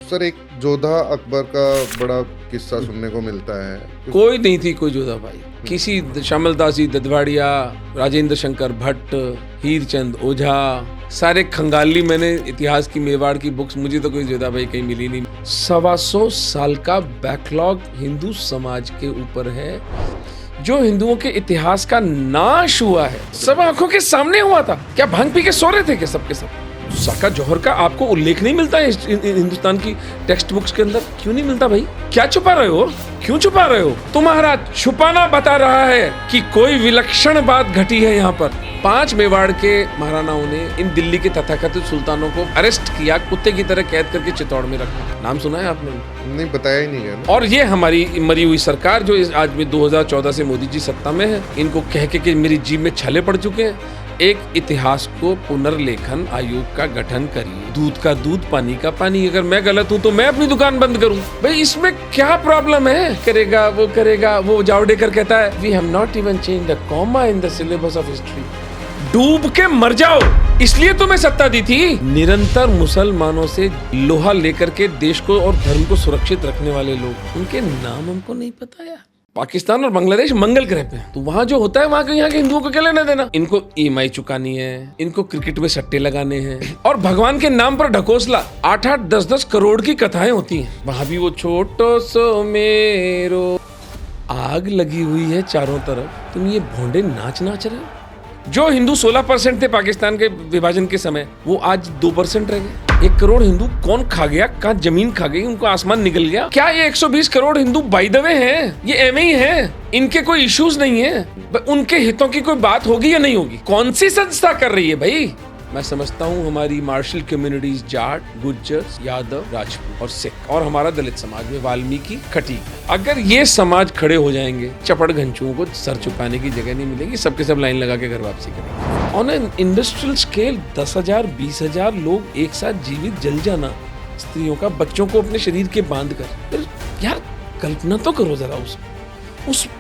Sir एक जोधा अकबर का बड़ा किस्सा सुनने को मिलता है। कोई नहीं थी कोई जोधा भाई, किसी श्यामलदासी ददवाड़िया, राजेंद्र शंकर भट्ट, हीरचंद ओझा, सारे खंगाली। मैंने इतिहास की मेवाड़ की बुक्स, मुझे तो कोई जोधा भाई कहीं मिली नहीं। 125 साल का बैकलॉग हिंदू समाज के ऊपर है, जो हिंदुओं के इतिहास का नाश हुआ है, सब आंखों के सामने हुआ था। क्या भांग पी के सो रहे थे क्या सबके सब? साका जौहर का आपको उल्लेख नहीं मिलता है हिंदुस्तान की टेक्स्ट बुक्स के अंदर? क्यों नहीं मिलता भाई? क्या छुपा रहे हो? क्यों छुपा रहे हो? तुम्हारा छुपाना बता रहा है कि कोई विलक्षण बात घटी है यहाँ पर। 5 मेवाड़ के महाराणाओं ने इन दिल्ली के तथाकथित सुल्तानों को अरेस्ट किया, कुत्ते की तरह कैद करके चित्तौड़ में रखा। नाम सुना है आपने? नहीं, बताया ही नहीं गया। और ये हमारी मरी हुई सरकार जो आज में 2014 से मोदी जी सत्ता में है, इनको कह के मेरी जीभ में छाले पड़ चुके हैं। एक इतिहास को पुनर्लेखन आयोग का गठन करिए। दूध का दूध, पानी का पानी। अगर मैं गलत हूँ तो मैं अपनी दुकान बंद करूँ भाई, इसमें क्या प्रॉब्लम है? करेगा वो करेगा। वो जावड़ेकर कहता है we have not even changed a comma in the syllabus of history. डूब के मर जाओ, इसलिए तुम्हें सत्ता दी थी। निरंतर मुसलमानों से लोहा लेकर के देश को और धर्म को सुरक्षित रखने वाले लोग, उनके नाम हमको नहीं पता यार। पाकिस्तान और बांग्लादेश मंगल ग्रह पे, तो वहाँ जो होता है वहाँ के यहाँ के हिंदुओं को क्या लेना देना? इनको ईएमआई चुकानी है, इनको क्रिकेट में सट्टे लगाने हैं, और भगवान के नाम पर ढकोसला। 8-8, 10-10 करोड़ की कथाएं होती हैं। वहाँ भी वो छोटो सो मेरो, आग लगी हुई है चारों तरफ, तुम ये भोंडे नाच रहे हो। जो हिंदू 16% थे पाकिस्तान के विभाजन के समय, वो आज 2% रह गए। 1 करोड़ हिंदू कौन खा गया? कहाँ जमीन खा गई? उनको आसमान निगल गया क्या? ये 120 crore Hindu by the way हैं, ये एवं ही हैं, इनके कोई इश्यूज नहीं है। उनके हितों की कोई बात होगी या नहीं होगी? कौन सी संस्था कर रही है भाई? मैं समझता हूँ हमारी मार्शल कम्युनिटीज, जाट, गुज्जर, यादव, राजपूत और सिख, और हमारा दलित समाज में वाल्मीकि, खटीक, अगर ये समाज खड़े हो जाएंगे, चपड़ घंचुओं को सर झुकाने की जगह नहीं मिलेगी। सबके सब लाइन लगा के घर वापसी करेंगे। ऑन एन इंडस्ट्रियल स्केल 10,000, 20,000 लोग एक साथ जीवित जल जाना, स्त्रियों का, बच्चों को अपने शरीर के बांध कर, यार कल्पना तो करो जरा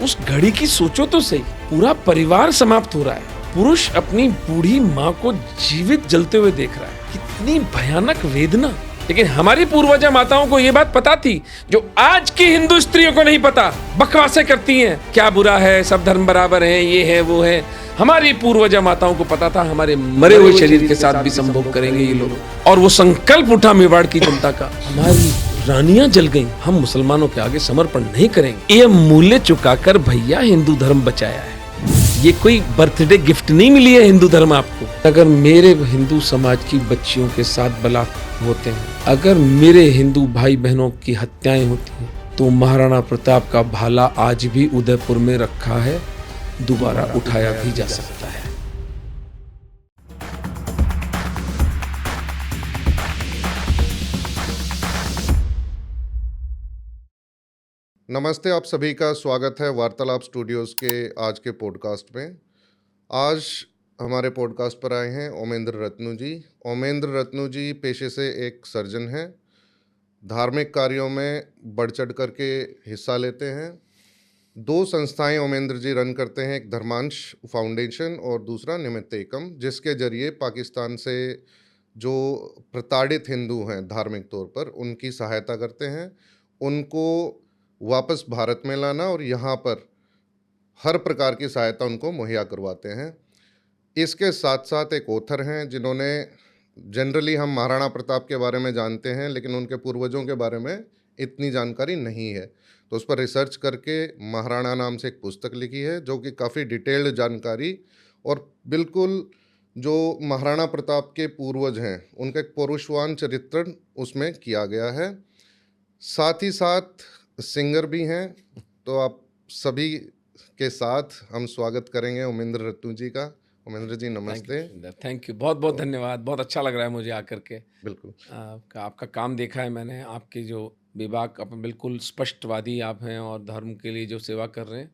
उस घड़ी की। सोचो तो सही, पूरा परिवार समाप्त हो रहा है, पुरुष अपनी बूढ़ी माँ को जीवित जलते हुए देख रहा है। कितनी भयानक वेदना। लेकिन हमारी पूर्वजा माताओं को ये बात पता थी, जो आज की हिंदू स्त्रियों को नहीं पता। बकवासें करती हैं, क्या बुरा है, सब धर्म बराबर है, ये है वो है। हमारी पूर्वजा माताओं को पता था हमारे मरे हुए शरीर के साथ भी संभोग करेंगे ये लोग, और वो संकल्प उठा मेवाड़ की जनता का। हमारी रानियां जल गईं, हम मुसलमानों के आगे समर्पण नहीं करेंगे। ये मूल्य चुकाकर भैया हिंदू धर्म बचाया है। ये कोई बर्थडे गिफ्ट नहीं मिली है हिंदू धर्म आपको। अगर मेरे हिंदू समाज की बच्चियों के साथ बलात्कार होते हैं, अगर मेरे हिंदू भाई बहनों की हत्याएं होती हैं, तो महाराणा प्रताप का भाला आज भी उदयपुर में रखा है, दोबारा उठाया भी जा सकता है। नमस्ते, आप सभी का स्वागत है वार्तालाप स्टूडियोज़ के आज के पॉडकास्ट में। आज हमारे पॉडकास्ट पर आए हैं ओमेंद्र रत्नू जी। ओमेंद्र रत्नू जी पेशे से एक सर्जन हैं, धार्मिक कार्यों में बढ़ चढ़ करके हिस्सा लेते हैं। 2 संस्थाएं ओमेंद्र जी रन करते हैं, एक धर्मांश फाउंडेशन और दूसरा निमित्त एकम, जिसके जरिए पाकिस्तान से जो प्रताड़ित हिंदू हैं धार्मिक तौर पर, उनकी सहायता करते हैं, उनको वापस भारत में लाना और यहाँ पर हर प्रकार की सहायता उनको मुहैया करवाते हैं। इसके साथ साथ एक ऑथर हैं, जिन्होंने, जनरली हम महाराणा प्रताप के बारे में जानते हैं, लेकिन उनके पूर्वजों के बारे में इतनी जानकारी नहीं है, तो उस पर रिसर्च करके महाराणा नाम से एक पुस्तक लिखी है, जो कि काफ़ी डिटेल्ड जानकारी और बिल्कुल जो महाराणा प्रताप के पूर्वज हैं उनका एक पौरुषवान चरित्र उसमें किया गया है। साथ ही साथ सिंगर भी हैं, तो आप सभी के साथ हम स्वागत करेंगे ओमेंद्र रत्नू जी का। ओमेंद्र जी नमस्ते। थैंक यू, बहुत बहुत धन्यवाद। बहुत अच्छा लग रहा है मुझे आकर के। बिल्कुल। आपका काम देखा है मैंने, आपकी जो विभाग, आप बिल्कुल स्पष्टवादी आप हैं और धर्म के लिए जो सेवा कर रहे हैं,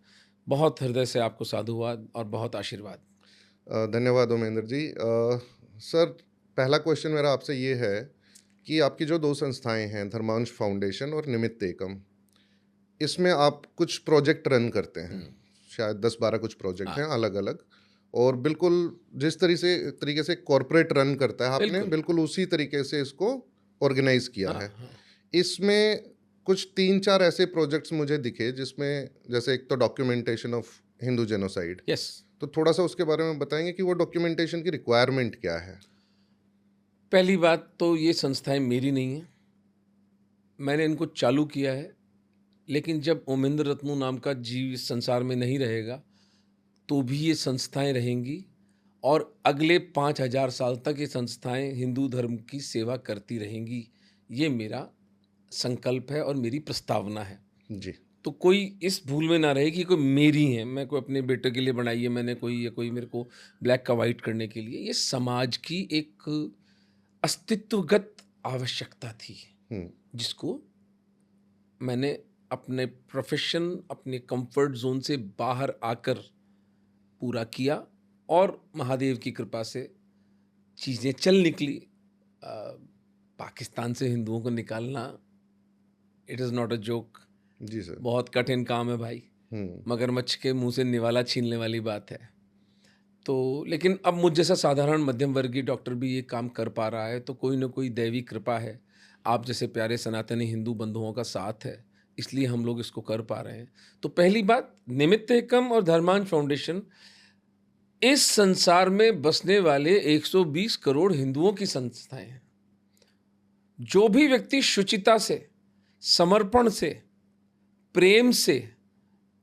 बहुत हृदय से आपको साधुवाद और बहुत आशीर्वाद। धन्यवाद ओमेंद्र जी। सर, पहला क्वेश्चन मेरा आपसे ये है कि आपकी जो 2 संस्थाएं हैं, धर्मांश फाउंडेशन और निमित्त एकम, इसमें आप कुछ प्रोजेक्ट रन करते हैं, शायद 10-12 कुछ प्रोजेक्ट हैं अलग अलग, और बिल्कुल जिस तरीके से कॉरपोरेट रन करता है, आपने बिल्कुल उसी तरीके से इसको ऑर्गेनाइज किया है। इसमें कुछ 3-4 ऐसे प्रोजेक्ट्स मुझे दिखे जिसमें जैसे एक तो documentation of Hindu genocide, yes. तो थोड़ा-सा उसके बारे में बताएँगे कि वो डॉक्यूमेंटेशन की रिक्वायरमेंट क्या है? पहली बात तो ये संस्थाएं मेरी नहीं हैं, मैंने इनको चालू किया है, लेकिन जब ओमेंद्र रत्नू नाम का जीव इस संसार में नहीं रहेगा, तो भी ये संस्थाएं रहेंगी और अगले 5000 साल तक ये संस्थाएं हिंदू धर्म की सेवा करती रहेंगी। ये मेरा संकल्प है और मेरी प्रस्तावना है। जी। तो कोई इस भूल में ना रहे कि कोई मेरी है, मैं कोई अपने बेटे के लिए बनाई है मैंने कोई, या कोई मेरे को ब्लैक का वाइट करने के लिए। ये समाज की एक अस्तित्वगत आवश्यकता थी, हुँ, जिसको मैंने अपने प्रोफेशन, अपने कंफर्ट जोन से बाहर आकर पूरा किया और महादेव की कृपा से चीज़ें चल निकली। पाकिस्तान से हिंदुओं को निकालना, it is not a joke, जी सर। बहुत कठिन काम है भाई। हुँ, मगरमच्छ के मुंह से निवाला छीनने वाली बात है। तो लेकिन अब मुझ जैसा साधारण मध्यम वर्गीय डॉक्टर भी ये काम कर पा रहा है, तो कोई ना कोई दैवी कृपा है, आप जैसे प्यारे सनातनी हिंदू बंधुओं का साथ है, इसलिए हम लोग इसको कर पा रहे हैं। तो पहली बात, निमित्त एकम और धर्मांश फाउंडेशन इस संसार में बसने वाले 120 करोड़ हिंदुओं की संस्थाएं हैं। जो भी व्यक्ति शुचिता से, समर्पण से, प्रेम से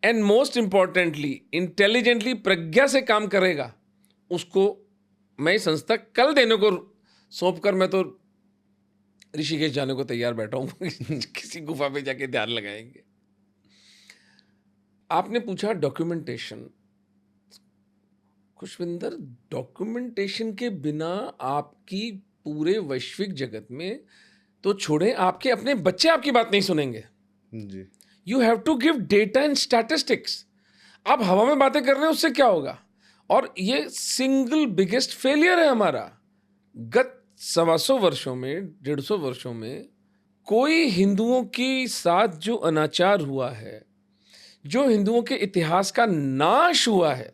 एंड मोस्ट इंपॉर्टेंटली इंटेलिजेंटली, प्रज्ञा से काम करेगा, उसको मैं संस्था कल देने को सौंप कर मैं तो ऋषिकेश जाने को तैयार बैठा हूं किसी गुफा पे जाके ध्यान लगाएंगे। आपने पूछा डॉक्यूमेंटेशन। खुशविंदर, डॉक्यूमेंटेशन के बिना आपकी पूरे वैश्विक जगत में तो छोड़े, आपके अपने बच्चे आपकी बात नहीं सुनेंगे। जी। You have to give data and statistics. आप हवा में बातें कर रहे हैं, उससे क्या होगा? और ये सिंगल बिगेस्ट फेलियर है हमारा। गत 125 वर्षों में, 150 वर्षों में कोई हिंदुओं के साथ जो अनाचार हुआ है, जो हिंदुओं के इतिहास का नाश हुआ है,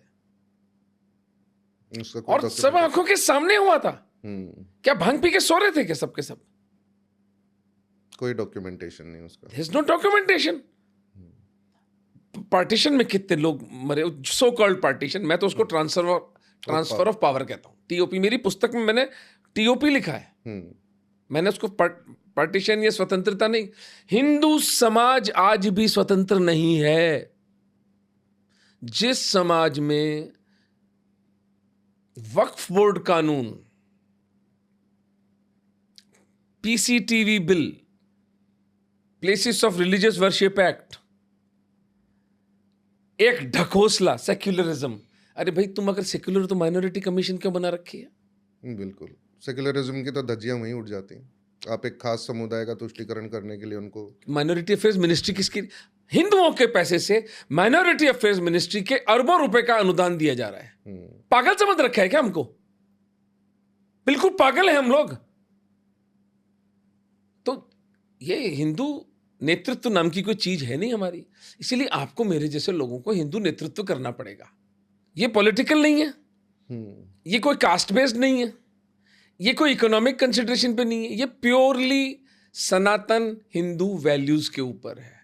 उसका कोई और सब आंखों के सामने हुआ था। क्या भांग पी के सो रहे थे क्या सबके सब? कोई डॉक्यूमेंटेशन नहीं उसका। There's no documentation. पार्टीशन में कितने लोग मरे, सो कॉल्ड पार्टीशन, मैं तो उसको ट्रांसफर ऑफ पावर कहता हूँ। टीओपी, मेरी पुस्तक में मैंने टीओपी लिखा है। मैंने उसको पार्टीशन या स्वतंत्रता नहीं। हिंदू समाज आज भी स्वतंत्र नहीं है। जिस समाज में वक्फ बोर्ड कानून, पीसीटीवी bill, places of religious worship act, एक ढकोसला सेक्युलरिज्म। अरे भाई, तुम अगर सेक्युलर तो माइनॉरिटी कमीशन क्यों बना रखी है? बिल्कुल, सेक्युलरिज्म की तो धज्जियां वहीं उड़ जाती हैं। आप एक खास समुदाय का तुष्टीकरण करने के लिए उनको माइनॉरिटी अफेयर्स मिनिस्ट्री किसकी? हिंदुओं के पैसे से माइनॉरिटी अफेयर्स मिनिस्ट्री के अरबों रुपए का अनुदान दिया जा रहा है। पागल समझ रखा है क्या हमको? बिल्कुल पागल है हम लोग। तो ये हिंदू नेतृत्व नाम की कोई चीज है नहीं हमारी। इसीलिए आपको मेरे जैसे लोगों को हिंदू नेतृत्व करना पड़ेगा। ये पॉलिटिकल नहीं है, ये कोई कास्ट बेस्ड नहीं है, ये कोई इकोनॉमिक कंसिडरेशन पे नहीं है, ये प्योरली सनातन हिंदू वैल्यूज के ऊपर है।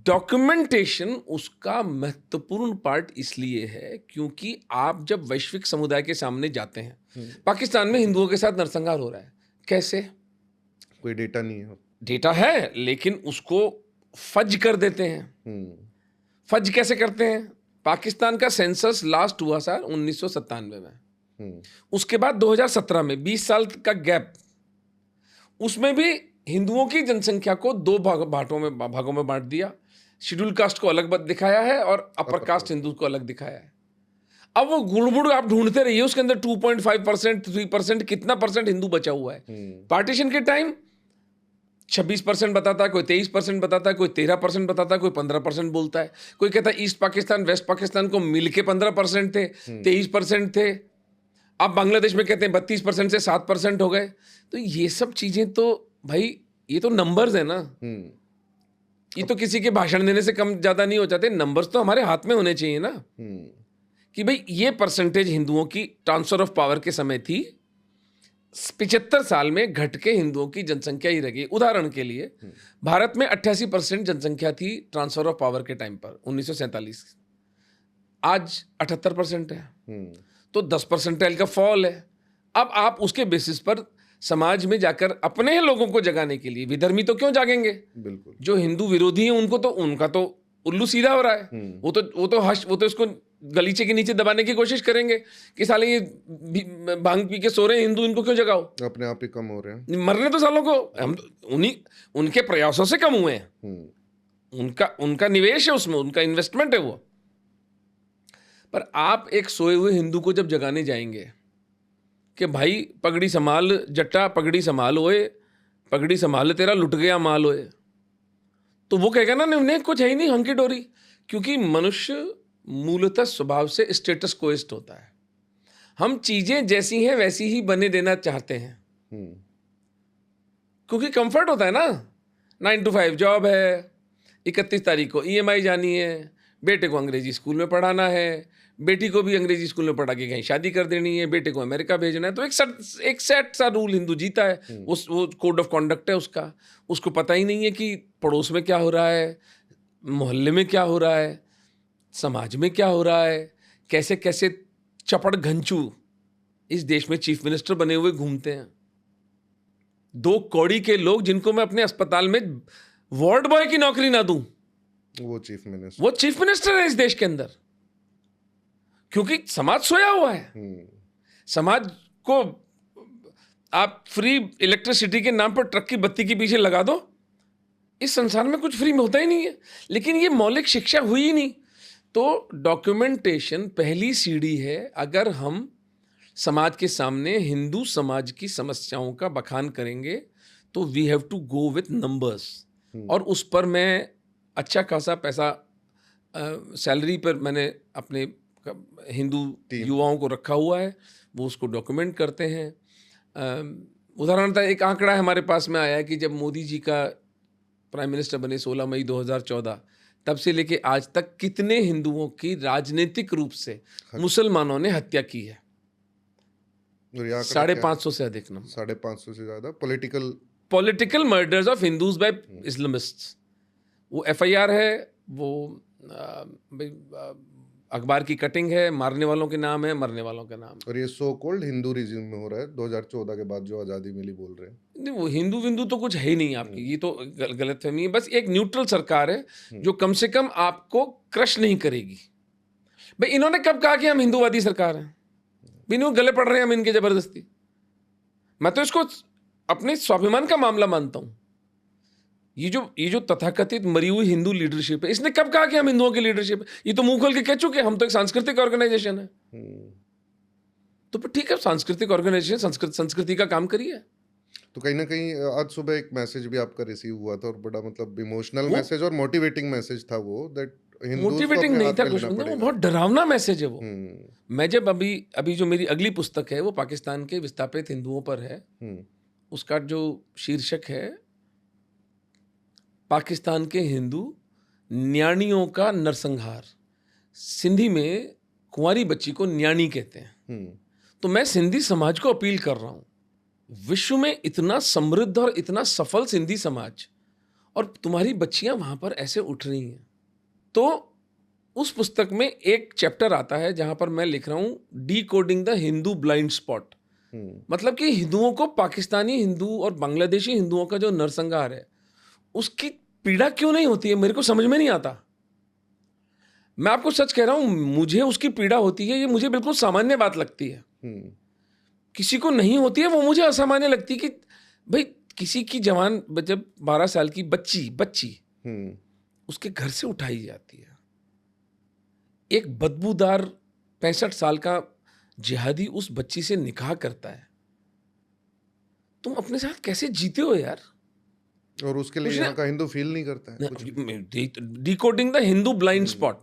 डॉक्यूमेंटेशन उसका महत्वपूर्ण पार्ट इसलिए है क्योंकि आप जब वैश्विक समुदाय के सामने जाते हैं, पाकिस्तान में हिंदुओं के साथ नरसंहार हो रहा है, कैसे? कोई डेटा नहीं है। डेटा है, लेकिन उसको फज कर देते हैं। फज कैसे करते हैं? पाकिस्तान का सेंसस लास्ट हुआ सर 1997 में, उसके बाद 2017 में 20 साल का गैप, उसमें भी हिंदुओं की जनसंख्या को दो भागों में बांट दिया। शेड्यूल कास्ट को अलग दिखाया है और अपर कास्ट हिंदू को अलग दिखाया है। अब वो गुड़मुड़ आप ढूंढते रहिए, उसके अंदर 2.5%, 3%, कितना परसेंट हिंदू बचा हुआ है। पार्टीशन के टाइम 26% बताता है, कोई 23% बताता है, कोई 13% बताता है, कोई 15% बोलता है, कोई कहता है ईस्ट पाकिस्तान वेस्ट पाकिस्तान को मिलके 15% थे, 23% थे। अब बांग्लादेश में कहते हैं 32% से 7% हो गए। तो ये सब चीजें तो भाई, ये तो नंबर्स है ना, ये तो किसी के भाषण देने से कम ज्यादा नहीं हो जाते। नंबर्स तो हमारे हाथ में होने चाहिए ना, कि भाई ये परसेंटेज हिंदुओं की ट्रांसफर ऑफ पावर के समय थी, 75 साल में घट के हिंदुओं की जनसंख्या ही रह गई। उदाहरण के लिए भारत में 88% जनसंख्या थी ट्रांसफर ऑफ पावर के टाइम पर 1947, आज 78% है। तो 10 परसेंटाइल का फॉल है। अब आप उसके बेसिस पर समाज में जाकर अपने ही लोगों को जगाने के लिए, विधर्मी तो क्यों जागेंगे, बिल्कुल जो हिंदू विरोधी हैं उनका तो उल्लू सीधा हो रहा है। वो तो इसको गलीचे के नीचे दबाने की कोशिश करेंगे कि साले ये भांग पी के सो रहे हैं हिंदू, इनको क्यों जगाओ, अपने आप ही कम हो रहे हैं। मरने तो सालों को हम उनके प्रयासों से कम हुए हैं। उनका निवेश है उसमें, उनका इन्वेस्टमेंट है वो। पर आप एक सोए हुए हिंदू को जब जगाने जाएंगे कि भाई पगड़ी संभाल जट्टा, पगड़ी संभाल ओए, पगड़ी संभाल तेरा लुट गया माल ओए, तो वो कहेगा ना नहीं कुछ है ही नहीं, हंकी डोरी। क्योंकि मनुष्य मूलतः स्वभाव से स्टेटस कोइस्ट होता है। हम चीजें जैसी हैं वैसी ही बने देना चाहते हैं, क्योंकि कंफर्ट होता है ना। 9 to 5 जॉब है, 31 तारीख को EMI जानी है, बेटे को अंग्रेजी स्कूल में पढ़ाना है, बेटी को भी अंग्रेजी स्कूल में पढ़ा के कहीं शादी कर देनी है, बेटे को अमेरिका भेजना है। तो एक सेट सा रूल हिंदू जीता है, वो कोड ऑफ कॉन्डक्ट है उसका। उसको पता ही नहीं है कि पड़ोस में क्या हो रहा है, मोहल्ले में क्या हो रहा है, समाज में क्या हो रहा है, कैसे कैसे चपड़ घंचू इस देश में चीफ मिनिस्टर बने हुए घूमते हैं। 2 कौड़ी के लोग जिनको मैं अपने अस्पताल में वार्ड बॉय की नौकरी ना दूं, वो चीफ मिनिस्टर है इस देश के अंदर। क्योंकि समाज सोया हुआ है। समाज को आप फ्री इलेक्ट्रिसिटी के नाम पर ट्रक की बत्ती के पीछे लगा दो, इस संसार में कुछ फ्री में होता ही नहीं है। लेकिन ये मौलिक शिक्षा हुई ही नहीं। तो डॉक्यूमेंटेशन पहली सीढ़ी है। अगर हम समाज के सामने हिंदू समाज की समस्याओं का बखान करेंगे तो we have to go with numbers. और उस पर मैं अच्छा खासा पैसा सैलरी पर मैंने अपने हिंदू युवाओं को रखा हुआ है, वो उसको डॉक्यूमेंट करते हैं। उदाहरणतः एक आंकड़ा हमारे पास में आया है कि जब मोदी जी का प्राइम मिनिस्टर बने 16 मई 2014, तब से लेके आज तक कितने हिंदुओं की राजनीतिक रूप से मुसलमानों ने हत्या की है। 550 से अधिक नंबर, 550 से ज्यादा political murders of Hindus by Islamists. वो FIR है, वो अखबार की कटिंग है, मारने वालों के नाम है, मरने वालों के नाम। और ये सो कॉल्ड हिंदू रिजिम में हो रहा है 2014 के बाद जो आज़ादी मिली बोल रहे हैं। नहीं, वो हिंदू विंदू तो कुछ है ही नहीं आपकी, ये तो गलतफहमी है। बस एक न्यूट्रल सरकार है जो कम से कम आपको क्रश नहीं करेगी। भाई इन्होंने कब कहा कि हम हिंदूवादी सरकार हैं? इन्हों गले पड़ रहे हैं हम इनके जबरदस्ती। मैं तो इसको अपने स्वाभिमान का मामला मानता हूं। ये जो तथाकथित मरी हुई हिंदू लीडरशिप है, इसने कब कहा कि हम हिंदुओं की लीडरशिप है? ये तो मुंह खोल के कह चुके हैं हम तो एक सांस्कृतिक ऑर्गेनाइजेशन है। तो ठीक है, सांस्कृतिक ऑर्गेनाइजेशन संस्कृति का काम करिए। तो कहीं ना कहीं आज सुबह एक मैसेज भी आपका रिसीव हुआ था, और बड़ा मतलब इमोशनल मैसेज और मोटिवेटिंग मैसेज था वो। दैट मोटिवेटिंग नहीं था कुछ, वो बहुत डरावना मैसेज है वो। मैं जब अभी जो मेरी अगली पुस्तक है वो पाकिस्तान के विस्थापित हिंदुओं पर है। उसका जो शीर्षक है पाकिस्तान के हिंदू न्याणियों का नरसंहार। सिंधी में कुंवारी बच्ची को न्याणी कहते हैं। तो मैं सिंधी समाज को अपील कर रहा हूं, विश्व में इतना समृद्ध और इतना सफल सिंधी समाज, और तुम्हारी बच्चियां वहां पर ऐसे उठ रही हैं। तो उस पुस्तक में एक चैप्टर आता है जहां पर मैं लिख रहा हूं decoding the Hindu blind spot. मतलब कि हिंदुओं को, पाकिस्तानी हिंदू और बांग्लादेशी हिंदुओं का जो नरसंहार है उसकी पीड़ा क्यों नहीं होती है, मेरे को समझ में नहीं आता। मैं आपको सच कह रहा हूं, मुझे उसकी पीड़ा होती है, ये मुझे बिल्कुल सामान्य बात लगती है। किसी को नहीं होती है, वो मुझे असामान्य लगती है कि भाई किसी की जवान जब 12 साल की बच्ची उसके घर से उठाई जाती है, एक बदबूदार 65 साल का जिहादी उस बच्ची से निकाह करता है। तुम अपने साथ कैसे जीते हो यार? और उसके लिए यहाँ का हिंदू फील नहीं करता है। Decoding the Hindu blind spot.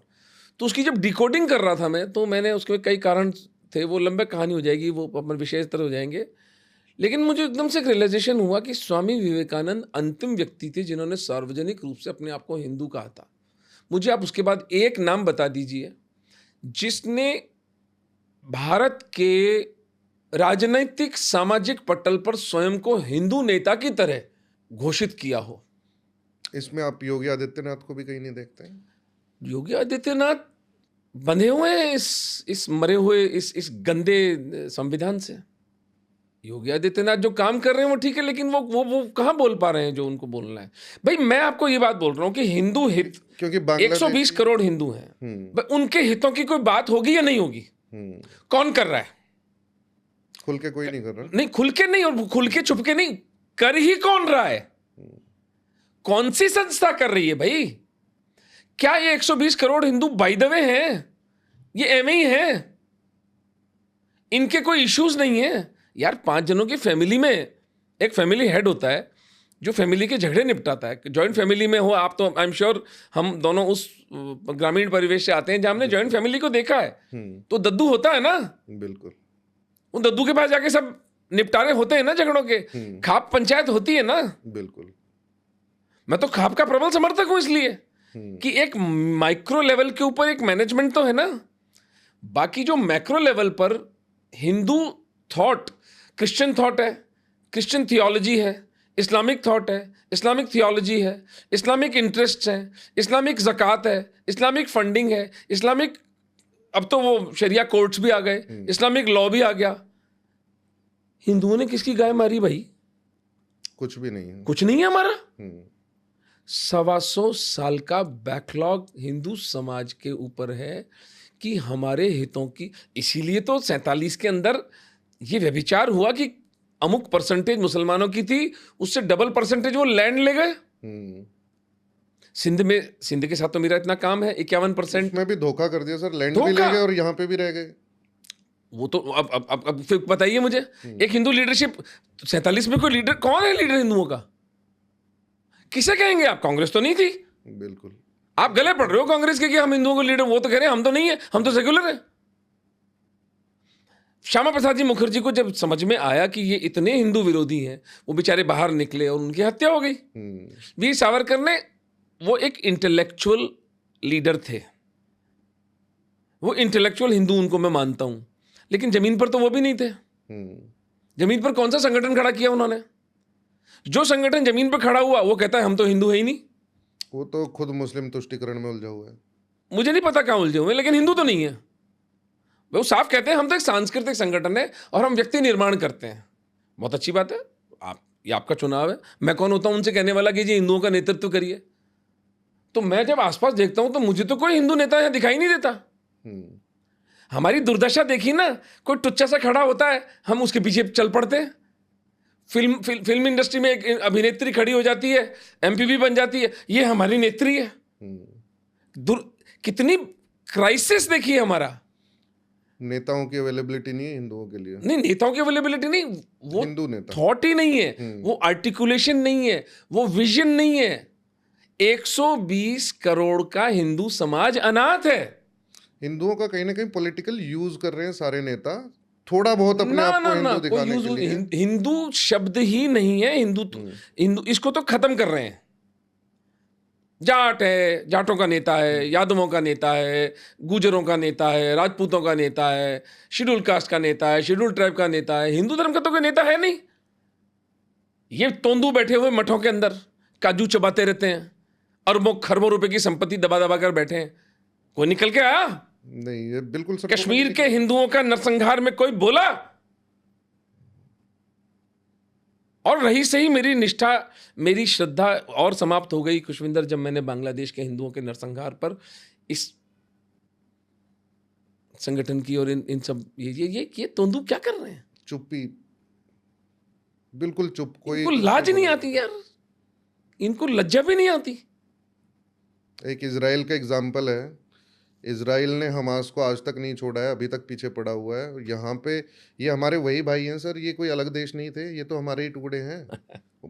तो उसकी जब डिकोडिंग कर रहा था मैं, तो मैंने उसके कई कारण थे, वो लंबे कहानी हो जाएगी, वो अपन विशेष तरह हो जाएंगे। लेकिन मुझे एकदम से एक रियलाइजेशन हुआ कि स्वामी विवेकानंद अंतिम व्यक्ति थे जिन्होंने सार्वजनिक रूप से अपने आप को हिंदू कहा था। मुझे आप उसके बाद एक नाम बता दीजिए जिसने भारत के राजनीतिक सामाजिक पटल पर स्वयं को हिंदू नेता की तरह घोषित किया हो। इसमें आप योगी आदित्यनाथ को भी कहीं नहीं देखते हैं? योगी आदित्यनाथ बंधे हुए हैं इस मरे हुए इस गंदे संविधान से। योगी आदित्यनाथ जो काम कर रहे हैं वो ठीक है, लेकिन वो कहाँ बोल पा रहे हैं जो उनको बोलना है। भाई मैं आपको ये बात बोल रहा हूँ कि हिंदू हित, क्योंकि 120 करोड़ हिंदू हैं, भाई उनके हितों की कोई बात होगी या नहीं होगी? कौन कर रहा है? खुल के कोई नहीं कर रहा। नहीं, खुल के नहीं और खुल के छुप के नहीं, कर ही कौन रहा है? कौन सी संस्था कर रही है भाई? क्या ये 120 crore Hindu by the way हैं? ये एवं ही है, इनके कोई इश्यूज नहीं है यार। 5 जनों की फैमिली में एक फैमिली हेड होता है जो फैमिली के झगड़े निपटाता है। जॉइंट फैमिली में हो आप तो आई एम श्योर हम दोनों उस ग्रामीण परिवेश से आते हैं जहां हमने जॉइंट फैमिली को देखा है। तो दद्दू होता है ना, बिल्कुल। उन दद्दू के पास जाके सब निपटारे होते हैं ना झगड़ों के, खाप पंचायत होती है ना। बिल्कुल। मैं तो खाप का प्रबल समर्थक हूं, इसलिए कि एक माइक्रो लेवल के ऊपर एक मैनेजमेंट तो है ना, बाकी जो मैक्रो लेवल पर हिंदू थॉट क्रिश्चियन थॉट है, क्रिश्चियन थियोलॉजी है, इस्लामिक थॉट है, इस्लामिक थियोलॉजी है, इस्लामिक इंटरेस्ट हैं, इस्लामिक ज़कात है, इस्लामिक फंडिंग है, इस्लामिक, अब तो वो शरिया कोर्ट्स भी आ गए, इस्लामिक लॉ भी आ गया। हिंदुओं ने किसकी गाय मारी भाई? कुछ भी नहीं है, कुछ नहीं है हमारा। 125 साल का बैकलॉग हिंदू समाज के ऊपर है कि हमारे हितों की, इसीलिए तो 47 के अंदर ये व्यभिचार हुआ कि अमुक परसेंटेज मुसलमानों की थी, उससे डबल परसेंटेज वो लैंड ले गए। सिंध के साथ तो मेरा इतना काम है, 51% में भी धोखा कर दिया सर, लैंड भी ले गए और यहाँ पे भी रह गए। वो तो अब फिर बताइए मुझे, एक हिंदू लीडरशिप 47 में कोई लीडर कौन है? लीडर हिंदुओं का किसे कहेंगे आप? कांग्रेस तो नहीं थी। बिल्कुल। आप गले पड़ रहे हो कांग्रेस के कि हम हिंदुओं को लीडर, वो तो कह रहे हैं हम तो नहीं है, हम तो सेक्युलर है। श्यामा प्रसाद जी मुखर्जी को जब समझ में आया कि ये इतने हिंदू विरोधी हैं, वो बेचारे बाहर निकले और उनकी हत्या हो गई। वीर सावरकर ने, वो एक इंटेलेक्चुअल लीडर थे, वो इंटेलेक्चुअल हिंदू उनको मैं मानता हूं, लेकिन जमीन पर तो वो भी नहीं थे। जमीन पर कौन सा संगठन खड़ा किया उन्होंने? जो संगठन जमीन पर खड़ा हुआ वो कहता है हम तो हिंदू है ही नहीं। वो तो खुद मुस्लिम तुष्टीकरण में उलझा हुआ है। मुझे नहीं पता कहां उलझे हुए, लेकिन हिंदू तो नहीं है। वो साफ कहते हैं हम तो एक सांस्कृतिक संगठन है और हम व्यक्ति निर्माण करते हैं। बहुत अच्छी बात है, ये आपका चुनाव है। मैं कौन होता हूं उनसे कहने वाला कि जी हिंदुओं का नेतृत्व करिए? तो मैं जब आसपास देखता हूं तो मुझे तो कोई हिंदू नेता यहां दिखाई नहीं देता। हमारी दुर्दशा देखी ना, कोई टुच्चा सा खड़ा होता है, हम उसके पीछे चल पड़ते हैं। फिल्म इंडस्ट्री में एक अभिनेत्री खड़ी हो जाती है, एमपी भी बन जाती है, ये हमारी नेत्री है। कितनी क्राइसिस देखिए हमारा। नेताओं की अवेलेबिलिटी नहीं है हिंदुओं के लिए। नहीं, नेताओं की अवेलेबिलिटी नहीं, वो हिंदू नेता थॉट ही नहीं है, वो आर्टिकुलेशन नहीं है, वो विजन नहीं है। 120 करोड़ का हिंदू समाज अनाथ है। हिंदुओं का कहीं ना कहीं पॉलिटिकल यूज कर रहे हैं सारे नेता, थोड़ा बहुत अपने आप को हिंदू दिखाने के लिए। हिंदू शब्द ही नहीं है हिंदू, इसको तो खत्म कर रहे हैं। जाट है, जाटों का नेता है, यादवों का नेता है, गुजरों का नेता है, राजपूतों का नेता है, शेड्यूल कास्ट का नेता है, शेड्यूल ट्राइब का नेता है। हिंदू धर्म का तो कोई नेता है नहीं। ये तोंदू बैठे हुए मठों के अंदर काजू चबाते रहते हैं, अरबों खरबों रुपए की संपत्ति दबा दबा कर बैठे हैं। कोई निकल के आया? नहीं, ये बिल्कुल कश्मीर के हिंदुओं का नरसंहार में कोई बोला? और रही सही मेरी निष्ठा, मेरी श्रद्धा और समाप्त हो गई खुशविंदर, जब मैंने बांग्लादेश के हिंदुओं के नरसंहार पर इस संगठन की और इन सब ये तोंदू क्या कर रहे हैं? चुप्पी, बिल्कुल चुप। इनको लाज नहीं आती यार, इनको लज्जा भी नहीं आती। एक इजराइल का एग्जाम्पल है। इजराइल ने हमास को आज तक नहीं छोड़ा है, अभी तक पीछे पड़ा हुआ है। यहाँ पे ये हमारे वही भाई हैं सर, ये कोई अलग देश नहीं थे, ये तो हमारे ही टुकड़े हैं।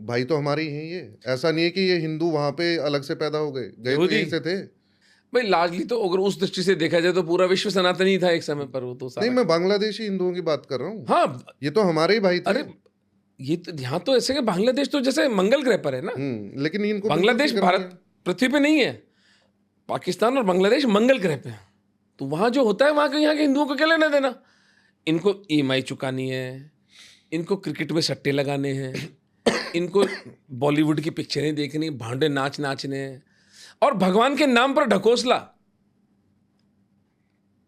भाई तो हमारे ही हैं ये। ऐसा नहीं है कि ये हिंदू वहाँ पे अलग से पैदा हो गए, गए तो यहीं से थे। भाई लार्जली तो अगर उस दृष्टि से देखा जाए तो पूरा विश्व सनातनी था एक समय पर। वो तो नहीं, मैं बांग्लादेशी हिंदुओं की बात कर रहा हूँ। हाँ, ये तो हमारे ही भाई थे। अरे ये तो यहाँ तो ऐसे कि बांग्लादेश तो जैसे मंगल ग्रह पर है ना। लेकिन इनको बांग्लादेश भारत पृथ्वी पे नहीं है, पाकिस्तान और बांग्लादेश मंगल ग्रह पे है। तो वहां जो होता है वहां के यहाँ के हिंदुओं को क्या लेना देना? इनको ईएमआई चुकानी है, इनको क्रिकेट में सट्टे लगाने हैं, इनको बॉलीवुड की पिक्चरें देखनी, भांडे नाचने हैं, और भगवान के नाम पर ढकोसला।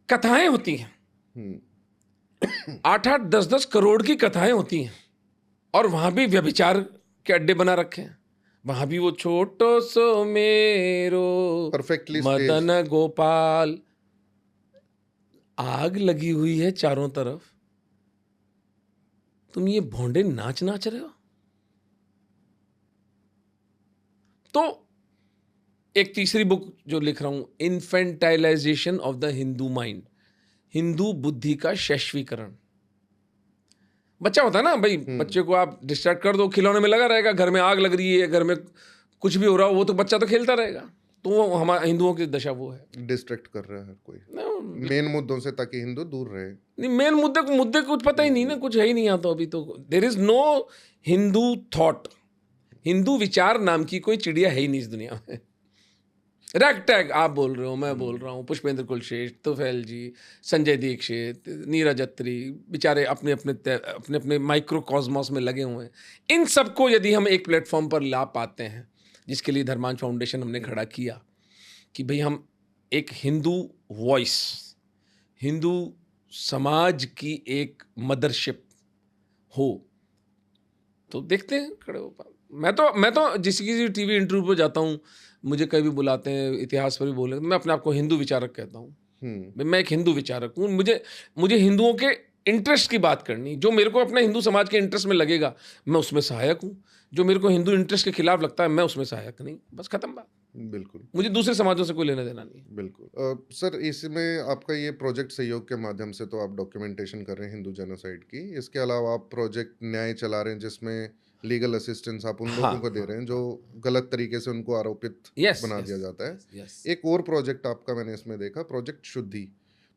कथाएं होती हैं, 8-8, 10-10 करोड़ की कथाएं होती हैं, और वहां भी व्यभिचार के अड्डे बना रखे हैं। वहां भी वो छोटो सो मेरो परफेक्टली मदन गोपाल, आग लगी हुई है चारों तरफ, तुम ये भोंडे नाच रहे हो। तो एक तीसरी बुक जो लिख रहा हूं, infantilization of the Hindu mind, Hindu बुद्धि का शैशवीकरण। बच्चा होता है ना भाई, बच्चे को आप डिस्ट्रैक्ट कर दो, खिलौने में लगा रहेगा, घर में आग लग रही है, घर में कुछ भी हो रहा हो, वो तो बच्चा तो खेलता रहेगा। तो वो हमारे हिंदुओं की दशा वो है, डिस्ट्रैक्ट कर रहा है कोई मेन मुद्दों से, ताकि हिंदू दूर रहे। नहीं, मेन मुद्दे कुछ पता ही नहीं ना, कुछ है ही नहीं आता अभी तो। There is no Hindu thought, हिंदू विचार नाम की कोई चिड़िया है ही नहीं इस दुनिया में। रैग टैग आप बोल रहे हो, मैं बोल रहा हूँ, पुष्पेंद्र कुलश्रेष्ठ, तोफैल जी, संजय दीक्षित, नीरज अत्री, बेचारे अपने अपने माइक्रो कॉस्मोस में लगे हुए हैं। इन सबको यदि हम एक प्लेटफॉर्म पर ला पाते हैं, जिसके लिए धर्मांश फाउंडेशन हमने खड़ा किया कि भाई हम एक हिंदू वॉइस, हिंदू समाज की एक मदरशिप हो, तो देखते हैं खड़े हो। मैं तो जिस किसी टीवी इंटरव्यू पर जाता हूँ, मुझे कभी बुलाते हैं, इतिहास पर भी बोले, मैं अपने आप को हिंदू विचारक कहता हूँ। मैं एक हिंदू विचारक हूँ। मुझे हिंदुओं के इंटरेस्ट की बात करनी, जो मेरे को अपने हिंदू समाज के इंटरेस्ट में लगेगा मैं उसमें सहायक हूँ, जो मेरे को हिंदू इंटरेस्ट के खिलाफ लगता है मैं उसमें सहायक नहीं, बस खत्म बात। बिल्कुल, मुझे दूसरे समाजों से कोई लेना देना नहीं। बिल्कुल। सर, इसमें आपका ये प्रोजेक्ट सहयोग के माध्यम से तो आप डॉक्यूमेंटेशन कर रहे हैं हिंदू जेनोसाइड की, इसके अलावा आप प्रोजेक्ट न्याय चला रहे हैं, जिसमें लीगल असिस्टेंस आप उन लोगों को दे रहे हैं जो गलत तरीके से उनको आरोपित बना दिया जाता है। एक और प्रोजेक्ट आपका मैंने इसमें देखा, प्रोजेक्ट शुद्धि,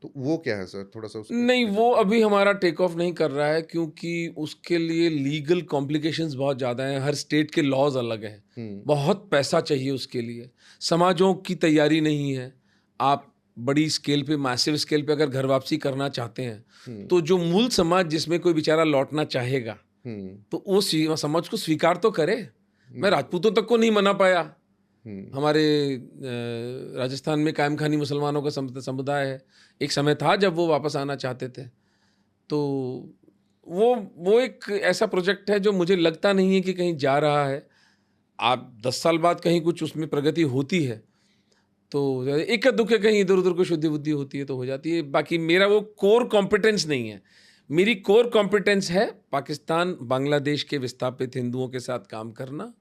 तो वो क्या है सर? थोड़ा सा नहीं, वो अभी हमारा टेक ऑफ नहीं कर रहा है, क्योंकि उसके लिए लीगल कॉम्प्लिकेशंस बहुत ज़्यादा हैं, हर स्टेट के लॉज अलग हैं, बहुत पैसा चाहिए उसके लिए, समाजों की तैयारी नहीं है। आप बड़ी स्केल पे, मैसिव स्केल पे अगर घर वापसी करना चाहते हैं, तो जो मूल समाज जिसमें कोई बेचारा लौटना चाहेगा, तो वो समाज को स्वीकार तो करे। मैं राजपूतों तक को नहीं मना पाया। हमारे राजस्थान में कायम खानी मुसलमानों का समुदाय है, एक समय था जब वो वापस आना चाहते थे। तो वो एक ऐसा प्रोजेक्ट है जो मुझे लगता नहीं है कि कहीं जा रहा है। आप 10 साल बाद कहीं कुछ उसमें प्रगति होती है तो एक दुख कहीं इधर उधर को शुद्धि बुद्धि होती है तो हो जाती है। बाकी मेरा वो कोर कॉम्पिटेंस नहीं है। मेरी कोर कॉम्पिटेंस है पाकिस्तान बांग्लादेश के विस्थापित हिंदुओं के साथ काम करना,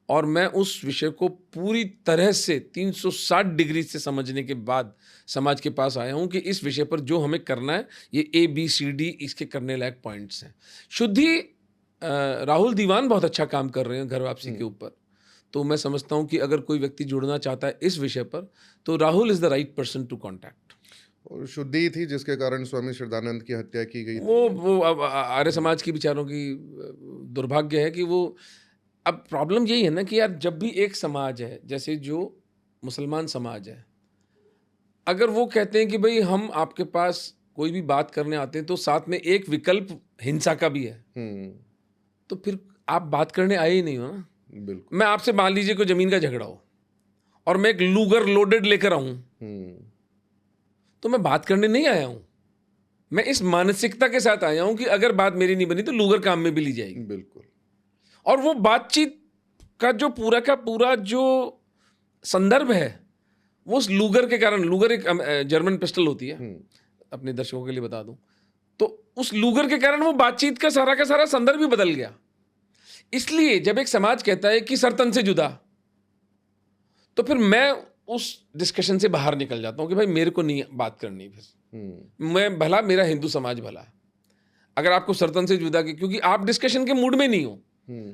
और मैं उस विषय को पूरी तरह से 360 डिग्री से समझने के बाद समाज के पास आया हूँ कि इस विषय पर जो हमें करना है ये ABCD इसके करने लायक पॉइंट्स हैं। शुद्धि राहुल दीवान बहुत अच्छा काम कर रहे हैं घर वापसी के ऊपर, तो मैं समझता हूँ कि अगर कोई व्यक्ति जुड़ना चाहता है इस विषय पर तो Rahul is the right person to contact. और शुद्धि थी जिसके कारण स्वामी श्रद्धानंद की हत्या की गई। वो अब आर्य समाज के विचारों की दुर्भाग्य है कि वो, अब प्रॉब्लम यही है ना कि यार जब भी एक समाज है, जैसे जो मुसलमान समाज है, अगर वो कहते हैं कि भाई हम आपके पास कोई भी बात करने आते हैं तो साथ में एक विकल्प हिंसा का भी है, तो फिर आप बात करने आए ही नहीं हो ना। बिल्कुल। मैं आपसे मान लीजिए कोई जमीन का झगड़ा हो और मैं एक लूगर लोडेड लेकर आऊं, तो मैं बात करने नहीं आया हूं, मैं इस मानसिकता के साथ आया हूं कि अगर बात मेरी नहीं बनी तो लूगर काम में भी ली जाएगी। बिल्कुल। और वो बातचीत का पूरा जो संदर्भ है वो उस लूगर के कारण, लूगर एक जर्मन पिस्टल होती है, अपने दर्शकों के लिए बता दूं, तो उस लूगर के कारण वो बातचीत का सारा संदर्भ ही बदल गया। इसलिए जब एक समाज कहता है कि सरतन से जुदा, तो फिर मैं उस डिस्कशन से बाहर निकल जाता हूं कि भाई मेरे को नहीं बात करनी, फिर मैं भला, मेरा हिंदू समाज भला। अगर आपको सरतन से जुदा की, क्योंकि आप डिस्कशन के मूड में नहीं हो,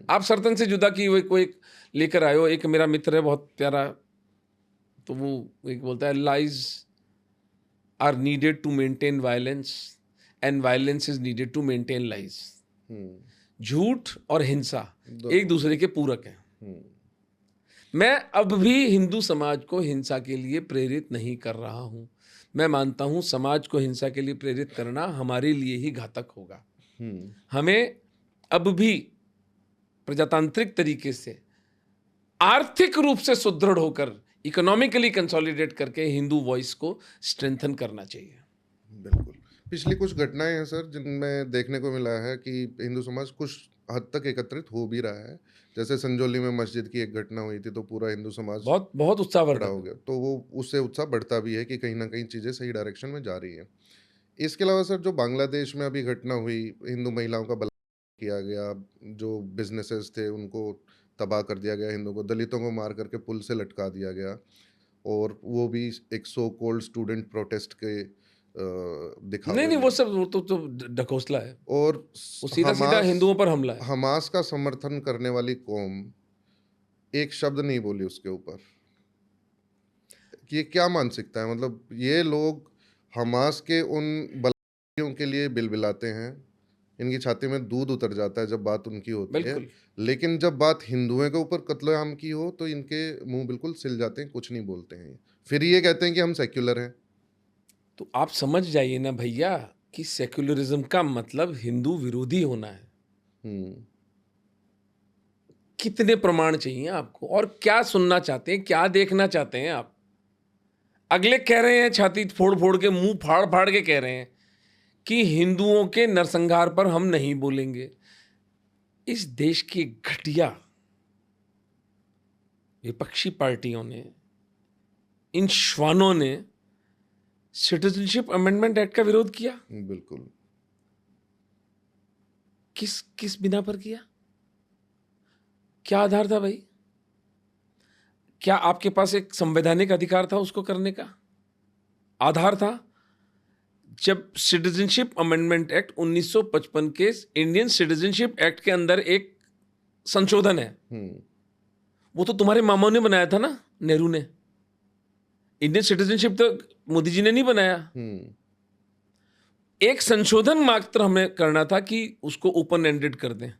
आप सरतन से जुदा की कोई लेकर आए हो। एक मेरा मित्र है बहुत प्यारा, तो वो एक बोलता है, lies are needed to maintain violence and violence is needed to maintain lies. झूठ और हिंसा एक दूसरे के पूरक हैं। मैं अब भी हिंदू समाज को हिंसा के लिए प्रेरित नहीं कर रहा हूं। मैं मानता हूं समाज को हिंसा के लिए प्रेरित करना हमारे लिए ही घातक होगा। हमें अब भी प्रजातांत्रिक तरीके से आर्थिक रूप से सुदृढ़ होकर इकोनॉमिकली कंसोलिडेट करके हिंदू वॉइस को स्ट्रेंथन करना चाहिए। बिल्कुल। पिछली कुछ घटनाएं हैं सर जिनमें देखने को मिला है कि हिंदू समाज कुछ हद तक एकत्रित हो भी रहा है। जैसे संजौली में मस्जिद की एक घटना हुई थी तो पूरा हिंदू समाज बहुत बहुत उत्साह खड़ा हो गया, तो वो उससे उत्साह बढ़ता भी है कि कहीं ना कहीं चीज़ें सही डायरेक्शन में जा रही हैं। इसके अलावा सर जो बांग्लादेश में अभी घटना हुई, हिंदू महिलाओं का बलात्कार किया गया, जो बिजनेसेस थे उनको तबाह कर दिया गया, हिंदू को दलितों को मार करके पुल से लटका दिया गया, और वो भी एक सो कॉल्ड स्टूडेंट प्रोटेस्ट के दिखावे नहीं, में। वो सब वो तो ढकोसला है। और वो सीधा सीधा हिंदुओं पर हमला है। हमास का समर्थन करने वाली कौम एक शब्द नहीं बोली उसके ऊपर कि ये क्या मानसिकता है। मतलब ये लोग हमास के उन बलियों के लिए बिलबिलाते हैं, इनकी छाती में दूध उतर जाता है जब बात उनकी होती है, लेकिन जब बात हिंदुओं के ऊपर कत्लेआम की हो तो इनके मुंह बिल्कुल सिल जाते हैं, कुछ नहीं बोलते हैं। फिर ये कहते हैं कि हम सेक्युलर हैं। तो आप समझ जाइए ना भैया कि सेक्युलरिज्म का मतलब हिंदू विरोधी होना है। कितने प्रमाण चाहिए आपको, और क्या सुनना चाहते हैं, क्या देखना चाहते हैं आप? अगले कह रहे हैं, छाती फोड़ फोड़ के, मुंह फाड़ फाड़ के कह रहे हैं कि हिंदुओं के नरसंहार पर हम नहीं बोलेंगे। इस देश की घटिया विपक्षी पार्टियों ने, इन श्वानों ने सिटीजनशिप अमेंडमेंट एक्ट का विरोध किया। बिल्कुल। किस बिना पर किया? क्या आधार था भाई? क्या आपके पास एक संवैधानिक अधिकार था उसको करने का? आधार था जब सिटीजनशिप अमेंडमेंट एक्ट 1955 के इंडियन सिटीजनशिप एक्ट के अंदर एक संशोधन है, वो तो तुम्हारे मामाओं ने बनाया था ना, नेहरू ने। इंडियन सिटीजनशिप तो मोदी जी ने नहीं बनाया। एक संशोधन मात्र हमें करना था कि उसको ओपन एंडेड कर दें।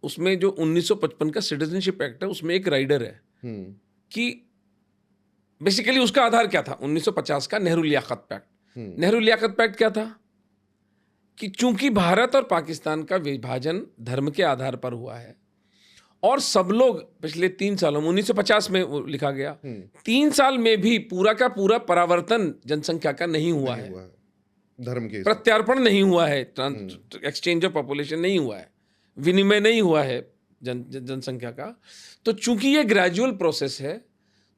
उसमें जो 1955 का सिटीजनशिप एक्ट है उसमें एक राइडर है कि बेसिकली उसका आधार क्या था? 1950 का नेहरू लियाकत पैक्ट। नेहरू लियाकत पैक्ट क्या था कि चूंकि भारत और पाकिस्तान का विभाजन धर्म के आधार पर हुआ है और सब लोग पिछले 3 सालों में, 1950 में वो लिखा गया, 3 साल में भी पूरा का पूरा परावर्तन जनसंख्या का नहीं हुआ है, धर्म के प्रत्यार्पण नहीं हुआ है, एक्सचेंज ऑफ पॉपुलेशन नहीं हुआ है, विनिमय नहीं हुआ है जनसंख्या का। तो चूंकि ये ग्रेजुअल प्रोसेस है,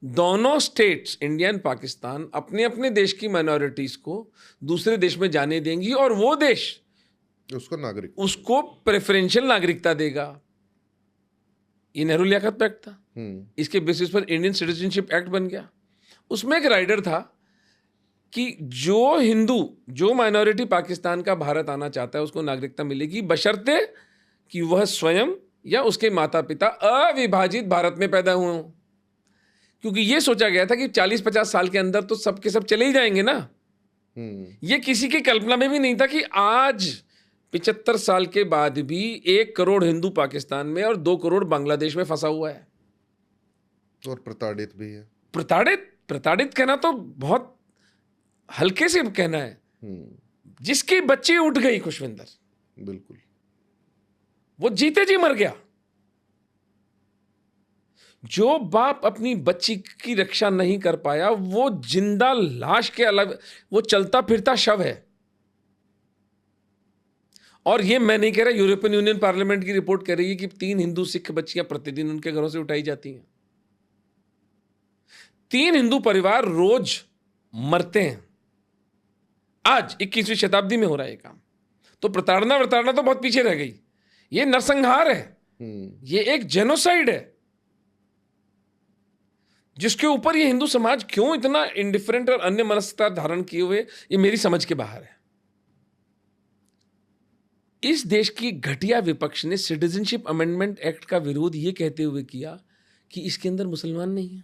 दोनों स्टेट्स इंडिया एंड पाकिस्तान अपने अपने देश की माइनॉरिटीज को दूसरे देश में जाने देंगी और वो देश उसको प्रेफरेंशियल नागरिकता देगा। ये नेहरू लियाकत पैक्ट था। इसके बेसिस पर इंडियन सिटीजनशिप एक्ट बन गया। उसमें एक राइडर था कि जो हिंदू, जो माइनॉरिटी पाकिस्तान का भारत आना चाहता है उसको नागरिकता मिलेगी, बशर्ते कि वह स्वयं या उसके माता पिता अविभाजित भारत में पैदा हुए हों। क्योंकि ये सोचा गया था कि 40-50 साल के अंदर तो सब के सब चले ही जाएंगे ना। ये किसी की कल्पना में भी नहीं था कि आज 75 साल के बाद भी 1 करोड़ हिंदू पाकिस्तान में और 2 करोड़ बांग्लादेश में फंसा हुआ है और प्रताड़ित भी है। प्रताड़ित कहना तो बहुत हल्के से कहना है। जिसकी बच्ची उठ गई खुशविंदर, बिल्कुल, वो जीते जी मर गया। जो बाप अपनी बच्ची की रक्षा नहीं कर पाया वो जिंदा लाश के अलग, वो चलता फिरता शव है। और ये मैं नहीं कह रहा, यूरोपियन यूनियन पार्लियामेंट की रिपोर्ट कह रही है कि 3 हिंदू सिख बच्चियां प्रतिदिन उनके घरों से उठाई जाती हैं। 3 हिंदू परिवार रोज मरते हैं। आज 21वीं शताब्दी में हो रहा है ये काम। तो प्रताड़ना तो बहुत पीछे रह गई। ये नरसंहार है, ये एक जेनोसाइड है जिसके ऊपर ये हिंदू समाज क्यों इतना इंडिफरेंट और अन्य मनस्कता धारण किए हुए, ये मेरी समझ के बाहर है। इस देश की घटिया विपक्ष ने सिटीजनशिप अमेंडमेंट एक्ट का विरोध ये कहते हुए किया कि इसके अंदर मुसलमान नहीं है।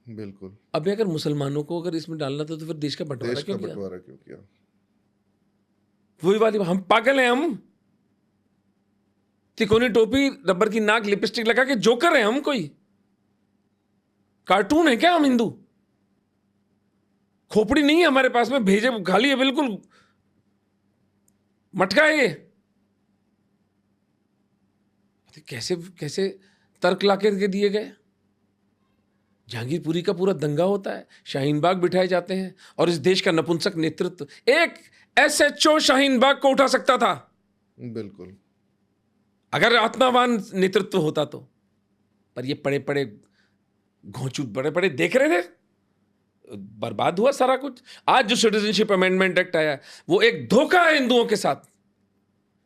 बिल्कुल। अब अगर मुसलमानों को अगर इसमें डालना था तो फिर देश का बंटवारा क्यों किया? वही वाली, हम पागल हैं, हम तिकोनी टोपी, रबर की नाक, लिपस्टिक लगा के जोकर हैं हम? कोई कार्टून है क्या हम हिंदू? खोपड़ी नहीं है हमारे पास में, भेजे खाली है, बिल्कुल मटका है ये। कैसे कैसे तर्क ला के दिए गए। जहांगीरपुरी का पूरा दंगा होता है, शाहीन बाग बिठाए जाते हैं, और इस देश का नपुंसक नेतृत्व एक एसएचओ शाहीन बाग को उठा सकता था, बिल्कुल, अगर आत्मावान नेतृत्व होता तो। पर ये पड़े पड़े घोंचू बड़े बड़े देख रहे थे, बर्बाद हुआ सारा कुछ। आज जो सिटीजनशिप अमेंडमेंट एक्ट आया है वो एक धोखा है हिंदुओं के साथ।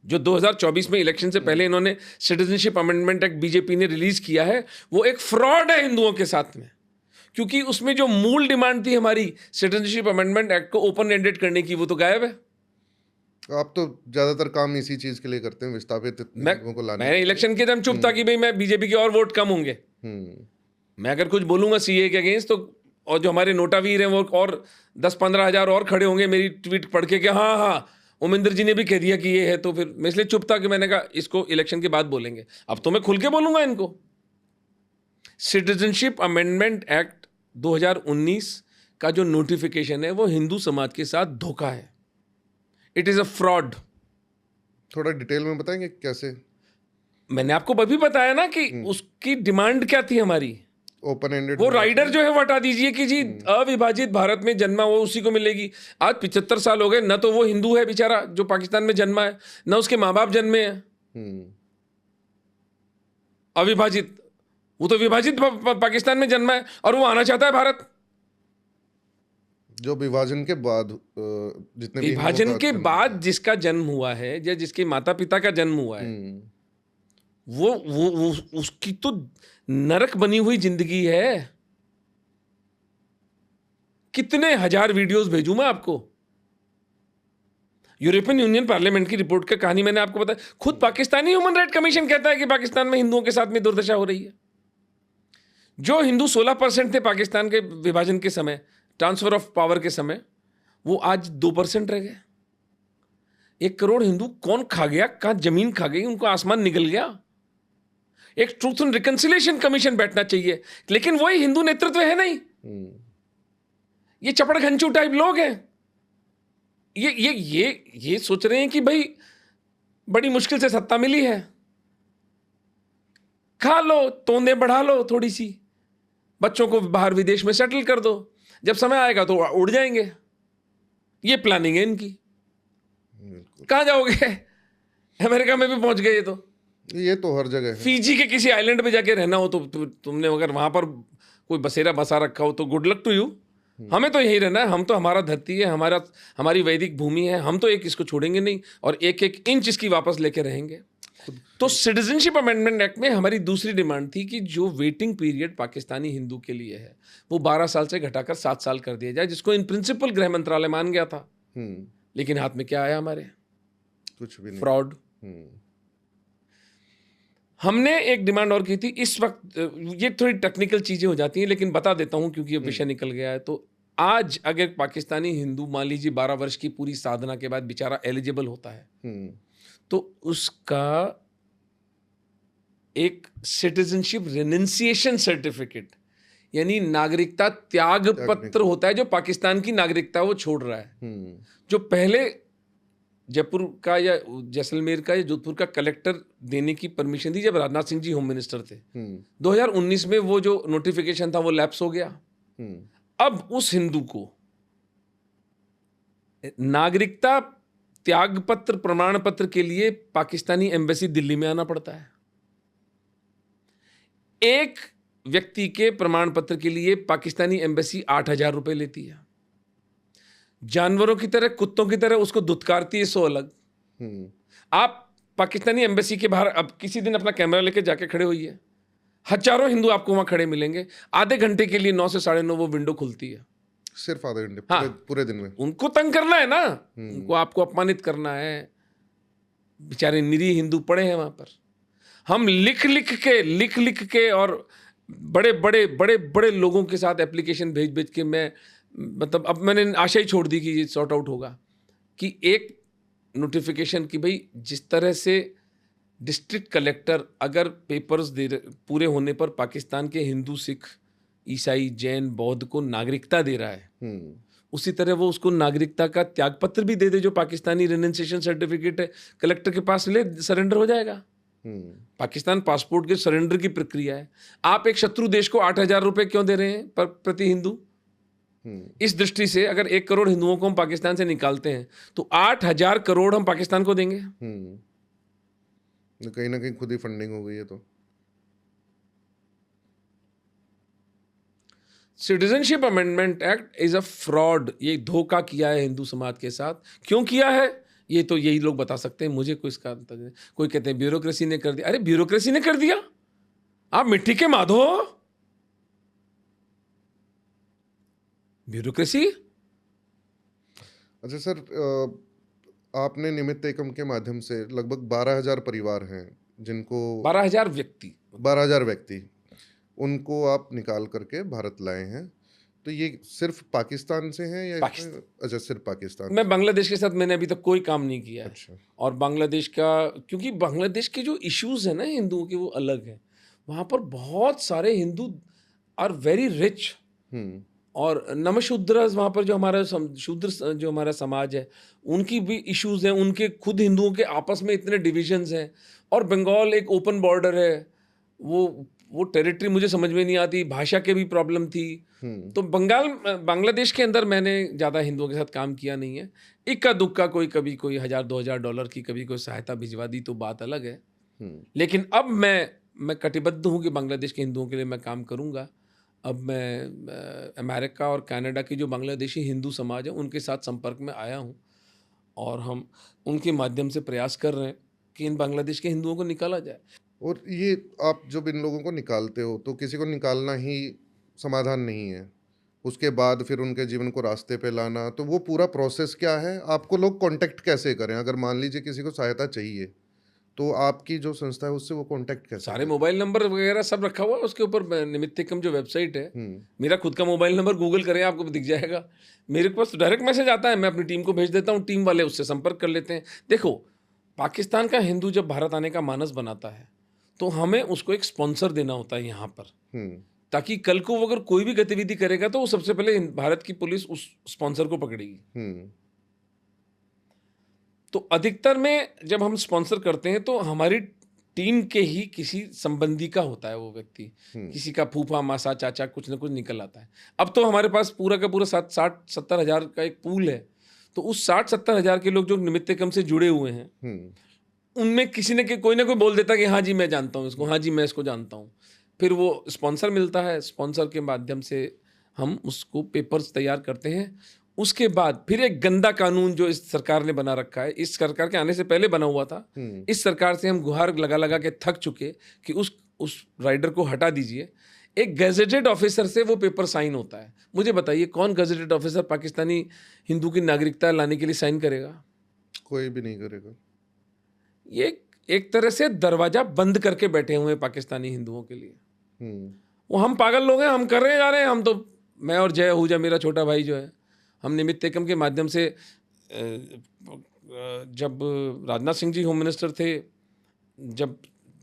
जो 2024 में इलेक्शन से पहले इन्होंने सिटीजनशिप अमेंडमेंट एक्ट बीजेपी ने रिलीज किया है, वो एक फ्रॉड है हिंदुओं के साथ में, क्योंकि उसमें जो मूल डिमांड थी हमारी सिटीजनशिप अमेंडमेंट एक्ट को ओपन एंडेड करने की, वो तो गायब है। आप तो ज्यादातर काम इसी चीज के लिए करते हैं, विस्थापित लोगों को लाने। मैं इलेक्शन के टाइम चुप था कि भाई मैं बीजेपी के और वोट कम होंगे। मैं अगर कुछ बोलूंगा सीए के अगेंस्ट तो, और जो हमारे नोटावीर हैं वो और 10-15 हजार और खड़े होंगे मेरी ट्वीट पढ़ के कि हाँ हाँ उमेंद्र जी ने भी कह दिया कि ये है, तो फिर मैं इसलिए चुप था कि मैंने कहा इसको इलेक्शन के बाद बोलेंगे। अब तो मैं खुल के बोलूंगा इनको। सिटीजनशिप अमेंडमेंट एक्ट 2019 का जो नोटिफिकेशन है वो हिंदू समाज के साथ धोखा है। It is a fraud. थोड़ा डिटेल में बताएंगे कैसे? मैंने आपको अभी बताया ना कि उसकी डिमांड क्या थी हमारी। ओपन एंडेड, वो राइडर जो है वो हटा दीजिए कि जी अविभाजित भारत में जन्मा वो उसी को मिलेगी। आज 75 साल हो गए, न तो वो हिंदू है बेचारा जो पाकिस्तान में जन्मा है, न उसके माँ बाप जन्मे हैं। अविभाजित, वो तो विभाजित पाकिस्तान में जन्मा है और वो आना चाहता है भारत। जो विभाजन के बाद जितने भी विभाजन के बाद जिसका जन्म हुआ है या जिसके माता पिता का जन्म हुआ है, वो उसकी तो नरक बनी हुई जिंदगी है। कितने हजार वीडियोस भेजूं मैं आपको। यूरोपियन यूनियन पार्लियामेंट की रिपोर्ट का कहानी मैंने आपको बताया। खुद पाकिस्तानी ह्यूमन राइट कमीशन कहता है कि पाकिस्तान में हिंदुओं के साथ में दुर्दशा हो रही है। जो हिंदू 16% थे पाकिस्तान के विभाजन के समय, ट्रांसफर ऑफ पावर के समय, वो आज 2% रह गए। 1 करोड़ हिंदू कौन खा गया? कहां जमीन खा गई, उनको आसमान निकल गया। एक ट्रूथ एंड रिकंसिलिएशन कमीशन बैठना चाहिए, लेकिन वही हिंदू नेतृत्व है नहीं। ये चपड़घंचू टाइप लोग हैं। ये सोच रहे हैं कि भाई बड़ी मुश्किल से सत्ता मिली है, खा लो, तोंदे बढ़ा लो थोड़ी सी, बच्चों को बाहर विदेश में सेटल कर दो, जब समय आएगा तो उड़ जाएंगे। ये प्लानिंग है इनकी। कहां जाओगे? अमेरिका में भी पहुंच गए। ये तो हर जगह है। फीजी के किसी आइलैंड पे जाके रहना हो तो तुमने अगर वहां पर कोई बसेरा बसा रखा हो तो गुड लक टू यू। हमें तो यही रहना है। हम तो, हमारा धरती है, हमारी वैदिक भूमि है, हम तो एक इसको छोड़ेंगे नहीं और एक एक इंच इसकी वापस लेके रहेंगे। तो सिटीजनशिप अमेंडमेंट एक्ट में हमारी दूसरी डिमांड थी कि जो वेटिंग पीरियड पाकिस्तानी हिंदू के लिए है वो 12 साल से घटाकर 7 साल कर दिया जाए, जिसको इन प्रिंसिपल गृह मंत्रालय मान गया था। लेकिन हाथ में क्या आया हमारे? कुछ भी नहीं। फ्रॉड। हमने एक डिमांड और की थी इस वक्त। ये थोड़ी टेक्निकल चीजें हो जाती हैं लेकिन बता देता हूं क्योंकि ये विषय निकल गया है। तो आज अगर पाकिस्तानी हिंदू मान लीजिए 12 वर्ष की पूरी साधना के बाद बेचारा एलिजिबल होता है तो उसका एक सिटीजनशिप रिनंसिएशन सर्टिफिकेट यानी नागरिकता त्याग पत्र होता है। जो पाकिस्तान की नागरिकता वो छोड़ रहा है। जो पहले जयपुर का या जैसलमेर का या जोधपुर का कलेक्टर देने की परमिशन थी जब राजनाथ सिंह जी होम मिनिस्टर थे। 2019 में वो जो नोटिफिकेशन था वो लैप्स हो गया। अब उस हिंदू को नागरिकता त्याग पत्र प्रमाण पत्र के लिए पाकिस्तानी एम्बेसी दिल्ली में आना पड़ता है। एक व्यक्ति के प्रमाण पत्र के लिए पाकिस्तानी एम्बेसी 8,000 रुपए लेती है। जानवरों की तरह, कुत्तों की तरह उसको दुत्कारती है। सो अलग। आप पाकिस्तानी एम्बेसी के बाहर अब किसी दिन अपना कैमरा लेके जाके खड़े होइए, हजारों हिंदू आपको वहां खड़े मिलेंगे। आधे घंटे के लिए 9 से 9:30 वो विंडो खुलती है। सिर्फ आधे घंटे? हाँ, पूरे दिन में उनको तंग करना है ना, उनको आपको अपमानित करना है। बेचारे निरीह हिंदू पड़े हैं वहां पर। हम लिख लिख के और बड़े बड़े लोगों के साथ एप्लीकेशन भेज के मैं मतलब अब मैंने आशा ही छोड़ दी कि ये सॉर्ट आउट होगा कि एक नोटिफिकेशन कि भाई जिस तरह से डिस्ट्रिक्ट कलेक्टर अगर पेपर्स पूरे होने पर पाकिस्तान के हिंदू, सिख, ईसाई, जैन, बौद्ध को नागरिकता दे रहा है, उसी तरह वो उसको नागरिकता का त्याग पत्र भी दे दे, जो पाकिस्तानी रेनन्सिएशन सर्टिफिकेट है, कलेक्टर के पास ले, सरेंडर हो जाएगा। पाकिस्तान पासपोर्ट के सरेंडर की प्रक्रिया है। आप एक शत्रु देश को 8,000 रुपए क्यों दे रहे हैं पर प्रति हिंदू? इस दृष्टि से अगर 1 करोड़ हिंदुओं को हम पाकिस्तान से निकालते हैं तो 8,000 करोड़ हम पाकिस्तान को देंगे। कहीं ना कहीं खुद ही फंडिंग हो गई है। तो citizenship amendment act is a fraud. ये धोखा किया है हिंदू समाज के साथ। क्यों किया है ये तो यही लोग बता सकते हैं, मुझे कोई इसका अंतर नहीं। कोई कहते हैं ब्यूरोक्रेसी ने कर दिया। अरे ब्यूरोक्रेसी ने कर दिया? आप मिट्टी के माधो हो। ब्यूरोक्रेसी। अच्छा सर, आपने निमित्त एकम के माध्यम से लगभग 12,000 परिवार हैं जिनको 12,000 व्यक्ति 12,000 व्यक्ति उनको आप निकाल करके भारत लाए हैं। तो ये सिर्फ पाकिस्तान से हैं या अच्छा सिर्फ पाकिस्तान? मैं बांग्लादेश के साथ मैंने अभी तक कोई काम नहीं किया है। अच्छा। और बांग्लादेश का, क्योंकि बांग्लादेश के जो इश्यूज है ना हिंदुओं के, वो अलग है। वहाँ पर बहुत सारे हिंदू आर वेरी रिच, और नमशूद्र वहाँ पर जो हमारा शूद्र जो हमारा समाज है उनकी भी इश्यूज हैं। उनके खुद हिंदुओं के आपस में इतने डिविजन्स हैं। और बंगाल एक ओपन बॉर्डर है, वो टेरिटरी मुझे समझ में नहीं आती। भाषा के भी प्रॉब्लम थी। तो बांग्लादेश के अंदर मैंने ज़्यादा हिंदुओं के साथ काम किया नहीं है। इक्का दुक्का कोई कभी कोई $1,000-2,000 की कभी कोई सहायता भिजवा दी तो बात अलग है। लेकिन अब मैं कटिबद्ध हूँ कि बांग्लादेश के हिंदुओं के लिए मैं काम करूँगा। अब मैं अमेरिका और कनाडा की जो बांग्लादेशी हिंदू समाज है उनके साथ संपर्क में आया हूँ, और हम उनके माध्यम से प्रयास कर रहे हैं कि इन बांग्लादेश के हिंदुओं को निकाला जाए। और ये आप जब इन लोगों को निकालते हो तो किसी को निकालना ही समाधान नहीं है, उसके बाद फिर उनके जीवन को रास्ते पे लाना, तो वो पूरा प्रोसेस क्या है? आपको लोग कांटेक्ट कैसे करें? अगर मान लीजिए किसी को सहायता चाहिए तो आपकी जो संस्था है उससे वो कांटेक्ट कैसे सारे मोबाइल नंबर वगैरह सब रखा हुआ है उसके ऊपर। निमित्तिकम जो वेबसाइट है, मेरा खुद का मोबाइल नंबर गूगल करें आपको दिख जाएगा। मेरे पास डायरेक्ट मैसेज आता है, मैं अपनी टीम को भेज देता हूँ, टीम वाले उससे संपर्क कर लेते हैं। देखो, पाकिस्तान का हिंदू जब भारत आने का मानस बनाता है तो हमें उसको एक स्पॉन्सर देना होता है यहाँ पर, ताकि कल को वो अगर कोई भी गतिविधि करेगा तो वो सबसे पहले भारत की पुलिस उस स्पॉन्सर को पकड़ेगी। तो अधिकतर में जब हम स्पॉन्सर करते हैं तो हमारी टीम के ही किसी संबंधी का होता है वो व्यक्ति, किसी का फूफा मासा चाचा कुछ ना कुछ निकल आता है। अब तो हमारे पास पूरा का पूरा 60-70 हज़ार का एक पूल है। तो उस 60-70 हज़ार के लोग जो निमित्तिकम से जुड़े हुए हैं उनमें किसी ने कोई ना कोई बोल देता है कि हाँ जी मैं जानता हूँ इसको, हाँ जी मैं इसको जानता हूँ। फिर वो स्पॉन्सर मिलता है, स्पॉन्सर के माध्यम से हम उसको पेपर्स तैयार करते हैं। उसके बाद फिर एक गंदा कानून जो इस सरकार ने बना रखा है, इस सरकार के आने से पहले बना हुआ था, इस सरकार से हम गुहार लगा लगा के थक चुके कि उस राइडर को हटा दीजिए। एक गैजेटेड ऑफिसर से वो पेपर साइन होता है। मुझे बताइए कौन गैजेटेड ऑफिसर पाकिस्तानी हिंदू की नागरिकता लाने के लिए साइन करेगा? कोई भी नहीं करेगा। ये एक तरह से दरवाजा बंद करके बैठे हुए हैं पाकिस्तानी हिंदुओं के लिए। वो हम पागल लोग हैं, हम कर रहे जा रहे हैं। हम तो, मैं और जय आहूजा मेरा छोटा भाई जो है, हम निमित्त एकम के माध्यम से जब राजनाथ सिंह जी होम मिनिस्टर थे, जब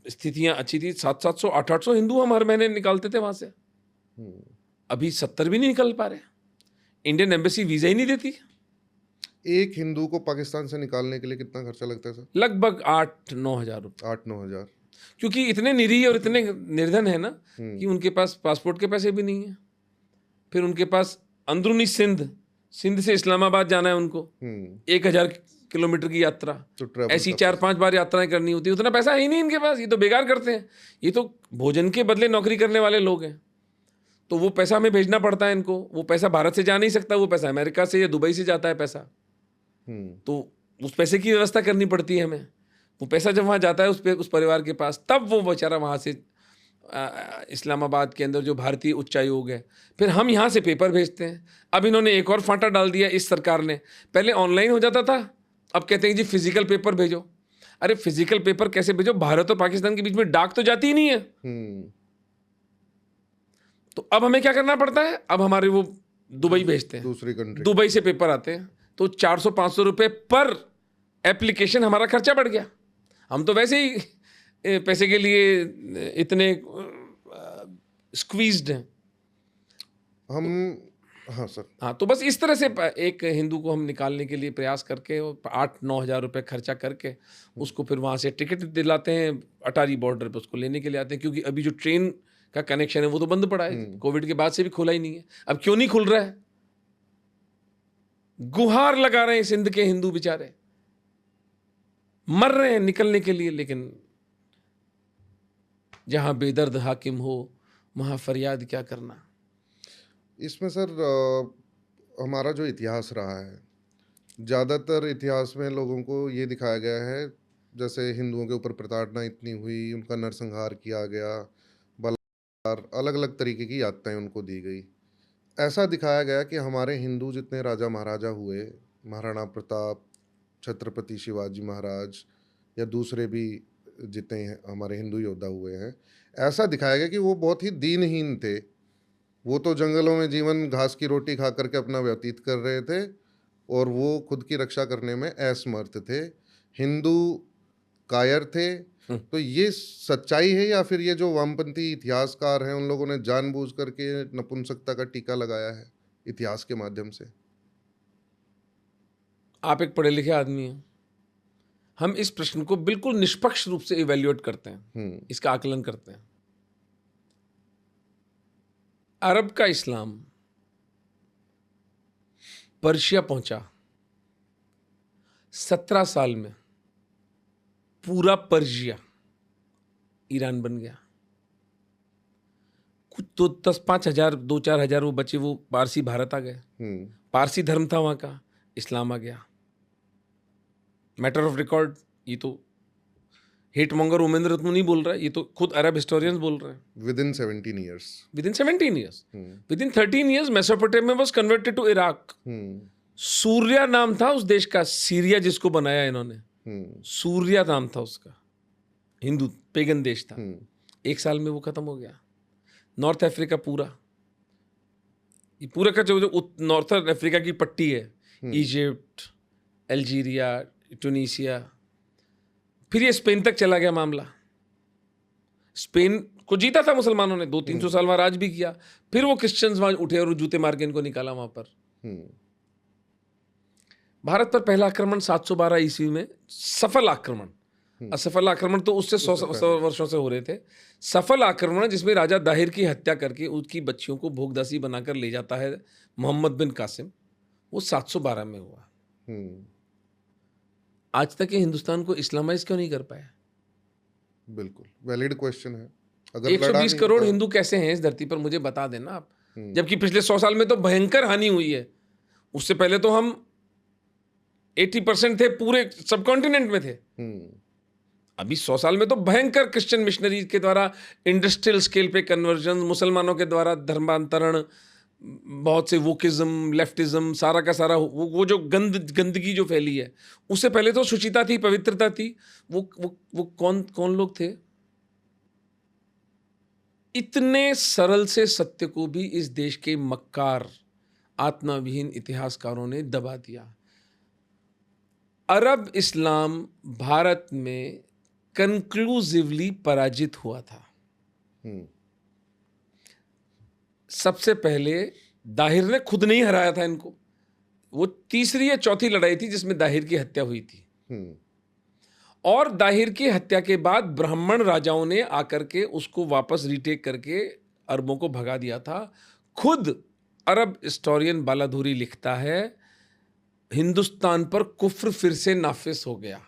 स्थितियां अच्छी थी, 700 800 हिंदू हम हर महीने निकालते थे वहाँ से। अभी 70 भी नहीं निकल पा रहे। इंडियन एम्बेसी वीज़ा ही नहीं देती। एक हिंदू को पाकिस्तान से निकालने के लिए कितना खर्चा लगता है सर? लगभग 8-9 हज़ार रुपये। 8-9 हज़ार। क्योंकि इतने निरीह और इतने निर्धन है ना कि उनके पास पासपोर्ट के पैसे भी नहीं है। फिर उनके पास अंदरूनी सिंध से इस्लामाबाद जाना है उनको, 1,000 किलोमीटर की यात्रा, तो ऐसी 4-5 बार यात्राएं करनी होती है। उतना पैसा है ही नहीं इनके पास। ये तो बेकार करते हैं। ये तो भोजन के बदले नौकरी करने वाले लोग हैं। तो वो पैसा हमें भेजना पड़ता है इनको। वो पैसा भारत से जा नहीं सकता, वो पैसा अमेरिका से या दुबई से जाता है पैसा। तो उस पैसे की व्यवस्था करनी पड़ती है हमें। वो पैसा जब वहाँ जाता है उस परिवार के पास, तब वो बेचारा वहाँ से इस्लामाबाद के अंदर जो भारतीय उच्चायोग है, फिर हम यहाँ से पेपर भेजते हैं। अब इन्होंने एक और फांटा डाल दिया इस सरकार ने। पहले ऑनलाइन हो जाता था, अब कहते हैं जी फिजिकल पेपर भेजो। अरे फिजिकल पेपर कैसे भेजो? भारत और पाकिस्तान के बीच में डाक तो जाती ही नहीं है। तो अब हमें क्या करना पड़ता है? अब हमारे वो दुबई भेजते हैं, दूसरी कंट्री, दुबई से पेपर आते हैं। तो 400-500 रुपये पर एप्लीकेशन हमारा खर्चा बढ़ गया। हम तो वैसे ही पैसे के लिए इतने स्क्वीज्ड हैं। हाँ सर। हाँ, तो बस इस तरह से एक हिंदू को हम निकालने के लिए प्रयास करके 8-9 हज़ार रुपये खर्चा करके उसको फिर वहाँ से टिकट दिलाते हैं, अटारी बॉर्डर पे उसको लेने के लिए आते हैं, क्योंकि अभी जो ट्रेन का कनेक्शन है वो तो बंद पड़ा है, कोविड के बाद से भी खुला ही नहीं है। अब क्यों नहीं खुल रहा है? गुहार लगा रहे हैं सिंध के हिंदू बेचारे, मर रहे हैं निकलने के लिए, लेकिन जहां बेदर्द हाकिम हो वहां फरियाद क्या करना। इसमें सर हमारा जो इतिहास रहा है, ज़्यादातर इतिहास में लोगों को ये दिखाया गया है जैसे हिंदुओं के ऊपर प्रताड़ना इतनी हुई, उनका नरसंहार किया गया, बलात्कार, अलग अलग तरीके की यातनाएं उनको दी गई। ऐसा दिखाया गया कि हमारे हिंदू जितने राजा महाराजा हुए, महाराणा प्रताप, छत्रपति शिवाजी महाराज या दूसरे भी जितने हमारे हिंदू योद्धा हुए हैं, ऐसा दिखाया गया कि वो बहुत ही दीनहीन थे। वो तो जंगलों में जीवन घास की रोटी खा करके अपना व्यतीत कर रहे थे और वो खुद की रक्षा करने में असमर्थ थे। हिंदू कायर थे। तो ये सच्चाई है या फिर ये जो वामपंथी इतिहासकार हैं उन लोगों ने जानबूझ करके नपुंसकता का टीका लगाया है इतिहास के माध्यम से? आप एक पढ़े लिखे आदमी हैं, हम इस प्रश्न को बिल्कुल निष्पक्ष रूप से इवैल्यूएट करते हैं, इसका आकलन करते हैं। अरब का इस्लाम पर्शिया पहुंचा, 17 साल में पूरा पर्शिया ईरान बन गया। कुछ तो 10-5 हज़ार 2-4 हज़ार वो बचे, वो पारसी भारत आ गए। पारसी धर्म था वहां का, इस्लाम आ गया। मैटर ऑफ रिकॉर्ड, ये तो हेट मॉन्गर ओमेंद्र रत्नू नहीं बोल रहा है, ये तो खुद अरब हिस्टोरियंस बोल रहे हैं। Within 17 years. Within 17 years. Within 13 years, Mesopotamia was converted to Iraq. Surya नाम था उस देश का, सीरिया जिसको बनाया इन्होंने, सूर्या नाम था उसका, हिंदू पेगन देश था। 1 साल में वो खत्म हो गया। नॉर्थ अफ्रीका पूरा, ये पूरा का जो नॉर्थर्न अफ्रीका की पट्टी है, इजिप्ट, अल्जीरिया, ट्यूनीसिया, फिर ये स्पेन तक चला गया मामला। स्पेन को जीता था मुसलमानों ने, 200-300 साल वहां राज भी किया। फिर वो क्रिश्चियंस वहां उठे और जूते मार के इनको निकाला वहां पर। भारत पर पहला आक्रमण 712 ईस्वी में, सफल आक्रमण, असफल आक्रमण तो उससे 100 वर्षों से हो रहे थे। सफल आक्रमण जिसमें राजा दाहिर की हत्या करके उसकी बच्चियों को भोगदासी बनाकर ले जाता है मोहम्मद बिन कासिम, वो 712 में हुआ। आज तक ये हिंदुस्तान को इस्लामाइज क्यों नहीं कर पाया? बिल्कुल वैलिड क्वेश्चन है। अगर 120 करोड़ हिंदू कैसे हैं इस धरती पर, मुझे बता देना आप। जबकि पिछले 100 साल में तो भयंकर हानि हुई है। उससे पहले तो हम 80% थे, पूरे सब कॉन्टिनेंट में थे। अभी 100 साल में तो भयंकर क्रिश्चियन मिशनरी के द्वारा इंडस्ट्रियल स्केल पे कन्वर्जन, मुसलमानों के द्वारा धर्मांतरण, बहुत से वोकिज्म, लेफ्टिज्म, सारा का सारा वो जो गंदगी जो फैली है। उससे पहले तो शुचिता थी, पवित्रता थी। वो कौन लोग थे? इतने सरल से सत्य को भी इस देश के मक्कार आत्माविहीन इतिहासकारों ने दबा दिया। अरब इस्लाम भारत में कंक्लूसिवली पराजित हुआ था। सबसे पहले दाहिर ने खुद नहीं हराया था इनको, वो तीसरी या चौथी लड़ाई थी जिसमें दाहिर की हत्या हुई थी। और दाहिर की हत्या के बाद ब्राह्मण राजाओं ने आकर के उसको वापस रिटेक करके अरबों को भगा दिया था। खुद अरब हिस्टोरियन बालाधुरी लिखता है, हिंदुस्तान पर कुफ्र फिर से नाफिज हो गया,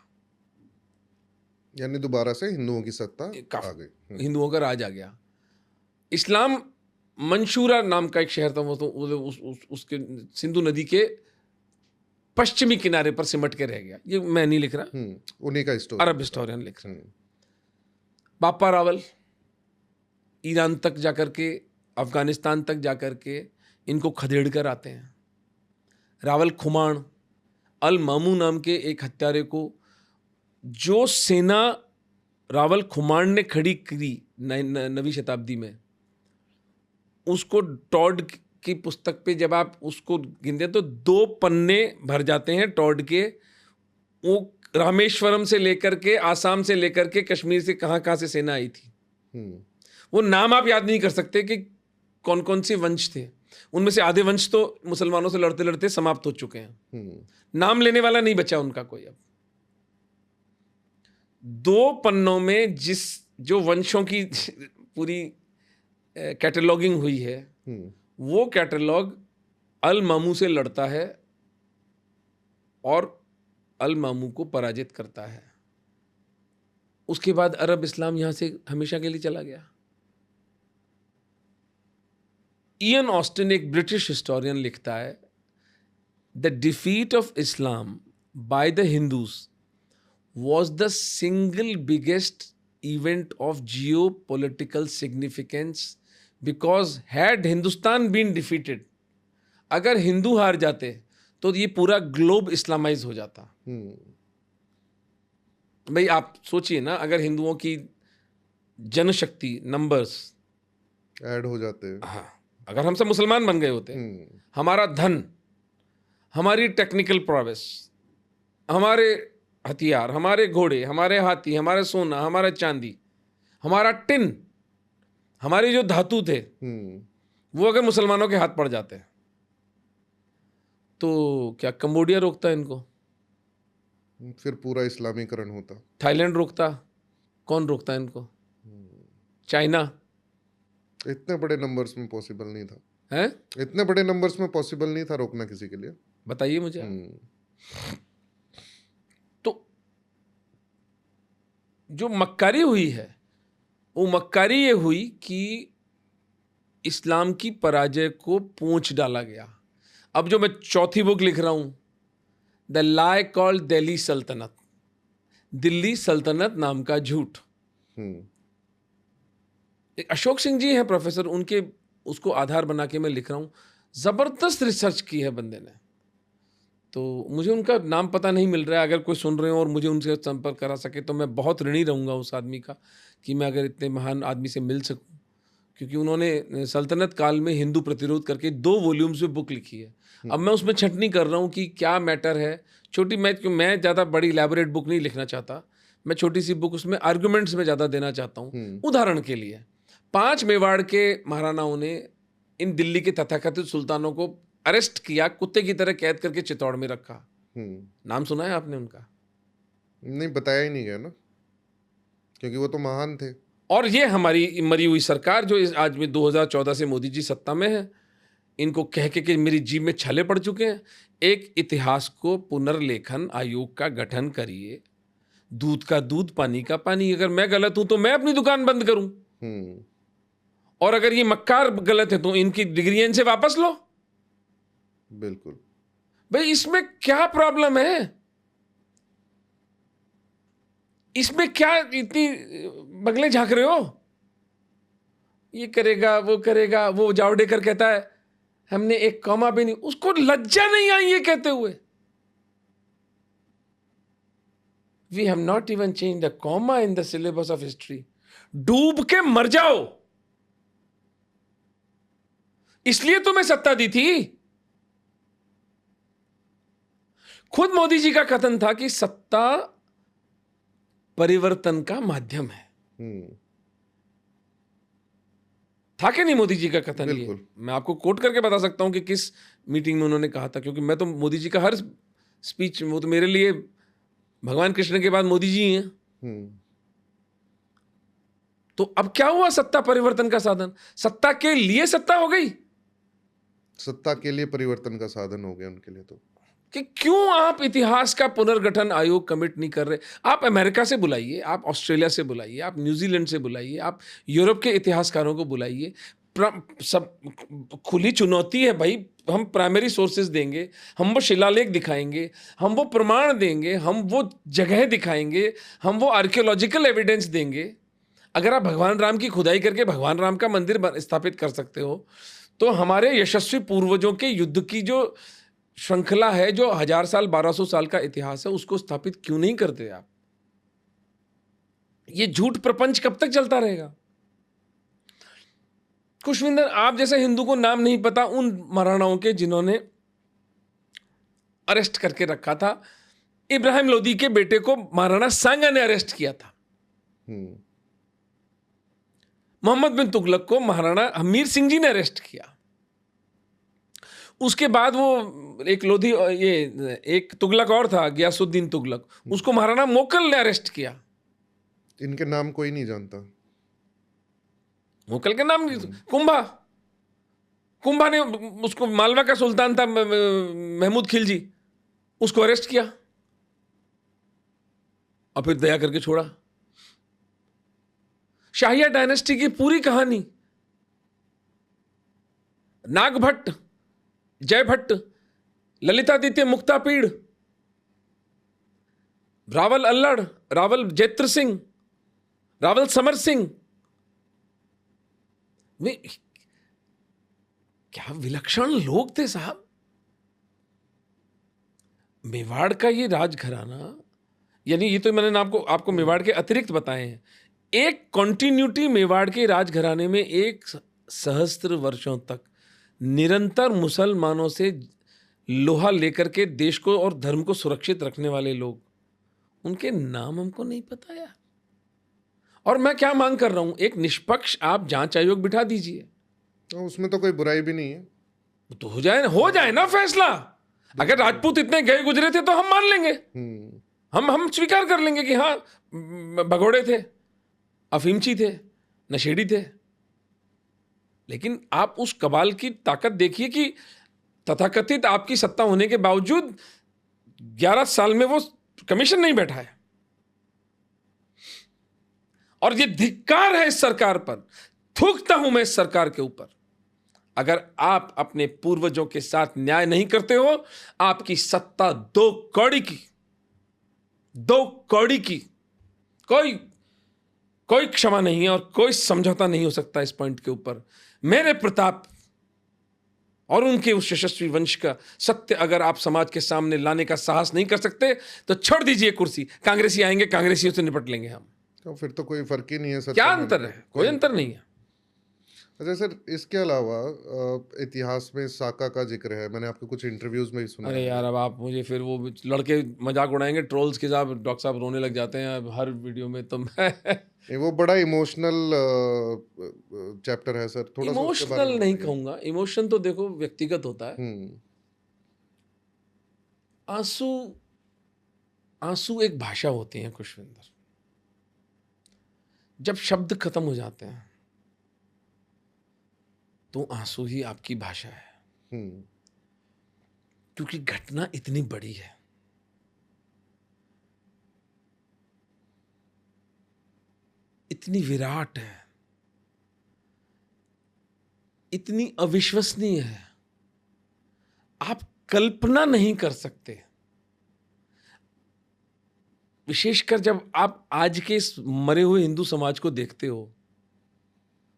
यानी दोबारा से हिंदुओं की सत्ता आ गई, हिंदुओं का राज आ गया। इस्लाम मंशूरा नाम का एक शहर था, वो तो उसके सिंधु नदी के पश्चिमी किनारे पर सिमट के रह गया। ये मैं नहीं लिख रहा, उन्हीं का हिस्टोरियन, अरब हिस्टोरियन लिख रहा। बापा रावल ईरान तक जाकर के, अफगानिस्तान तक जाकर के इनको खदेड़ कर आते हैं। रावल खुमाण, अल मामू नाम के एक हत्यारे को, जो सेना रावल खुमाण ने खड़ी की 9वीं शताब्दी में, उसको टॉड की पुस्तक पे जब आप उसको गिनते तो 2 पन्ने भर जाते हैं टॉड के। वो रामेश्वरम से लेकर के, आसाम से लेकर के, कश्मीर से कहाँ से सेना आई थी। वो नाम आप याद नहीं कर सकते कि कौन कौन से वंश थे। उनमें से आधे वंश तो मुसलमानों से लड़ते लड़ते समाप्त हो चुके हैं, नाम लेने वाला नहीं बचा उनका कोई। अब 2 पन्नों में जो वंशों की पूरी कैटलॉगिंग हुई है, वो कैटलॉग अल मामू से लड़ता है और अल मामू को पराजित करता है। उसके बाद अरब इस्लाम यहां से हमेशा के लिए चला गया। इयन ऑस्टिन, एक ब्रिटिश हिस्टोरियन, लिखता है the defeat of Islam by the Hindus was the single biggest event of geopolitical significance because had Hindustan been defeated, अगर हिंदू हार जाते तो ये पूरा ग्लोब इस्लामाइज हो जाता। भाई आप सोचिए ना, अगर हिंदुओं की जनशक्ति, नंबर्स ऐड हो जाते हैं, हाँ, अगर हम सब मुसलमान बन गए होते, हमारा धन, हमारी टेक्निकल प्रोवेस, हमारे हथियार, हमारे घोड़े, हमारे हाथी, हमारे सोना, हमारा चांदी, हमारा टिन, हमारे जो धातु थे, वो अगर मुसलमानों के हाथ पड़ जाते तो क्या कंबोडिया रोकता इनको? फिर पूरा इस्लामीकरण होता। थाईलैंड रोकता? कौन रोकता इनको? चाइना? इतने बड़े नंबर्स में पॉसिबल नहीं था। हैं? इतने बड़े नंबर्स में पॉसिबल नहीं था रोकना किसी के लिए। बताइए मुझे। तो जो मक्कारी हुई है, वो मक्कारी ये हुई कि इस्लाम की पराजय को पोंछ डाला गया। अब जो मैं चौथी बुक लिख रहा हूं, द लाई कॉल्ड दिल्ली सल्तनत, दिल्ली सल्तनत नाम का झूठ। एक अशोक सिंह जी हैं प्रोफेसर, उनके उसको आधार बना के मैं लिख रहा हूं। जबरदस्त रिसर्च की है बंदे ने, तो मुझे उनका नाम पता नहीं मिल रहा है। अगर कोई सुन रहे हो और मुझे उनसे संपर्क करा सके तो मैं बहुत ऋणी रहूँगा उस आदमी का, कि मैं अगर इतने महान आदमी से मिल सकूँ, क्योंकि उन्होंने सल्तनत काल में हिंदू प्रतिरोध करके 2 वॉल्यूम्स में बुक लिखी है। अब मैं उसमें छंटनी कर रहा हूँ कि क्या मैटर है। छोटी मैं ज़्यादा बड़ी इलैबोरेट बुक नहीं लिखना चाहता, मैं छोटी सी बुक उसमें आर्गूमेंट्स में ज़्यादा देना चाहता हूँ। उदाहरण के लिए 5 मेवाड़ के महाराणाओं ने इन दिल्ली के तथाकथित सुल्तानों को अरेस्ट किया, कुत्ते की तरह कैद करके चित्तौड़ में रखा। नाम सुना है आपने उनका? नहीं, बताया ही नहीं गया ना, क्योंकि वो तो महान थे। और ये हमारी मरी हुई सरकार जो आज में 2014 से मोदी जी सत्ता में है, इनको कह के कि मेरी जीभ में छाले पड़ चुके हैं। एक इतिहास को पुनर्लेखन आयोग का गठन करिए, दूध का दूध, पानी का पानी। अगर मैं गलत हूं तो मैं अपनी दुकान बंद करूं, और अगर ये मक्कार गलत है तो इनकी डिग्री इनसे वापस लो। बिल्कुल भाई, इसमें क्या प्रॉब्लम है? इसमें क्या इतनी बगले झांक रहे हो? ये करेगा, वो करेगा। वो जावड़ेकर कहता है हमने एक कॉमा भी नहीं, उसको लज्जा नहीं आई ये कहते हुए। We have not even change the comma in the syllabus of history. डूब के मर जाओ, इसलिए तुम्हें सत्ता दी थी। खुद मोदी जी का कथन था कि सत्ता परिवर्तन का माध्यम है। था कि नहीं मोदी जी का कथन? ये मैं आपको कोट करके बता सकता हूं कि किस मीटिंग में उन्होंने कहा था, क्योंकि मैं तो मोदी जी का हर स्पीच, वो तो मेरे लिए भगवान कृष्ण के बाद मोदी जी हैं। तो अब क्या हुआ? सत्ता परिवर्तन का साधन, सत्ता के लिए सत्ता हो गई, सत्ता के लिए परिवर्तन का साधन हो गया उनके लिए। तो कि क्यों आप इतिहास का पुनर्गठन आयोग कमिट नहीं कर रहे? आप अमेरिका से बुलाइए, आप ऑस्ट्रेलिया से बुलाइए, आप न्यूजीलैंड से बुलाइए, आप यूरोप के इतिहासकारों को बुलाइए। सब खुली चुनौती है भाई। हम प्राइमरी सोर्सेज देंगे, हम वो शिलालेख दिखाएंगे, हम वो प्रमाण देंगे, हम वो जगह दिखाएंगे, हम वो आर्कियोलॉजिकल एविडेंस देंगे। अगर आप भगवान राम की खुदाई करके भगवान राम का मंदिर स्थापित कर सकते हो, तो हमारे यशस्वी पूर्वजों के युद्ध की जो श्रृंखला है, जो 1000 साल 1200 साल का इतिहास है, उसको स्थापित क्यों नहीं करते आप? ये झूठ प्रपंच कब तक चलता रहेगा? खुशविंदर, आप जैसे हिंदू को नाम नहीं पता उन महाराणाओं के जिन्होंने अरेस्ट करके रखा था। इब्राहिम लोदी के बेटे को महाराणा सांगा ने अरेस्ट किया था। मोहम्मद बिन तुगलक को महाराणा हमीर सिंह जी ने अरेस्ट किया। उसके बाद वो एक लोधी, ये एक तुगलक और था, गयासुद्दीन तुगलक, उसको महाराणा मोकल ने अरेस्ट किया। इनके नाम कोई नहीं जानता। मोकल के नाम कुंभा, कुंभा ने उसको, मालवा का सुल्तान था महमूद खिलजी, उसको अरेस्ट किया और फिर दया करके छोड़ा। शाहिया डायनेस्टी की पूरी कहानी, नागभट्ट, जयभट्ट, ललितादित्य मुक्तापीड़, रावल अल्लड़, रावल जैत्र सिंह, रावल समर सिंह, वे क्या विलक्षण लोग थे साहब। मेवाड़ का ये राजघराना, यानी ये तो मैंने आपको मेवाड़ के अतिरिक्त बताए हैं। एक कॉन्टिन्यूटी मेवाड़ के राजघराने में, एक सहस्त्र वर्षों तक निरंतर मुसलमानों से लोहा लेकर के देश को और धर्म को सुरक्षित रखने वाले लोग, उनके नाम हमको नहीं पता यार। और मैं क्या मांग कर रहा हूं, एक निष्पक्ष आप जांच आयोग बिठा दीजिए। तो उसमें तो कोई बुराई भी नहीं है, तो हो जाए ना फैसला। अगर राजपूत इतने गए गुजरे थे तो हम मान लेंगे, हम स्वीकार कर लेंगे कि हाँ भगोड़े थे, अफीमची थे, नशेड़ी थे। लेकिन आप उस कबाल की ताकत देखिए कि तथाकथित आपकी सत्ता होने के बावजूद 11 साल में वो कमीशन नहीं बैठा है। और ये धिक्कार है इस सरकार पर, थूकता हूं मैं इस सरकार के ऊपर। अगर आप अपने पूर्वजों के साथ न्याय नहीं करते हो, आपकी सत्ता दो कौड़ी की कोई क्षमा नहीं है और कोई समझौता नहीं हो सकता इस पॉइंट के ऊपर। मेरे प्रताप और उनके उस यशस्वी वंश का सत्य अगर आप समाज के सामने लाने का साहस नहीं कर सकते तो छोड़ दीजिए कुर्सी, कांग्रेसी आएंगे, कांग्रेसियों से निपट लेंगे हम। तो फिर तो कोई फर्क ही नहीं है सर। क्या अंतर है? कोई अंतर नहीं है। अच्छा सर, इसके अलावा इतिहास में साका का जिक्र है, मैंने आपके कुछ इंटरव्यूज में भी सुना। अरे यार, अब आप मुझे फिर वो लड़के मजाक उड़ाएंगे, ट्रोल्स के साथ डॉक्टर साहब रोने लग जाते हैं अब हर वीडियो में, तो मैं वो बड़ा इमोशनल चैप्टर है सर, थोड़ा इमोशनल नहीं कहूंगा। इमोशन तो देखो व्यक्तिगत होता है। आंसू एक भाषा होती है खुशविंदर। जब शब्द खत्म हो जाते हैं तो आंसू ही आपकी भाषा है। क्योंकि घटना इतनी बड़ी है, इतनी विराट है, इतनी अविश्वसनीय है, आप कल्पना नहीं कर सकते। विशेषकर जब आप आज के इस मरे हुए हिंदू समाज को देखते हो।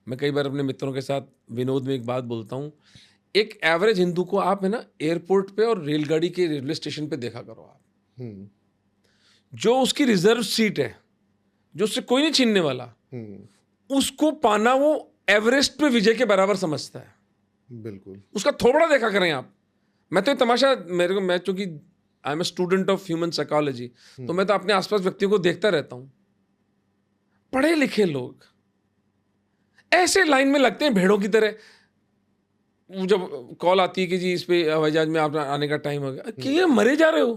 मैं कई बार अपने मित्रों के साथ विनोद में एक बात बोलता हूं, एक एवरेज हिंदू को आप है ना एयरपोर्ट पे और रेलगाड़ी के रेलवे स्टेशन पे देखा करो आप। जो उसकी रिजर्व सीट है, जो उससे कोई नहीं छीनने वाला, उसको पाना वो एवरेस्ट पे विजय के बराबर समझता है। बिल्कुल। उसका थोबड़ा देखा करें आप। मैं तो तमाशा, मैं चूंकि I am a student of human psychology, तो मैं तो अपने आसपास व्यक्तियों को देखता रहता हूं। पढ़े लिखे लोग ऐसे लाइन में लगते हैं भेड़ों की तरह। जब कॉल आती है कि जी इस पे हवाई जहाज में आप आने का टाइम हो गया, कि ये मरे जा रहे हो,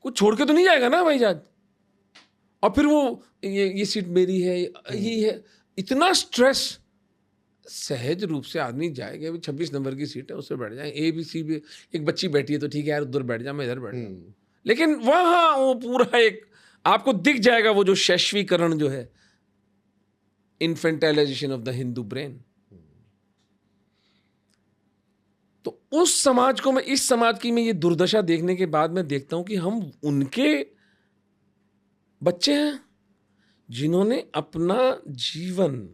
कुछ छोड़ के तो नहीं जाएगा ना हवाई जहाज। और फिर वो ये सीट मेरी है, ये है, इतना स्ट्रेस। सहज रूप से आदमी जाएगा, 26 नंबर की सीट है, उससे बैठ जाए। ए बी सी भी एक बच्ची बैठी है तो ठीक है यार, उधर बैठ जा, मैं इधर बैठ जाऊं। लेकिन वहां वो पूरा एक आपको दिख जाएगा वो जो शैशवीकरण जो है, इन्फेंटाइलाइजेशन ऑफ द हिंदू ब्रेन। तो उस समाज को मैं, इस समाज की मैं ये दुर्दशा देखने के बाद मैं देखता हूं कि हम उनके बच्चे हैं जिन्होंने अपना जीवन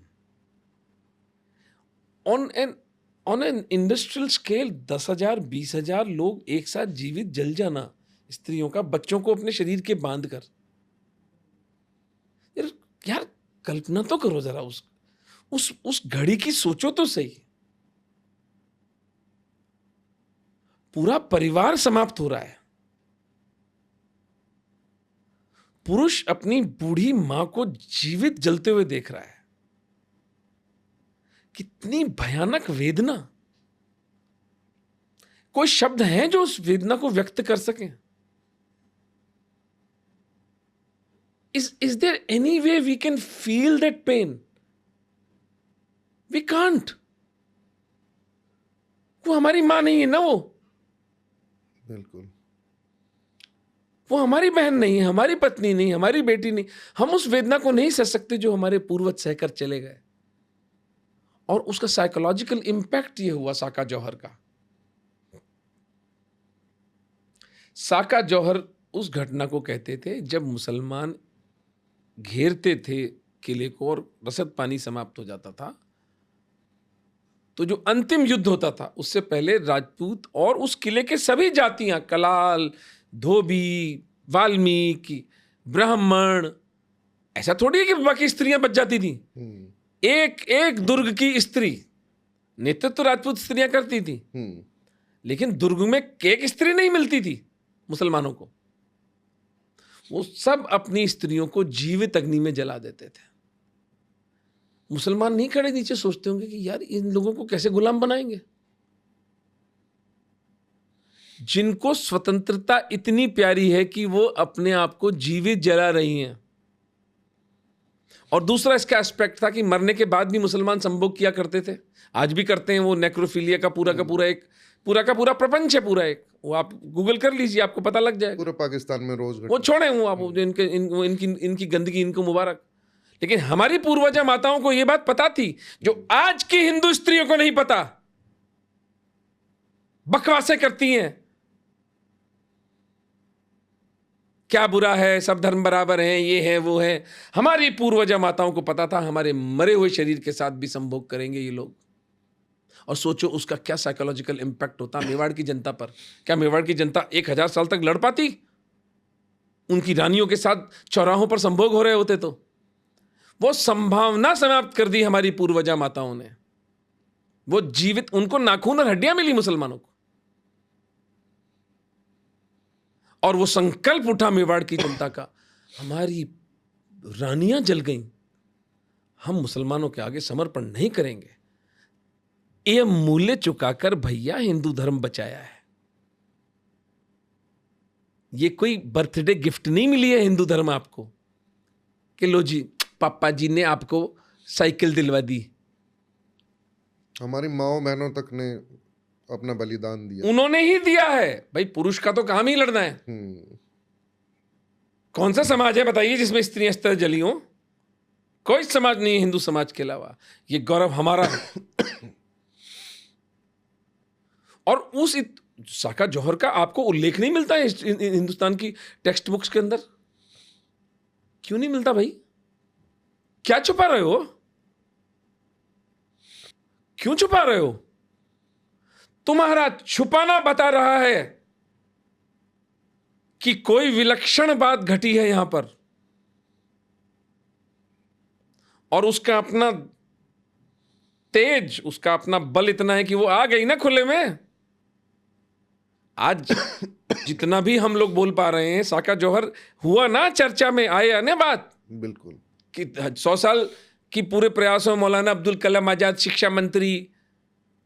ऑन एन इंडस्ट्रियल स्केल 10,000 20,000 लोग एक साथ जीवित जल जाना, स्त्रियों का, बच्चों को अपने शरीर के बांध कर। यार कल्पना तो करो जरा, उस घड़ी की सोचो तो सही। पूरा परिवार समाप्त हो रहा है। पुरुष अपनी बूढ़ी मां को जीवित जलते हुए देख रहा है। कितनी भयानक वेदना। कोई शब्द हैं जो उस वेदना को व्यक्त कर सकें? Is there any way we can feel that pain? We can't. वो हमारी माँ नहीं है ना, बिल्कुल। वो हमारी बहन नहीं है, हमारी पत्नी नहीं, हमारी बेटी नहीं। हम उस वेदना को नहीं सह सकते जो हमारे पूर्वज सहकर चले गए। और उसका साइकोलॉजिकल इंपैक्ट ये हुआ साका जौहर का। साका जौहर उस घटना को कहते थे जब मुसलमान घेरते थे किले को और रसद पानी समाप्त हो जाता था, तो जो अंतिम युद्ध होता था उससे पहले राजपूत और उस किले के सभी जातियां, कलाल, धोबी, वाल्मीकि, ब्राह्मण, ऐसा थोड़ी है कि बाकी स्त्रियां बच जाती थी। एक एक दुर्ग की स्त्री, नेतृत्व तो राजपूत स्त्रियां करती थी, लेकिन दुर्ग में एक स्त्री नहीं मिलती थी मुसलमानों को। वो सब अपनी स्त्रियों को जीवित अग्नि में जला देते थे। मुसलमान नहीं खड़े नीचे सोचते होंगे कि यार इन लोगों को कैसे गुलाम बनाएंगे, जिनको स्वतंत्रता इतनी प्यारी है कि वो अपने आप को जीवित जला रही हैं। और दूसरा इसका एस्पेक्ट था कि मरने के बाद भी मुसलमान संभोग किया करते थे, आज भी करते हैं। वो नेक्रोफिलिया का पूरा प्रपंच है, पूरा एक, वो आप गूगल कर लीजिए, आपको पता लग जाएगा। पूरे पाकिस्तान में रोज वो छोड़े हूँ आप, जो इनकी गंदगी, इनको मुबारक। लेकिन हमारी पूर्वजा माताओं को यह बात पता थी जो आज की हिंदू स्त्रियों को नहीं पता, बकवासें करती हैं, क्या बुरा है, सब धर्म बराबर हैं, ये है वो है। हमारी पूर्वजा माताओं को पता था हमारे मरे हुए शरीर के साथ भी संभोग करेंगे ये लोग। और सोचो उसका क्या साइकोलॉजिकल इंपैक्ट होता मेवाड़ की जनता पर। क्या मेवाड़ की जनता 1000 साल तक लड़ पाती? उनकी रानियों के साथ चौराहों पर संभोग हो रहे होते तो। वो संभावना समाप्त कर दी हमारी पूर्वजा माताओं ने। वो जीवित, उनको नाखून और हड्डियां मिली मुसलमानों को, और वो संकल्प उठा मेवाड़ की जनता का, हमारी रानियां जल गईं, हम मुसलमानों के आगे समर्पण नहीं करेंगे। ये मूल्य चुकाकर भैया हिंदू धर्म बचाया है। ये कोई बर्थडे गिफ्ट नहीं मिली है हिंदू धर्म आपको कि लो जी पापा जी ने आपको साइकिल दिलवा दी। हमारी माओ बहनों तक ने अपना बलिदान दिया, उन्होंने ही दिया है। भाई पुरुष का तो काम ही लड़ना है। कौन सा समाज है बताइए जिसमें स्त्रियां इस तरह जली हों? कोई समाज नहीं है हिंदू समाज के अलावा। ये गौरव हमारा है। और उस साका जौहर का आपको उल्लेख नहीं मिलता है हिंदुस्तान की टेक्स्ट बुक्स के अंदर। क्यों नहीं मिलता भाई? क्या छुपा रहे हो? क्यों छुपा रहे हो? तुम्हारा छुपाना बता रहा है कि कोई विलक्षण बात घटी है यहां पर, और उसका अपना तेज, उसका अपना बल इतना है कि वो आ गई ना खुले में। आज जितना भी हम लोग बोल पा रहे हैं, साका जौहर हुआ ना, चर्चा में आया ना बात, बिल्कुल, कि 100 साल की पूरे प्रयासों में मौलाना अब्दुल कलाम आजाद शिक्षा मंत्री,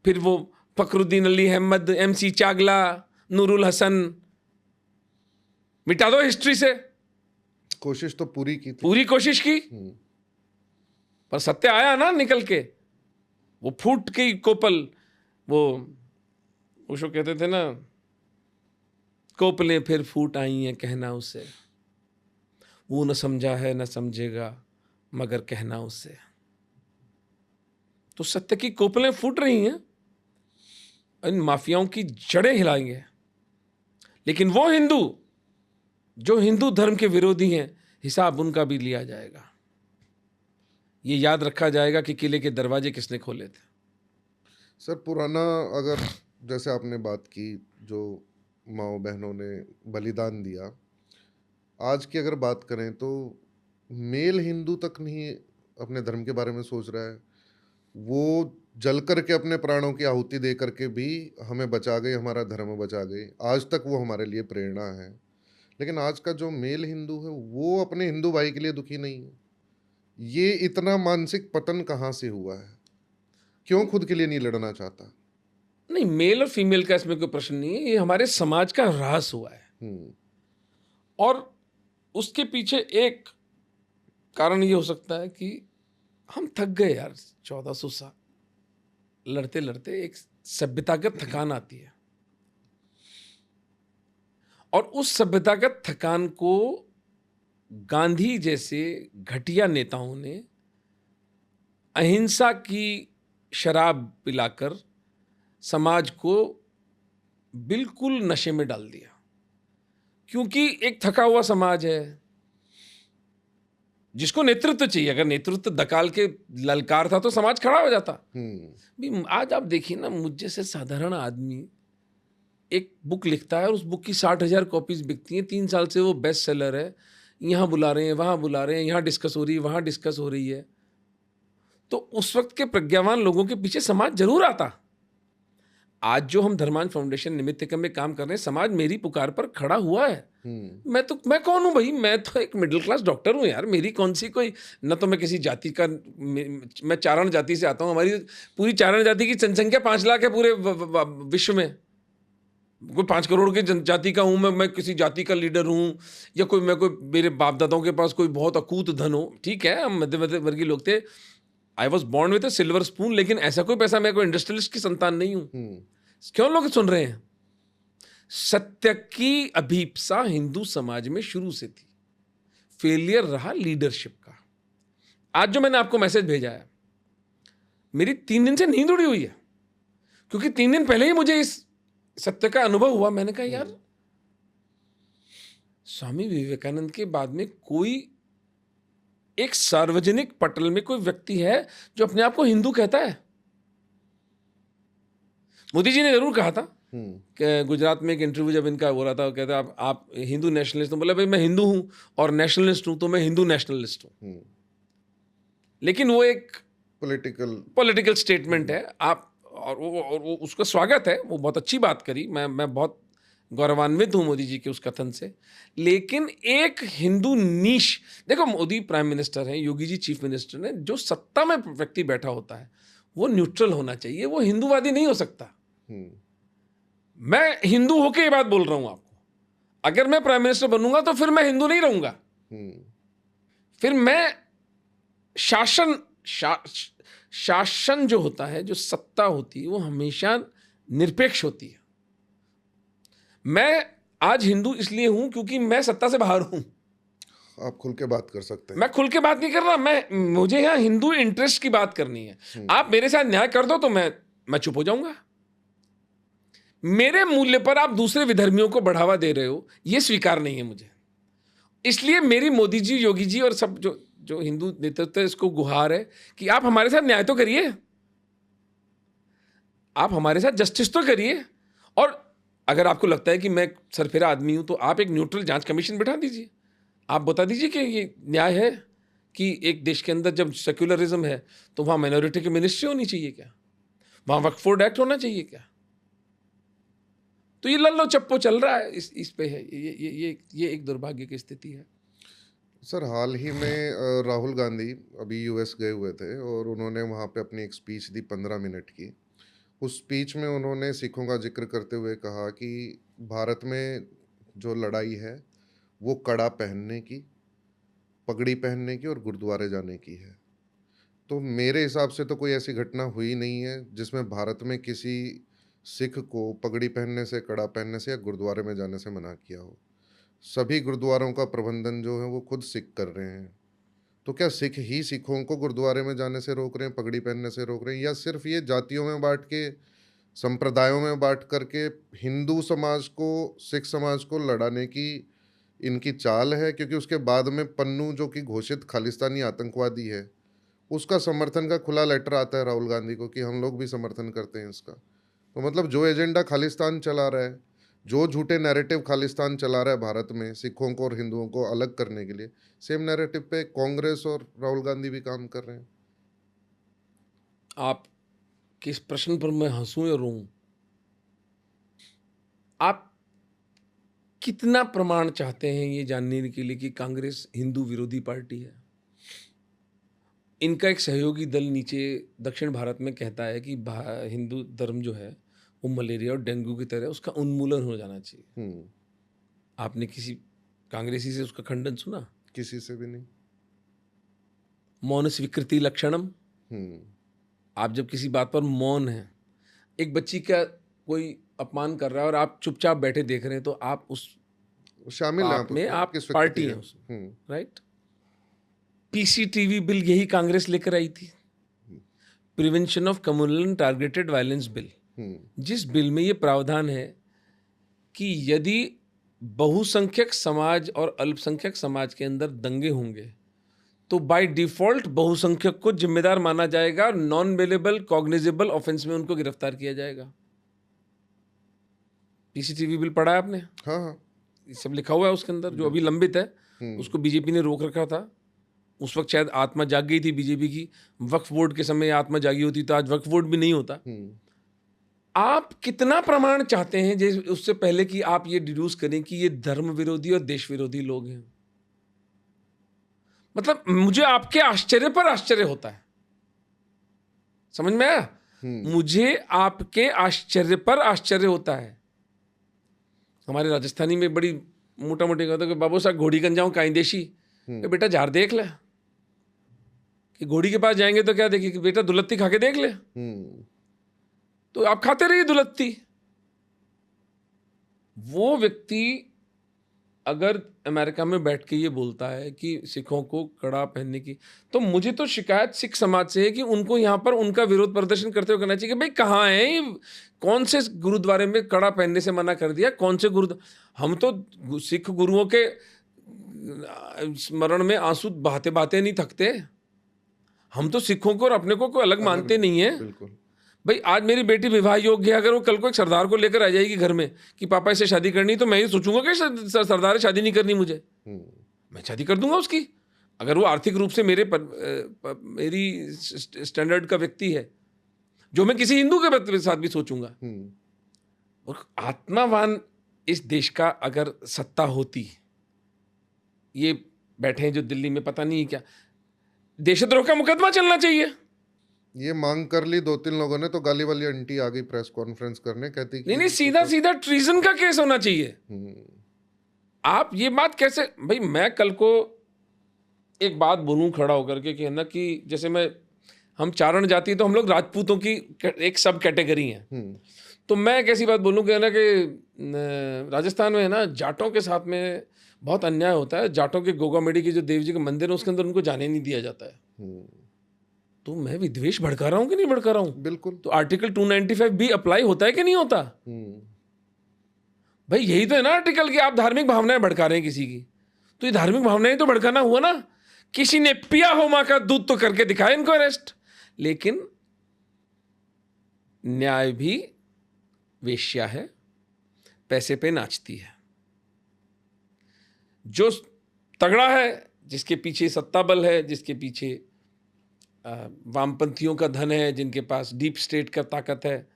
फिर वो फखरुद्दीन अली अहमद, MC चागला, नूरुल हसन, मिटा दो हिस्ट्री से। कोशिश तो पूरी की थी, पूरी कोशिश की, पर सत्य आया ना निकल के। वो फूट की कोपल, वो उसको कहते थे ना, कोपलें फिर फूट आई हैं कहना उसे, वो न समझा है न समझेगा मगर कहना उससे। तो सत्य की कोपलें फूट रही हैं, इन माफियाओं की जड़ें हिलाएंगे। लेकिन वो हिंदू जो हिंदू धर्म के विरोधी हैं, हिसाब उनका भी लिया जाएगा। ये याद रखा जाएगा कि किले के दरवाजे किसने खोले थे। सर पुराना, अगर जैसे आपने बात की जो माओ बहनों ने बलिदान दिया, आज की अगर बात करें तो मेल हिंदू तक नहीं अपने धर्म के बारे में सोच रहा है। वो जल करके अपने प्राणों की आहुति दे करके भी हमें बचा गए, हमारा धर्म बचा गए। आज तक वो हमारे लिए प्रेरणा है। लेकिन आज का जो मेल हिंदू है वो अपने हिंदू भाई के लिए दुखी नहीं है। ये इतना मानसिक पतन कहाँ से हुआ है? क्यों खुद के लिए नहीं लड़ना चाहता? नहीं, मेल और फीमेल का इसमें कोई प्रश्न नहीं है, ये हमारे समाज का ह्रास हुआ है। हम्म, और उसके पीछे एक कारण ये हो सकता है कि हम थक गए यार, 1400 साल लड़ते लड़ते एक सभ्यतागत थकान आती है, और उस सभ्यतागत थकान को गांधी जैसे घटिया नेताओं ने अहिंसा की शराब पिलाकर समाज को बिल्कुल नशे में डाल दिया। क्योंकि एक थका हुआ समाज है जिसको नेतृत्व चाहिए। अगर नेतृत्व दकाल के ललकार था तो समाज खड़ा हो जाता। भी आज आप देखिए ना, मुझ जैसे साधारण आदमी एक बुक लिखता है और उस बुक की 60,000 कॉपीज बिकती हैं, 3 साल से वो बेस्ट सेलर है, यहाँ बुला रहे हैं, वहाँ बुला रहे हैं, यहाँ डिस्कस हो रही है, वहाँ डिस्कस हो रही है, तो उस वक्त के प्रज्ञावान लोगों के पीछे समाज जरूर आता। आज जो हम धर्मांध फाउंडेशन निमित्तकम में काम कर रहे हैं, समाज मेरी पुकार पर खड़ा हुआ है। मैं कौन हूं भाई? मैं तो एक मिडिल क्लास डॉक्टर हूं यार। मेरी कौन सी कोई, न तो मैं किसी जाति का, मैं चारण जाति से आता हूं। हमारी पूरी चारण जाति की जनसंख्या 5 लाख है पूरे विश्व में। कोई 5 करोड़ की जनजाति का हूं मैं किसी जाति का लीडर हूं, या कोई मेरे बाप दादाओं के पास कोई बहुत अकूत धन हो। ठीक है, हम मध्य वर्गीय लोग थे। I was born with a silver spoon, लेकिन ऐसा कोई पैसा, मैं कोई इंडस्ट्रियलिस्ट की संतान नहीं हूं। क्यों लोग सुन रहे हैं? सत्य की अभीप्सा हिंदू समाज में शुरू से थी, फेलियर रहा लीडरशिप का। आज जो मैंने आपको मैसेज भेजा है, मेरी 3 दिन से नींद उड़ी हुई है, क्योंकि 3 दिन पहले ही मुझे इस सत्य का अनुभव हुआ। मैंने कहा यार, स्वामी विवेकानंद के बाद में कोई एक सार्वजनिक पटल में कोई व्यक्ति है जो अपने आप को हिंदू कहता है? मोदी जी ने जरूर कहा था कि गुजरात में एक इंटरव्यू जब इनका हो रहा था, कहता आप हिंदू नेशनलिस्ट हो। बोला भाई मैं हिंदू हूं और नेशनलिस्ट हूं, तो मैं हिंदू नेशनलिस्ट हूं। लेकिन वो एक पॉलिटिकल स्टेटमेंट है। आप और वो उसका स्वागत है, वो बहुत अच्छी बात करी। मैं बहुत गौरवान्वित हूं मोदी जी के उस कथन से। लेकिन एक हिंदू नीश, देखो मोदी प्राइम मिनिस्टर हैं, योगी जी चीफ मिनिस्टर हैं। जो सत्ता में व्यक्ति बैठा होता है वो न्यूट्रल होना चाहिए, वो हिंदूवादी नहीं हो सकता। मैं हिंदू होके ये बात बोल रहा हूं आपको। अगर मैं प्राइम मिनिस्टर बनूंगा तो फिर मैं हिंदू नहीं रहूंगा। फिर मैं शासन जो होता है, जो सत्ता होती है, वो हमेशा निरपेक्ष होती है। मैं आज हिंदू इसलिए हूं क्योंकि मैं सत्ता से बाहर हूं। आप खुल के बात कर सकते हैं। मैं खुल के बात नहीं कर रहा, मुझे यहां हिंदू इंटरेस्ट की बात करनी है। आप मेरे साथ न्याय कर दो तो मैं चुप हो जाऊंगा। मेरे मूल्य पर आप दूसरे विधर्मियों को बढ़ावा दे रहे हो, यह स्वीकार नहीं है मुझे। इसलिए मेरी मोदी जी, योगी जी और सब जो हिंदू नेतृत्व है, इसको गुहार है कि आप हमारे साथ न्याय तो करिए, आप हमारे साथ जस्टिस तो करिए। और अगर आपको लगता है कि मैं सरफिरा आदमी हूं, तो आप एक न्यूट्रल जांच कमीशन बिठा दीजिए। आप बता दीजिए कि ये न्याय है कि एक देश के अंदर जब सेक्युलरिज्म है तो वहां माइनॉरिटी की मिनिस्ट्री होनी चाहिए क्या? वहां वक्फ बोर्ड एक्ट होना चाहिए क्या? तो ये लल्लो चप्पो चल रहा है, इस पे है। ये एक दुर्भाग्य की स्थिति है। सर, हाल ही में राहुल गांधी अभी यूएस गए हुए थे और उन्होंने वहाँ पे अपनी एक स्पीच दी 15 मिनट की। उस स्पीच में उन्होंने सिखों का जिक्र करते हुए कहा कि भारत में जो लड़ाई है वो कड़ा पहनने की, पगड़ी पहनने की और गुरुद्वारे जाने की है। तो मेरे हिसाब से तो कोई ऐसी घटना हुई नहीं है जिसमें भारत में किसी सिख को पगड़ी पहनने से, कड़ा पहनने से या गुरुद्वारे में जाने से मना किया हो। सभी गुरुद्वारों का प्रबंधन जो है वो खुद सिख कर रहे हैं। तो क्या सिख ही सिखों को गुरुद्वारे में जाने से रोक रहे हैं, पगड़ी पहनने से रोक रहे हैं, या सिर्फ ये जातियों में बांट के, संप्रदायों में बांट करके हिंदू समाज को, सिख समाज को लड़ाने की इनकी चाल है? क्योंकि उसके बाद में पन्नू, जो कि घोषित खालिस्तानी आतंकवादी है, उसका समर्थन का खुला लेटर आता है राहुल गांधी को कि हम लोग भी समर्थन करते हैं इसका। तो मतलब जो एजेंडा खालिस्तान चला रहा है, जो झूठे नैरेटिव खालिस्तान चला रहा है भारत में सिखों को और हिंदुओं को अलग करने के लिए, सेम नैरेटिव पे कांग्रेस और राहुल गांधी भी काम कर रहे हैं। आप किस प्रश्न पर मैं हंसूं या रोऊं? आप कितना प्रमाण चाहते हैं ये जानने के लिए कि कांग्रेस हिंदू विरोधी पार्टी है? इनका एक सहयोगी दल नीचे दक्षिण भारत में कहता है कि हिंदू धर्म जो है वो मलेरिया और डेंगू की तरह उसका उन्मूलन हो जाना चाहिए। हम्म, आपने किसी कांग्रेसी से उसका खंडन सुना? किसी से भी नहीं। मौन स्वीकृति लक्षणम। हम्म, आप जब किसी बात पर मौन हैं, एक बच्ची का कोई अपमान कर रहा है और आप चुपचाप बैठे देख रहे हैं, तो आप उस शामिल हैं पाप आप में, उसमें, आप आपकी स्वीकृति पार्टी है। हैं उसमें, राइट? पीसीटीवी बिल यही कांग्रेस लेकर आई थी, prevention of communal targeted violence bill, जिस बिल में ये प्रावधान है कि यदि बहुसंख्यक समाज और अल्पसंख्यक समाज के अंदर दंगे होंगे तो बाय डिफॉल्ट बहुसंख्यक को जिम्मेदार माना जाएगा और नॉन बेलेबल कॉग्निजेबल ऑफेंस में उनको गिरफ्तार किया जाएगा। पीसीटीवी बिल पढ़ा है आपने? हाँ हाँ। ये सब लिखा हुआ है उसके अंदर, जो अभी लंबित है। उसको बीजेपी ने रोक रखा था। उस वक्त शायद आत्मा जाग गई थी बीजेपी की। वक्फ बोर्ड के समय आत्मा जागी होती तो आज वक्फ बोर्ड भी नहीं होता। आप कितना प्रमाण चाहते हैं जैसे उससे पहले कि आप ये डिड्यूस करें कि ये धर्म विरोधी और देश विरोधी लोग हैं? मतलब मुझे आपके आश्चर्य पर आश्चर्य होता है। समझ में आया? मुझे आपके आश्चर्य पर आश्चर्य होता है। हमारे राजस्थानी में बड़ी मोटा मोटी कहते कि बाबू साहब घोड़ी गन जाऊं काई देशी, बेटा जार देख ले। कि घोड़ी के पास जाएंगे तो क्या देखिए कि बेटा दुलत्ती खा के देख ले। तो आप खाते रहिए दुलत्ती। वो व्यक्ति अगर अमेरिका में बैठ के ये बोलता है कि सिखों को कड़ा पहनने की, तो मुझे तो शिकायत सिख समाज से है कि उनको यहाँ पर उनका विरोध प्रदर्शन करते हुए करना चाहिए कि भाई कहाँ है ये, कौन से गुरुद्वारे में कड़ा पहनने से मना कर दिया, कौन से हम तो सिख गुरुओं के स्मरण में आंसू बहाते बहाते नहीं थकते। हम तो सिखों को और अपने को कोई अलग मानते नहीं है। बिल्कुल। भाई आज मेरी बेटी विवाह योग्य है, अगर वो कल को एक सरदार को लेकर आ जाएगी घर में कि पापा इससे शादी करनी, तो मैं ये सोचूंगा कि सरदार शादी नहीं करनी मुझे, मैं शादी कर दूंगा उसकी। अगर वो आर्थिक रूप से मेरी स्टैंडर्ड का व्यक्ति है, जो मैं किसी हिंदू के साथ भी सोचूंगा। और आत्मावान इस देश का अगर सत्ता होती, ये बैठे हैं जो दिल्ली में, पता नहीं क्या देशद्रोह का मुकदमा चलना चाहिए। ये मांग कर ली 2-3 लोगों ने, तो गाली वाली आंटी आ गई प्रेस कॉन्फ्रेंस करने, कहती कि नहीं, सीधा सीधा ट्रीजन का केस होना चाहिए। आप ये बात कैसे, भाई मैं कल को एक बात बोलूं खड़ा होकर के कि ना कि जैसे हम चारण जाति, तो हम लोग राजपूतों की एक सब कैटेगरी है, तो मैं कैसी बात बोलूं कि ना कि राजस्थान में है ना जाटों के साथ में बहुत अन्याय होता है। जाटों के गोगामेडी के जो देव जी का मंदिर है उसके अंदर उनको जाने नहीं दिया जाता है। तो मैं विद्वेष भड़का रहा हूं कि नहीं भड़का रहा हूं? बिल्कुल। तो आर्टिकल 295 भी अप्लाई होता है कि नहीं होता? भाई यही तो है ना आर्टिकल कि आप धार्मिक भावनाएं भड़का रहे हैं किसी की, तो ये धार्मिक भावनाएं तो भड़काना हुआ ना। किसी ने पिया हो मां का दूध तो करके दिखाया इनको अरेस्ट। लेकिन न्याय भी वेश्या है, पैसे पे नाचती है। जो तगड़ा है, जिसके पीछे सत्ता बल है, जिसके पीछे वामपंथियों का धन है, जिनके पास डीप स्टेट का ताकत है,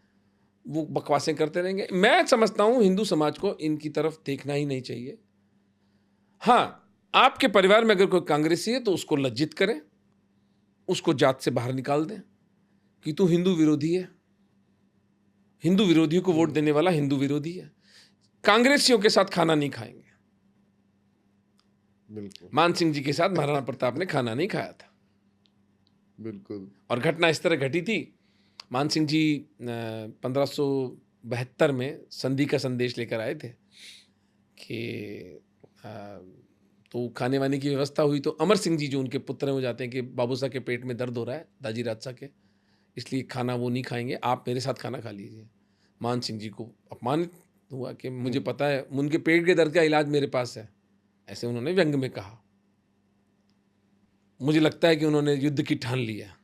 वो बकवासें करते रहेंगे। मैं समझता हूं हिंदू समाज को इनकी तरफ देखना ही नहीं चाहिए। हाँ, आपके परिवार में अगर कोई कांग्रेसी है तो उसको लज्जित करें, उसको जात से बाहर निकाल दें कि तू हिंदू विरोधी है। हिंदू विरोधियों को वोट देने वाला हिंदू विरोधी है। कांग्रेसियों के साथ खाना नहीं खाएंगे। बिल्कुल। मान सिंह जी के साथ महाराणा प्रताप ने खाना नहीं खाया था। बिल्कुल। और घटना इस तरह घटी थी, मान सिंह जी 1572 में संधि का संदेश लेकर आए थे कि तो खाने वाने की व्यवस्था हुई, तो अमर सिंह जी जो उनके पुत्र हैं वो जाते हैं कि बाबू साहब के पेट में दर्द हो रहा है, दाजी राजसा के, इसलिए खाना वो नहीं खाएंगे, आप मेरे साथ खाना खा लीजिए। मान सिंह जी को अपमानित हुआ कि मुझे पता है उनके पेट के दर्द का इलाज मेरे पास है, ऐसे उन्होंने व्यंग में कहा। मुझे लगता है कि उन्होंने युद्ध की ठान लिया।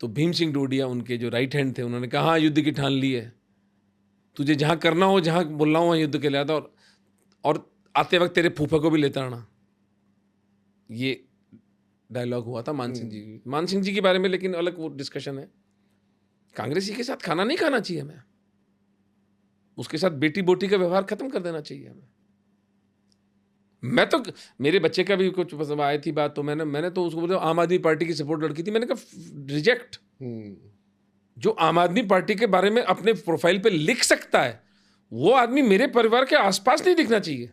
तो भीम सिंह डोडिया उनके जो राइट हैंड थे, उन्होंने कहा हाँ युद्ध की ठान ली है, तुझे जहाँ करना हो, जहाँ बोलना हो वहाँ युद्ध के लिए आता, और आते वक्त तेरे फूफा को भी लेता आना। ये डायलॉग हुआ था मान सिंह जी के बारे में। लेकिन अलग वो डिस्कशन है। कांग्रेसी के साथ खाना नहीं खाना चाहिए हमें, उसके साथ बेटी बोटी का व्यवहार खत्म कर देना चाहिए हमें। मैं तो, मेरे बच्चे का भी कुछ पसंद आई थी बात, तो मैंने तो उसको बोला आम आदमी पार्टी की सपोर्ट लड़की थी, मैंने कहा रिजेक्ट। जो आम आदमी पार्टी के बारे में अपने प्रोफाइल पे लिख सकता है, वो आदमी मेरे परिवार के आसपास नहीं दिखना चाहिए।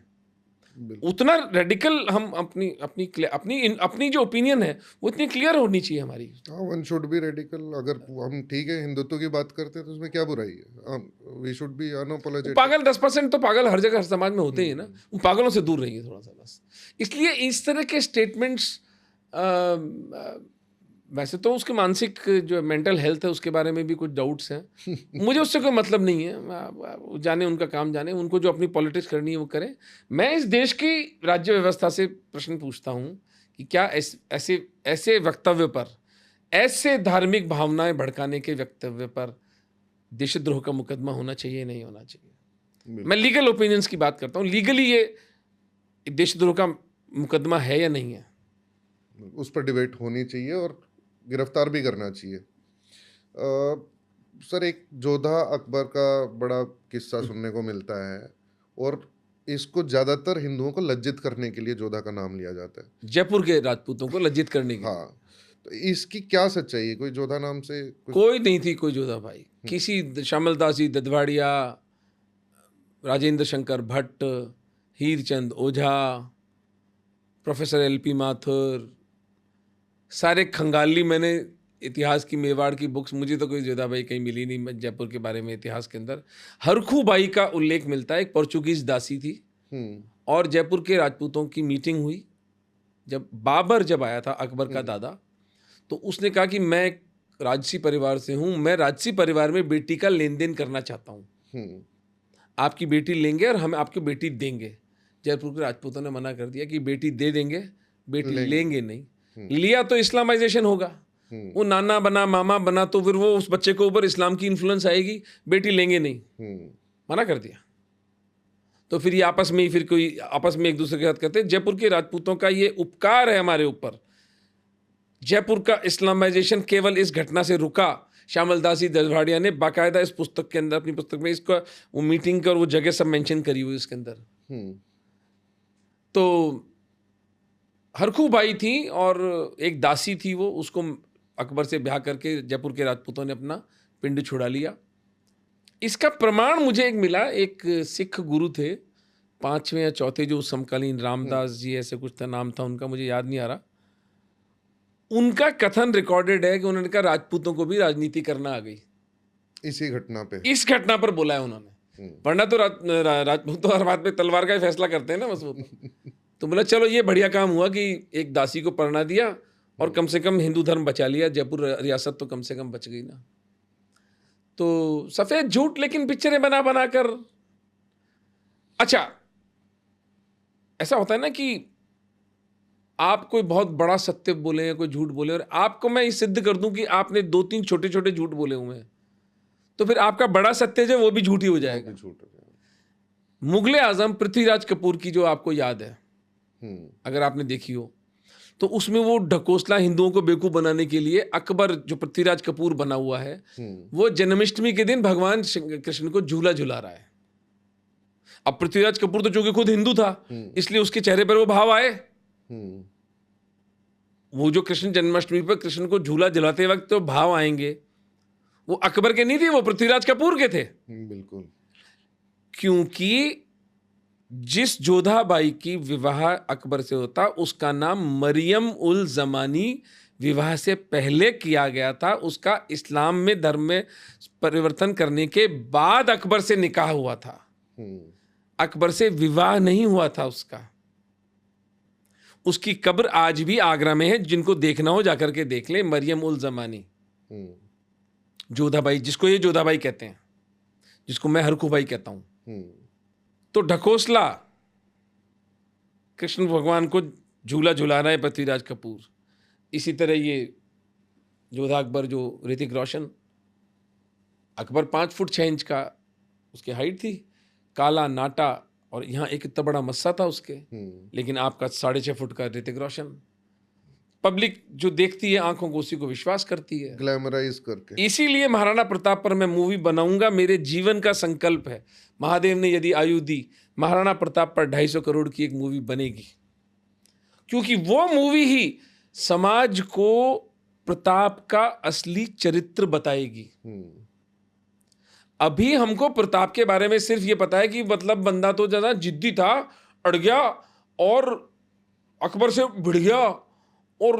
बिल्कुल। उतना रेडिकल हम अपनी अपनी अपनी अपनी जो ओपिनियन है वो इतनी क्लियर होनी चाहिए हमारी। हाँ, वन शुड बी रेडिकल। अगर हम ठीक है हिंदुत्व की बात करते हैं तो उसमें क्या बुराई है? We should be unapologetic. पागल 10% तो पागल हर जगह हर समाज में होते ही है ना, उन पागलों से दूर रहिए थोड़ा सा बस। इसलिए इस तरह के स्टेटमेंट्स, वैसे तो उसके मानसिक जो मेंटल हेल्थ है उसके बारे में भी कुछ डाउट्स हैं, मुझे उससे कोई मतलब नहीं है। वो जाने, उनका काम जाने, उनको जो अपनी पॉलिटिक्स करनी है वो करें। मैं इस देश की राज्य व्यवस्था से प्रश्न पूछता हूँ कि क्या ऐसे ऐसे वक्तव्य पर, ऐसे धार्मिक भावनाएं भड़काने के वक्तव्य पर देशद्रोह का मुकदमा होना चाहिए, नहीं होना चाहिए? मैं लीगल ओपिनियंस की बात करता हूँ। लीगली ये देशद्रोह का मुकदमा है या नहीं है, उस पर डिबेट होनी चाहिए और गिरफ्तार भी करना चाहिए। सर, एक जोधा अकबर का बड़ा किस्सा सुनने को मिलता है और इसको ज़्यादातर हिंदुओं को लज्जित करने के लिए जोधा का नाम लिया जाता है। जयपुर के राजपूतों को लज्जित करने की। हाँ, तो इसकी क्या सच्चाई है? कोई जोधा नाम से कोई नहीं थी, कोई जोधा भाई। किसी श्यामलदासी ददवाड़िया, राजेंद्र शंकर भट्ट, हीरचंद ओझा, प्रोफेसर एलपी माथुर, सारे खंगाली, मैंने इतिहास की मेवाड़ की बुक्स, मुझे तो कोई जोधा भाई कहीं मिली नहीं जयपुर के बारे में इतिहास के अंदर। हरखू बाई का उल्लेख मिलता है, एक पोर्चुगीज दासी थी और जयपुर के राजपूतों की मीटिंग हुई। जब बाबर जब आया था, अकबर का दादा, तो उसने कहा कि मैं राजसी परिवार से हूँ, मैं राजसी परिवार में बेटी का लेन देन करना चाहता हूँ, आपकी बेटी लेंगे और हम आपकी बेटी देंगे। जयपुर के राजपूतों ने मना कर दिया कि बेटी दे देंगे, बेटी लेंगे नहीं। लिया तो इस्लामाइजेशन होगा, वो नाना बना मामा बना तो फिर वो उस बच्चे के ऊपर इस्लाम की इन्फ्लुएंस आएगी, बेटी लेंगे नहीं, मना कर दिया। तो फिर ये आपस में एक दूसरे के साथ कहते हैं। जयपुर के राजपूतों का ये उपकार है हमारे ऊपर। जयपुर का इस्लामाइजेशन केवल इस घटना से रुका। श्यामलदासी ददवाड़िया ने बाकायदा इस पुस्तक के अंदर, अपनी पुस्तक में इसका वो मीटिंग का और वो जगह सब मेंशन करी हुई इसके अंदर। तो हरखू बाई थी और एक दासी थी, वो उसको अकबर से ब्याह करके जयपुर के राजपूतों ने अपना पिंड छुड़ा लिया। इसका प्रमाण मुझे एक मिला, एक सिख गुरु थे, 5वें या 4थे, जो समकालीन रामदास जी ऐसे कुछ था, नाम था उनका, मुझे याद नहीं आ रहा। उनका कथन रिकॉर्डेड है कि उन्होंने कहा राजपूतों को भी राजनीति करना आ गई इसी घटना पे, इस घटना पर बोला है उन्होंने। वरना तो राजपूत तो हर बात पे तलवार का ही फैसला करते हैं ना बस। वो तो बोला चलो ये बढ़िया काम हुआ कि एक दासी को पढ़ना दिया और कम से कम हिंदू धर्म बचा लिया, जयपुर रियासत तो कम से कम बच गई ना। तो सफेद झूठ लेकिन पिक्चरें बना बना कर। अच्छा, ऐसा होता है ना कि आप कोई बहुत बड़ा सत्य बोले या कोई झूठ बोले और आपको मैं ये सिद्ध कर दूं कि आपने 2-3 छोटे छोटे झूठ बोले हुए हैं, तो फिर आपका बड़ा सत्य जो वो भी झूठ ही हो जाएगा। मुगले आजम पृथ्वीराज कपूर की जो आपको याद है, अगर आपने देखी हो, तो उसमें वो ढकोसला हिंदुओं को बेवकूफ बनाने के लिए अकबर जो पृथ्वीराज कपूर बना हुआ है, वो जन्माष्टमी के दिन भगवान कृष्ण को झूला झुला रहा है। अब पृथ्वीराज कपूर तो चूंकि खुद हिंदू था, इसलिए उसके चेहरे पर वो भाव आए। वो जो कृष्ण जन्माष्टमी पर कृष्ण को झूला झुलाते वक्त तो भाव आएंगे, वो अकबर के नहीं थे, वो पृथ्वीराज कपूर के थे। बिल्कुल। क्योंकि जिस जोधा बाई की विवाह अकबर से होता, उसका नाम मरियम उल जमानी विवाह से पहले किया गया था। उसका इस्लाम में धर्म में परिवर्तन करने के बाद अकबर से निकाह हुआ था, अकबर से विवाह नहीं हुआ था उसका। उसकी कब्र आज भी आगरा में है, जिनको देखना हो जाकर के देख ले। मरियम उल जमानी जोधा बाई, जिसको ये जोधा बाई कहते हैं, जिसको मैं हरखू बाई कहता हूं। तो ढकोसला कृष्ण भगवान को झूला झुला रहा है पृथ्वीराज कपूर। इसी तरह ये जोधा अकबर जो ऋतिक रोशन, अकबर 5 फुट 6 इंच का उसकी हाइट थी, काला नाटा, और यहाँ एक इतना बड़ा मस्सा था उसके, लेकिन आपका 6.5 फुट का ऋतिक रोशन। पब्लिक जो देखती है आंखों को उसी को विश्वास करती है, ग्लैमराइज करके। इसीलिए महाराणा प्रताप पर मैं मूवी बनाऊंगा, मेरे जीवन का संकल्प है। महादेव ने यदि आयु दी, महाराणा प्रताप पर 250 करोड़ की एक मूवी बनेगी, क्योंकि वो मूवी ही समाज को प्रताप का असली चरित्र बताएगी। अभी हमको प्रताप के बारे में सिर्फ ये पता है कि मतलब बंदा तो ज्यादा जिद्दी था, अड़ गया और अकबर से भिड़ गया और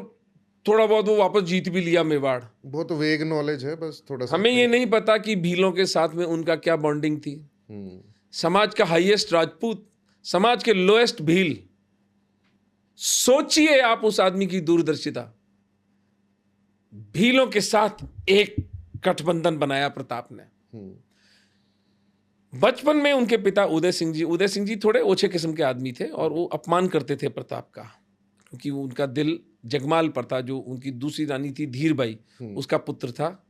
थोड़ा बहुत वो वापस जीत भी लिया मेवाड़। बहुत वेग नॉलेज है, बस थोड़ा सा हमें ये नहीं पता कि भीलों के साथ में उनका क्या बॉन्डिंग थी। समाज का हाईएस्ट राजपूत, समाज के लोएस्ट भील। सोचिए आप उस आदमी की दूरदर्शिता। भीलों के साथ एक गठबंधन बनाया प्रताप ने। बचपन में उनके पिता उदय सिंह जी थोड़े ओछे किस्म के आदमी थे और वो अपमान करते थे प्रताप का, क्योंकि उनका दिल जगमाल पर था। जो उनकी दूसरी रानी थी धीरबाई, उसका पुत्र था,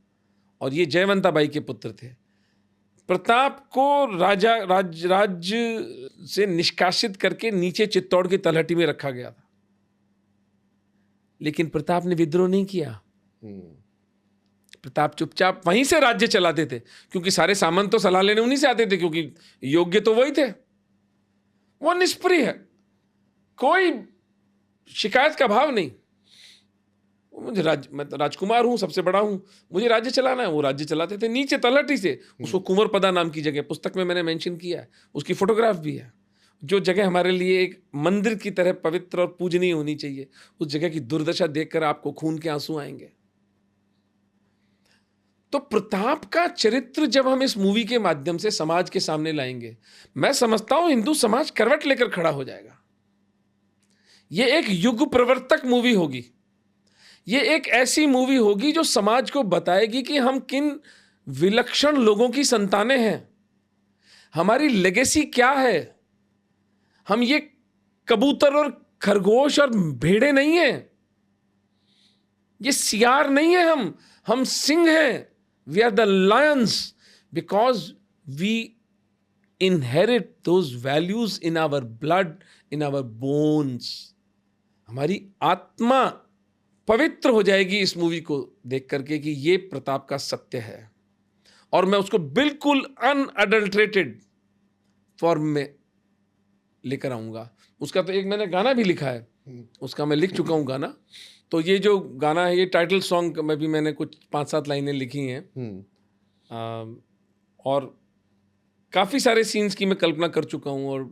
और ये जयवंता बाई के पुत्र थे। प्रताप को राज्य से निष्कासित करके नीचे चित्तौड़ की तलहटी में रखा गया था, लेकिन प्रताप ने विद्रोह नहीं किया। प्रताप चुपचाप वहीं से राज्य चलाते थे, क्योंकि सारे सामंत तो सलाह लेने उन्हीं से आते थे, क्योंकि योग्य तो वही थे। वो निष्प्रिय है, कोई शिकायत का भाव नहीं। मुझे मैं राजकुमार हूं, सबसे बड़ा हूं, मुझे राज्य चलाना है। वो राज्य चलाते थे नीचे तलहटी से। उसको कुंवर पदा नाम की जगह पुस्तक में मैंने मेंशन किया है, उसकी फोटोग्राफ भी है। जो जगह हमारे लिए एक मंदिर की तरह पवित्र और पूजनीय होनी चाहिए, उस जगह की दुर्दशा देखकर आपको खून के आंसू आएंगे। तो प्रताप का चरित्र जब हम इस मूवी के माध्यम से समाज के सामने लाएंगे, मैं समझता हूं हिंदू समाज करवट लेकर खड़ा हो जाएगा। यह एक युग प्रवर्तक मूवी होगी। यह एक ऐसी मूवी होगी जो समाज को बताएगी कि हम किन विलक्षण लोगों की संतानें हैं, हमारी लेगेसी क्या है। हम ये कबूतर और खरगोश और भेड़े नहीं हैं, ये सियार नहीं है, हम सिंह हैं। We are the lions because we inherit those values in our blood, in our bones. हमारी आत्मा पवित्र हो जाएगी इस मूवी को देख करके कि ये प्रताप का सत्य है, और मैं उसको बिल्कुल अनअडल्ट्रेटेड फॉर्म में लेकर आऊंगा। उसका तो एक मैंने गाना भी लिखा है, उसका मैं लिख चुका हूं गाना। तो ये जो गाना है, ये टाइटल सॉन्ग में भी मैंने कुछ 5-7 लाइनें लिखी हैं, और काफ़ी सारे सीन्स की मैं कल्पना कर चुका हूँ और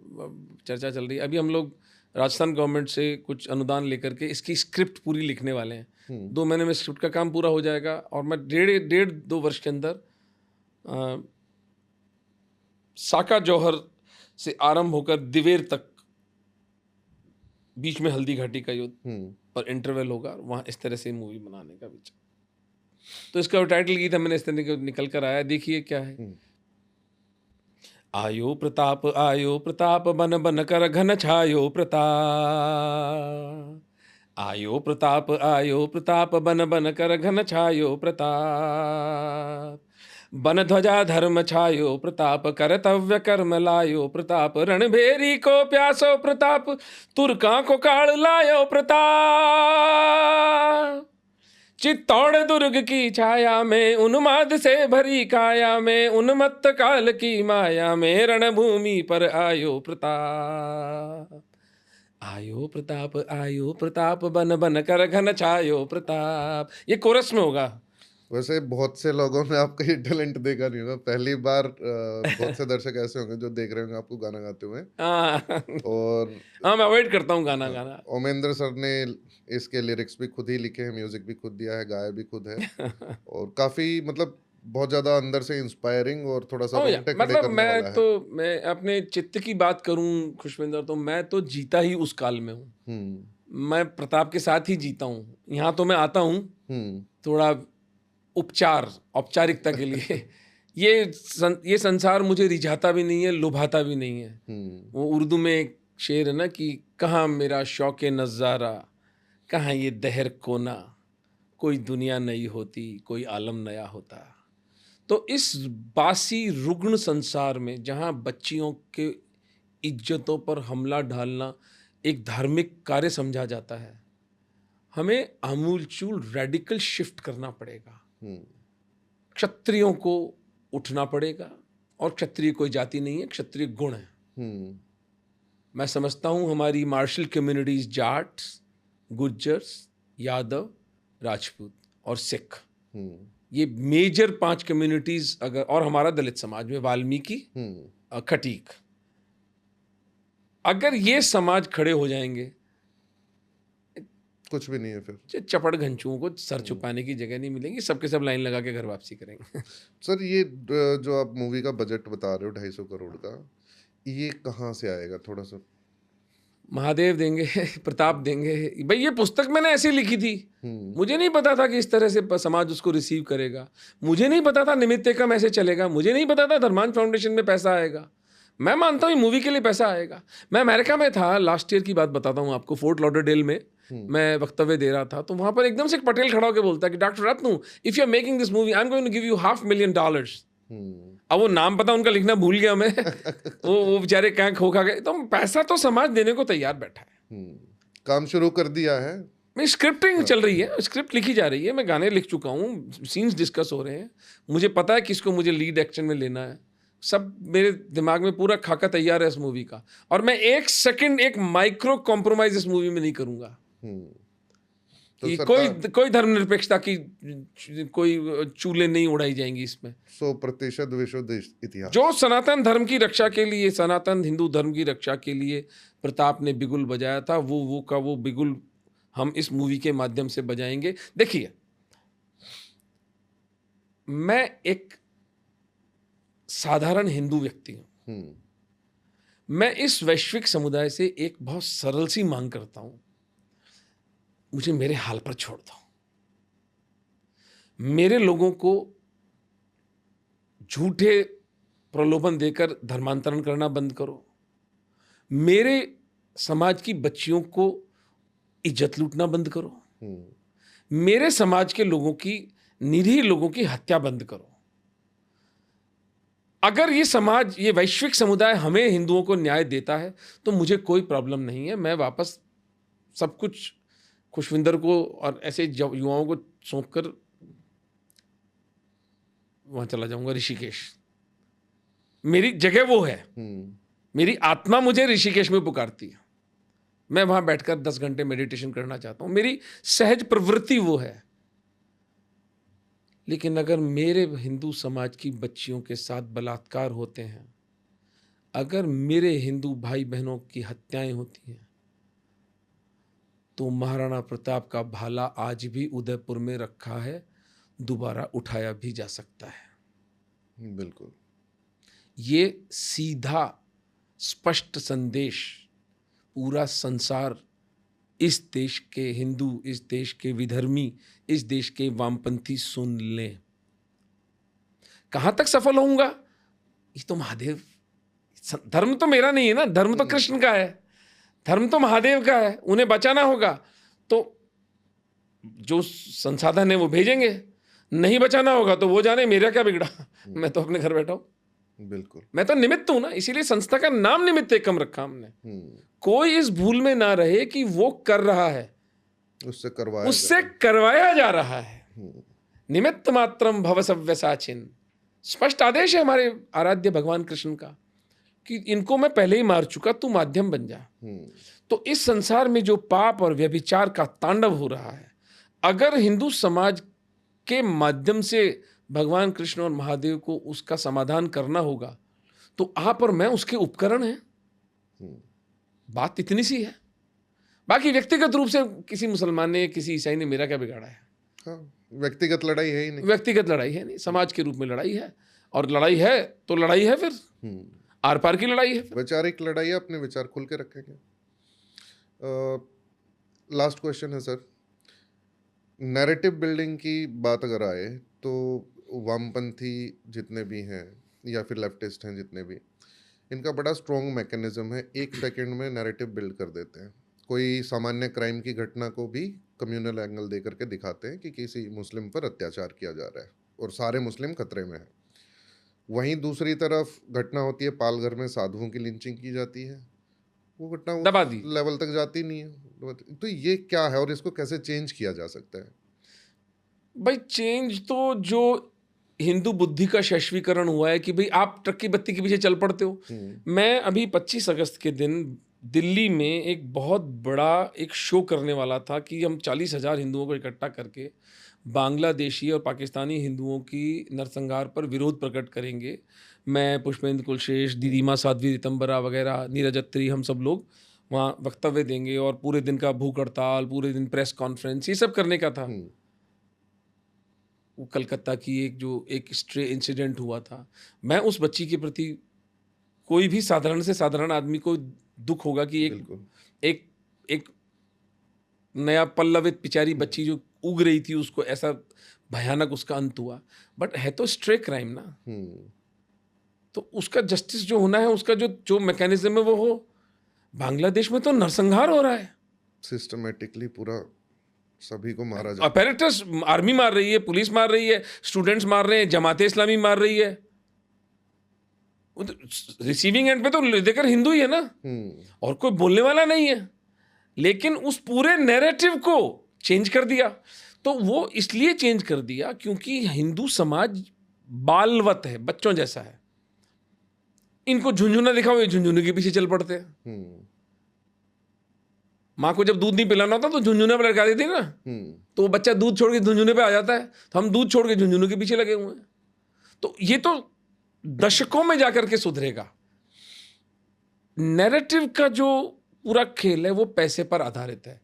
चर्चा चल रही है। अभी हम लोग राजस्थान गवर्नमेंट से कुछ अनुदान लेकर के इसकी स्क्रिप्ट पूरी लिखने वाले हैं। 2 महीने में स्क्रिप्ट का काम पूरा हो जाएगा, और मैं 1.5-2 वर्ष के अंदर साका जौहर से आरंभ होकर दिवेर तक, बीच में हल्दी घाटी का युद्ध और इंटरवल होगा, वहाँ इस तरह से मूवी बनाने का विचार। तो इसका टाइटल गीत मैंने इस तरह के निकल कर आया, देखिए क्या है। आयो प्रताप बन बन कर घन छायो प्रताप। आयो प्रताप बन बन कर घन छायो प्रताप। बन ध्वजा धर्म छायो प्रताप, कर्तव्य कर्म लायो प्रताप। रणभेरी को प्यासो प्रताप, तुर्का को काल लायो प्रताप। चित्तौड़ दुर्ग की छाया में, उन्माद से भरी काया में, उन्मत्त काल की माया में, रणभूमि पर आयो प्रताप। आयो प्रताप बन बन कर घन छायो प्रताप। ये कोरस में होगा। वैसे बहुत से लोगों ने आपका ये टैलेंट देखा नहीं होगा, पहली बार बहुत से दर्शक ऐसे होंगे जो देख रहे होंगे आपको गाना गाते हुए। और मैं अवॉइड करता हूँ गाना। ओमेंद्र सर ने इसके लिरिक्स भी खुद ही लिखे हैं, म्यूजिक भी खुद दिया है, गाया भी खुद है, और काफी मतलब बहुत ज्यादा अंदर से इंस्पायरिंग और थोड़ा सा मतलब मैं अपने चित्त की बात करूं खुशविंदर, तो मैं तो जीता ही उस काल में हूँ। मैं प्रताप के साथ ही जीता हूँ। यहाँ तो मैं आता हूँ थोड़ा औपचारिकता के लिए। ये संसार मुझे रिझाता भी नहीं है, लुभाता भी नहीं है। वो उर्दू में एक शेर है ना कि कहाँ मेरा शौक़े नज़ारा, कहाँ ये दहर कोना, कोई दुनिया नई होती, कोई आलम नया होता। तो इस बासी रुग्ण संसार में जहाँ बच्चियों के इज्जतों पर हमला ढालना एक धार्मिक कार्य समझा जाता है, हमें आमूलचूल रेडिकल शिफ्ट करना पड़ेगा। क्षत्रियों को उठना पड़ेगा, और क्षत्रिय कोई जाति नहीं है, क्षत्रिय गुण है। मैं समझता हूँ हमारी मार्शल कम्युनिटीज, जाट्स, गुज्जर्स, यादव, राजपूत, और सिख, हम्म, ये मेजर 5 कम्युनिटीज अगर, और हमारा दलित समाज में वाल्मीकि, खटीक, अगर ये समाज खड़े हो जाएंगे, कुछ भी नहीं है फिर। चपड़ घंचुओं को सर छुपाने की जगह नहीं मिलेगी, सबके सब लाइन लगा के घर वापसी करेंगे। सर ये जो आप मूवी का बजट बता रहे हो 250 करोड़ का, ये कहाँ से आएगा थोड़ा सा? महादेव देंगे, प्रताप देंगे। भाई ये पुस्तक मैंने ऐसे लिखी थी, मुझे नहीं पता था कि इस तरह से समाज उसको रिसीव करेगा, मुझे नहीं पता था निमित्त एकम ऐसे चलेगा, मुझे नहीं पता था धर्मान फाउंडेशन में पैसा आएगा। मैं मानता हूँ मूवी के लिए पैसा आएगा। मैं अमेरिका में था, लास्ट ईयर की बात बताता हूँ आपको, फोर्ट लॉडरडेल में मैं वक्तव्य दे रहा था, तो वहाँ पर एकदम से एक पटेल खड़ा होकर बोलता है कि doctor Ratnu, if you are making this movie I am going to give you $500,000। अब वो नाम पता उनका लिखना भूल गया मैं। वो बेचारे कहाँ खो खा गए। तो पैसा तो समाज देने को तैयार बैठा है। काम शुरू कर दिया है। मैं स्क्रिप्टिंग चल रही है, स्क्रिप्ट लिखी जा रही है, मैं गाने लिख चुका हूँ, सीन्स डिस्कस हो रहे हैं, मुझे पता है किसको मुझे लीड एक्शन में लेना है, सब मेरे दिमाग में पूरा खाका तैयार है इस मूवी का। और मैं एक सेकंड, एक माइक्रो कॉम्प्रोमाइज इस मूवी में नहीं करूँगा तो कि कोई धर्मनिरपेक्षता की कोई चूलें नहीं उड़ाई जाएंगी इसमें। 100% विश्व इतिहास जो सनातन धर्म की रक्षा के लिए, सनातन हिंदू धर्म की रक्षा के लिए प्रताप ने बिगुल बजाया था, वो बिगुल हम इस मूवी के माध्यम से बजाएंगे। देखिए, मैं एक साधारण हिंदू व्यक्ति हूं, मैं इस वैश्विक समुदाय से एक बहुत सरल सी मांग करता हूं, मुझे मेरे हाल पर छोड़ दो। मेरे लोगों को झूठे प्रलोभन देकर धर्मांतरण करना बंद करो। मेरे समाज की बच्चियों को इज्जत लूटना बंद करो। मेरे समाज के लोगों की, निरीह लोगों की हत्या बंद करो। अगर ये समाज, ये वैश्विक समुदाय हमें हिंदुओं को न्याय देता है तो मुझे कोई प्रॉब्लम नहीं है। मैं वापस सब कुछ खुशविंदर को और ऐसे युवाओं को सौंप कर वहां चला जाऊंगा, ऋषिकेश। मेरी जगह वो है, मेरी आत्मा मुझे ऋषिकेश में पुकारती है। मैं वहां बैठकर 10 घंटे मेडिटेशन करना चाहता हूं, मेरी सहज प्रवृत्ति वो है। लेकिन अगर मेरे हिंदू समाज की बच्चियों के साथ बलात्कार होते हैं, अगर मेरे हिंदू भाई बहनों की हत्याएं होती हैं, तो महाराणा प्रताप का भाला आज भी उदयपुर में रखा है, दोबारा उठाया भी जा सकता है। बिल्कुल, ये सीधा स्पष्ट संदेश पूरा संसार, इस देश के हिंदू, इस देश के विधर्मी, इस देश के वामपंथी सुन लें। कहां तक सफल होऊंगा, ये तो महादेव, धर्म तो मेरा नहीं है ना, धर्म तो कृष्ण का है, धर्म तो महादेव का है, उन्हें बचाना होगा। तो जो संसाधन है वो भेजेंगे, नहीं बचाना होगा तो वो जाने, मेरा क्या बिगड़ा, मैं तो अपने घर बैठा हूं। बिल्कुल, मैं तो निमित्त हूं ना, इसीलिए संस्था का नाम निमित्त एकम रखा हमने। कोई इस भूल में ना रहे कि वो कर रहा है, उससे करवाया जा रहा है। निमित्त मात्रम भव सव्यसाचिन, स्पष्ट आदेश है हमारे आराध्य भगवान कृष्ण का कि इनको मैं पहले ही मार चुका, तू माध्यम बन जा। तो इस संसार में जो पाप और व्यभिचार का तांडव हो रहा है, अगर हिंदू समाज के माध्यम से भगवान कृष्ण और महादेव को उसका समाधान करना होगा, तो आप और मैं उसके उपकरण हैं। बात इतनी सी है। बाकी व्यक्तिगत रूप से किसी मुसलमान ने, किसी ईसाई ने मेरा क्या बिगाड़ा है? हाँ, व्यक्तिगत लड़ाई है ही नहीं। व्यक्तिगत लड़ाई है नहीं, समाज के रूप में लड़ाई है। और लड़ाई है तो लड़ाई है, फिर आर पार की लड़ाई है। वैचारिक लड़ाई है, अपने विचार खुल के रखेंगे। लास्ट क्वेश्चन है सर, नैरेटिव बिल्डिंग की बात अगर आए तो वामपंथी जितने भी हैं या फिर लेफ्टिस्ट हैं जितने भी, इनका बड़ा स्ट्रॉन्ग मैकेनिज्म है, 1 सेकंड में नैरेटिव बिल्ड कर देते हैं। कोई सामान्य क्राइम की घटना को भी कम्युनल एंगल दे करके दिखाते हैं कि किसी मुस्लिम पर अत्याचार किया जा रहा है और सारे मुस्लिम खतरे में हैं। वहीं दूसरी तरफ घटना होती है पालघर में, साधुओं की लिंचिंग की जाती है, वो घटना दबा दी, लेवल तक जाती नहीं है। तो ये क्या है और इसको कैसे चेंज किया जा सकता है? भाई चेंज तो जो हिंदू बुद्धि का शैश्वीकरण हुआ है कि भाई आप ट्रक की बत्ती के पीछे चल पड़ते हो। मैं अभी 25 अगस्त के दिन दिल्ली में एक बहुत बड़ा एक शो करने वाला था कि हम 40,000 हिंदुओं को इकट्ठा करके बांग्लादेशी और पाकिस्तानी हिंदुओं की नरसंहार पर विरोध प्रकट करेंगे। मैं, पुष्पेंद्र कुलशेष, दीदीमा साध्वी रितंबरा वगैरह, नीरज अत्री, हम सब लोग वहाँ वक्तव्य देंगे और पूरे दिन का भूख हड़ताल, पूरे दिन प्रेस कॉन्फ्रेंस, ये सब करने का था। वो कलकत्ता की एक स्ट्रे इंसिडेंट हुआ था। मैं उस बच्ची के प्रति, कोई भी साधारण से साधारण आदमी को दुख होगा कि एक नया पल्लवित बेचारी बच्ची जो उग रही थी, उसको ऐसा भयानक उसका अंत हुआ। बट है तो स्ट्रे क्राइम ना, तो उसका जस्टिस जो होना है, उसका जो मैकेनिज्म है वो हो। बांग्लादेश में तो नरसंहार हो रहा है, सिस्टमेटिकली पूरा सभी को मारा जा, अपैरेटस, आर्मी मार रही है, पुलिस मार रही है, स्टूडेंट्स मार रहे हैं, जमाते इस्लामी मार रही है। रिसीविंग एंड पे तो लेकर हिंदू ही है ना, और कोई बोलने वाला नहीं है। लेकिन उस पूरे नैरेटिव को चेंज कर दिया। तो वो इसलिए चेंज कर दिया क्योंकि हिंदू समाज बालवत है, बच्चों जैसा है। इनको झुंझुना दिखाओ, ये झुंझुने के पीछे चल पड़ते हैं। माँ को जब दूध नहीं पिलाना होता तो झुंझुने पर लटका देती ना, तो वो बच्चा दूध छोड़ के झुंझुने पे आ जाता है। तो हम दूध छोड़ के झुंझुने के पीछे लगे हुए हैं। तो ये तो दशकों में जाकर के सुधरेगा। नैरेटिव का जो पूरा खेल है वो पैसे पर आधारित है।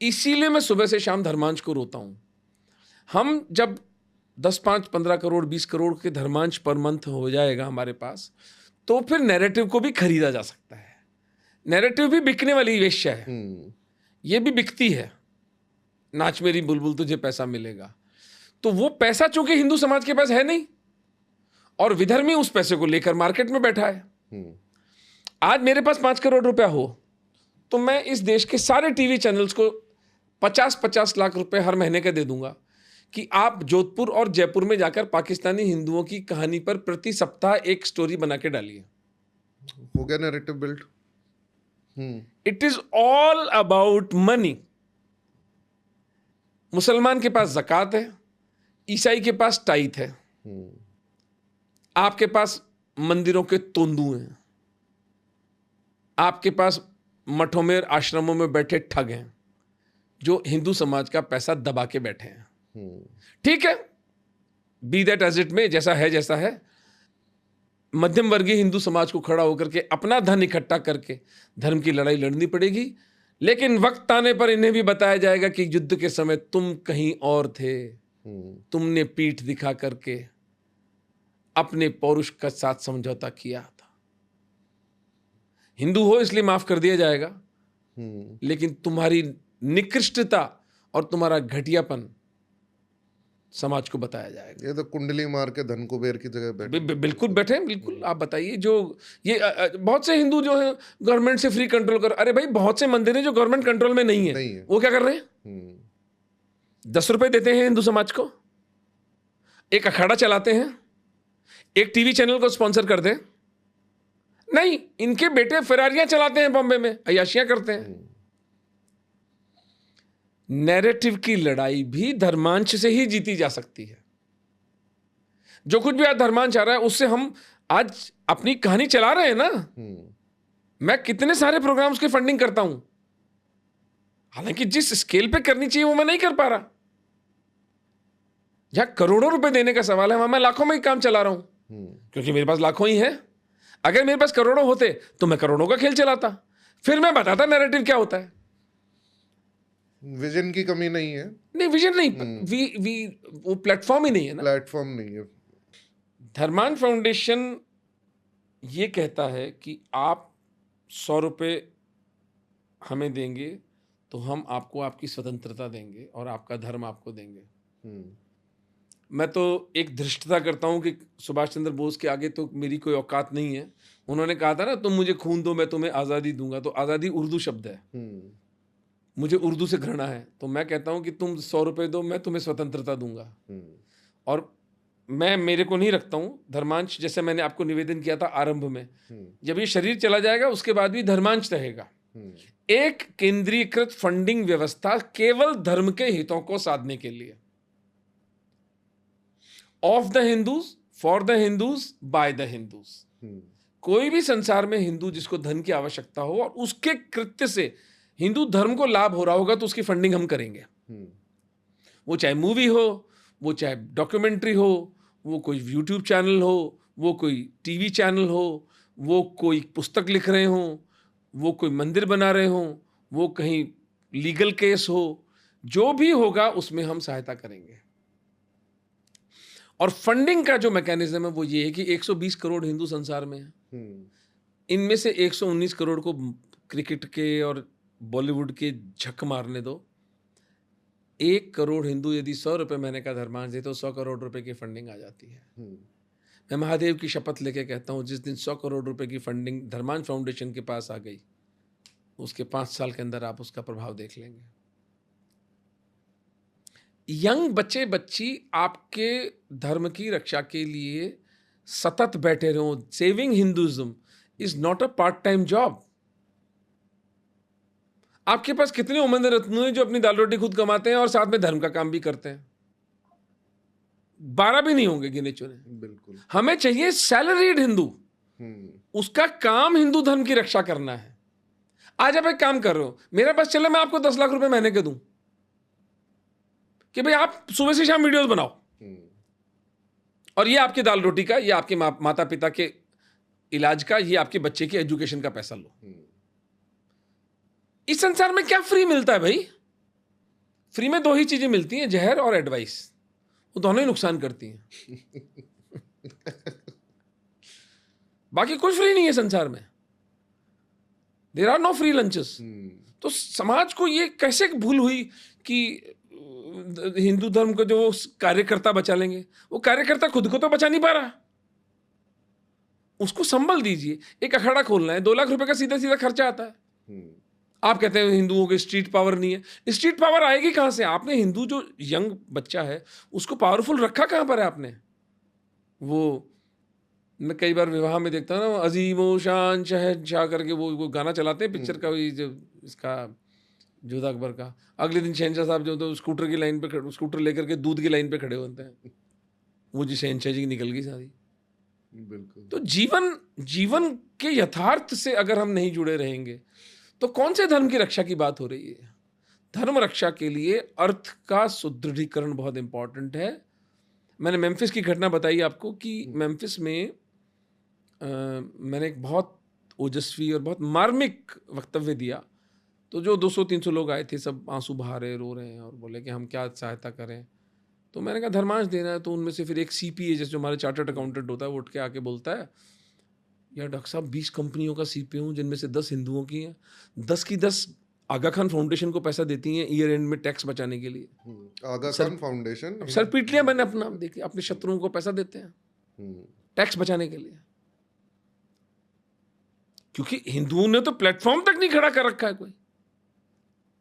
इसीलिए मैं सुबह से शाम धर्मांश को रोता हूं। हम जब 10, 5, 15 करोड़ 20 करोड़ के धर्मांश पर मंथ हो जाएगा हमारे पास, तो फिर नैरेटिव को भी खरीदा जा सकता है। नैरेटिव भी बिकने वाली वेश्या है, ये भी बिकती है। नाच मेरी बुलबुल तुझे पैसा मिलेगा। तो वो पैसा चूंकि हिंदू समाज के पास है नहीं, और विधर्मी उस पैसे को लेकर मार्केट में बैठा है। आज मेरे पास 5 करोड़ रुपया हो तो मैं इस देश के सारे टीवी चैनल्स को 50-50 लाख रुपए हर महीने का दे दूंगा कि आप जोधपुर और जयपुर में जाकर पाकिस्तानी हिंदुओं की कहानी पर प्रति सप्ताह एक स्टोरी बना के डालिए। हो गया narrative build. It is all about money. मुसलमान के पास ज़कात है, ईसाई के पास टाइथ है, आपके पास मंदिरों के तोंदू हैं, आपके पास मठों में, आश्रमों में बैठे ठग हैं जो हिंदू समाज का पैसा दबा के बैठे हैं। ठीक है, बी दैट एज इट में, जैसा है। मध्यम वर्गीय हिंदू समाज को खड़ा होकर के अपना धन इकट्ठा करके धर्म की लड़ाई लड़नी पड़ेगी। लेकिन वक्त आने पर इन्हें भी बताया जाएगा कि युद्ध के समय तुम कहीं और थे, तुमने पीठ दिखा करके अपने पौरुष के साथ समझौता किया था। हिंदू हो इसलिए माफ कर दिया जाएगा, लेकिन तुम्हारी निकृष्टता और तुम्हारा घटियापन समाज को बताया जाएगा। ये तो कुंडली मार के धन कुबेर की जगह बैठे। बिल्कुल बैठे, बिल्कुल। आप बताइए, जो ये बहुत से हिंदू जो है गवर्नमेंट से फ्री कंट्रोल कर, अरे भाई बहुत से मंदिर हैं जो गवर्नमेंट कंट्रोल में नहीं है। वो क्या कर रहे हैं? 10 रुपए देते हैं हिंदू समाज को, एक अखाड़ा चलाते हैं, एक टीवी चैनल को स्पॉन्सर कर दें। नहीं, इनके बेटे फरारियां चलाते हैं बॉम्बे में, अय्याशियां करते हैं। नैरेटिव की लड़ाई भी धर्मांश से ही जीती जा सकती है। जो कुछ भी आज धर्मांश आ रहा है उससे हम आज अपनी कहानी चला रहे हैं ना। मैं कितने सारे प्रोग्राम्स की फंडिंग करता हूं, हालांकि जिस स्केल पे करनी चाहिए वो मैं नहीं कर पा रहा। जहां करोड़ों रुपए देने का सवाल है वहां मैं लाखों में ही काम चला रहा हूं, क्योंकि मेरे पास लाखों ही है। अगर मेरे पास करोड़ों होते तो मैं करोड़ों का खेल चलाता, फिर मैं बताता नैरेटिव क्या होता है। विजन की कमी नहीं है। नहीं, विजन नहीं, वो प्लेटफॉर्म ही नहीं है ना। प्लेटफॉर्म नहीं है। धर्मान फाउंडेशन ये कहता है कि आप 100 रुपये हमें देंगे तो हम आपको आपकी स्वतंत्रता देंगे और आपका धर्म आपको देंगे। मैं तो एक धृष्टता करता हूँ कि सुभाष चंद्र बोस के आगे तो मेरी कोई औकात नहीं है। उन्होंने कहा था ना, तुम मुझे खून दो मैं तुम्हें आज़ादी दूंगा। तो आज़ादी उर्दू शब्द है, मुझे उर्दू से घृणा है। तो मैं कहता हूँ कि तुम 100 रुपये दो, मैं तुम्हें स्वतंत्रता दूंगा। और मैं मेरे को नहीं रखता हूँ धर्मांश, जैसे मैंने आपको निवेदन किया था आरंभ में, जब ये शरीर चला जाएगा उसके बाद भी धर्मांश रहेगा। एक केंद्रीकृत फंडिंग व्यवस्था केवल धर्म के हितों को साधने के लिए, of the Hindus, for the Hindus, by the Hindus. कोई भी संसार में हिंदू जिसको धन की आवश्यकता हो और उसके कृत्य से हिंदू धर्म को लाभ हो रहा होगा तो उसकी फंडिंग हम करेंगे। वो चाहे मूवी हो, वो चाहे डॉक्यूमेंट्री हो, वो कोई यूट्यूब चैनल हो, वो कोई टीवी चैनल हो, वो कोई पुस्तक लिख रहे हों, वो कोई मंदिर बना रहे हों, वो कहीं लीगल केस हो, जो भी होगा उसमें हम सहायता करेंगे। और फंडिंग का जो मैकेनिज्म है वो ये है कि 120 करोड़ हिंदू संसार में है। इनमें से 119 करोड़ को क्रिकेट के और बॉलीवुड के झक मारने दो। 1 करोड़ हिंदू यदि 100 रुपये महीने का धर्मांश दे तो 100 करोड़ रुपए की फंडिंग आ जाती है। मैं महादेव की शपथ लेके कहता हूँ, जिस दिन 100 करोड़ रुपए की फंडिंग धर्मांश फाउंडेशन के पास आ गई, उसके 5 साल के अंदर आप उसका प्रभाव देख लेंगे। यंग बच्चे बच्ची आपके धर्म की रक्षा के लिए सतत बैठे रहो। Saving Hinduism is not a part time job. आपके पास कितने ओमेंद्र रत्नू हैं जो अपनी दाल रोटी खुद कमाते हैं और साथ में धर्म का काम भी करते हैं? 12 भी नहीं होंगे गिने चुने। बिल्कुल। हमें चाहिए सैलरीड हिंदू, उसका काम हिंदू धर्म की रक्षा करना है। आज आप एक काम कर रहे हो, मेरा बस चले मैं आपको 10 लाख रुपए महीने के दूं कि भाई आप सुबह से शाम वीडियोस बनाओ और ये आपकी दाल रोटी का, ये आपके माता पिता के इलाज का, ये आपके बच्चे के एजुकेशन का पैसा लो। इस संसार में क्या फ्री मिलता है भाई? फ्री में 2 ही चीजें मिलती हैं, जहर और एडवाइस। वो दोनों ही नुकसान करती हैं। बाकी कुछ फ्री नहीं है संसार में। There are no free lunches. तो समाज को ये कैसे भूल हुई कि हिंदू धर्म को जो कार्यकर्ता बचा लेंगे? वो कार्यकर्ता खुद को तो बचा नहीं पा रहा, उसको संभल दीजिए। एक अखाड़ा खोलना है, 2 लाख रुपए का सीधा सीधा खर्चा आता है। आप कहते हैं हिंदुओं के स्ट्रीट पावर नहीं है। स्ट्रीट पावर आएगी कहां से? आपने हिंदू जो यंग बच्चा है उसको पावरफुल रखा कहां पर है आपने? वो मैं कई बार विवाह में देखता हूँ ना, अजीमो शान शहंशाह करके वो गाना चलाते हैं पिक्चर का, वही जो इसका जोधा अकबर का। अगले दिन शहंशाह साहब जो तो स्कूटर की लाइन पे, स्कूटर लेकर के दूध की लाइन पे खड़े होते हैं। वो जी शहंशाह जी की निकल गई शादी। बिल्कुल। तो जीवन के यथार्थ से अगर हम नहीं जुड़े रहेंगे तो कौन से धर्म की रक्षा की बात हो रही है? धर्म रक्षा के लिए अर्थ का सुदृढ़ीकरण बहुत इंपॉर्टेंट है। मैंने मेम्फिस की घटना बताई आपको कि मेम्फिस में मैंने एक बहुत ओजस्वी और बहुत मार्मिक वक्तव्य दिया। तो जो 200-300 लोग आए थे, सब आंसू बहा रहे, रो रहे हैं और बोले कि हम क्या सहायता करें। तो मैंने कहा धर्मांश देना है। तो उनमें से फिर एक CPA जैसे जो हमारे चार्टर्ड अकाउंटेंट होता है, वो उठ के आके बोलता है, यार डॉक्टर साहब 20 कंपनियों का CPA हूँ जिनमें से 10 हिंदुओं की हैं, 10 की 10 आगा खान फाउंडेशन को पैसा देती हैं ईयर एंड में टैक्स बचाने के लिए। आगा खान फाउंडेशन सर पीट लिया मैंने अपना। देखिए अपने शत्रुओं को पैसा देते हैं टैक्स बचाने के लिए, क्योंकि हिंदुओं ने तो प्लेटफॉर्म तक नहीं खड़ा कर रखा है कोई।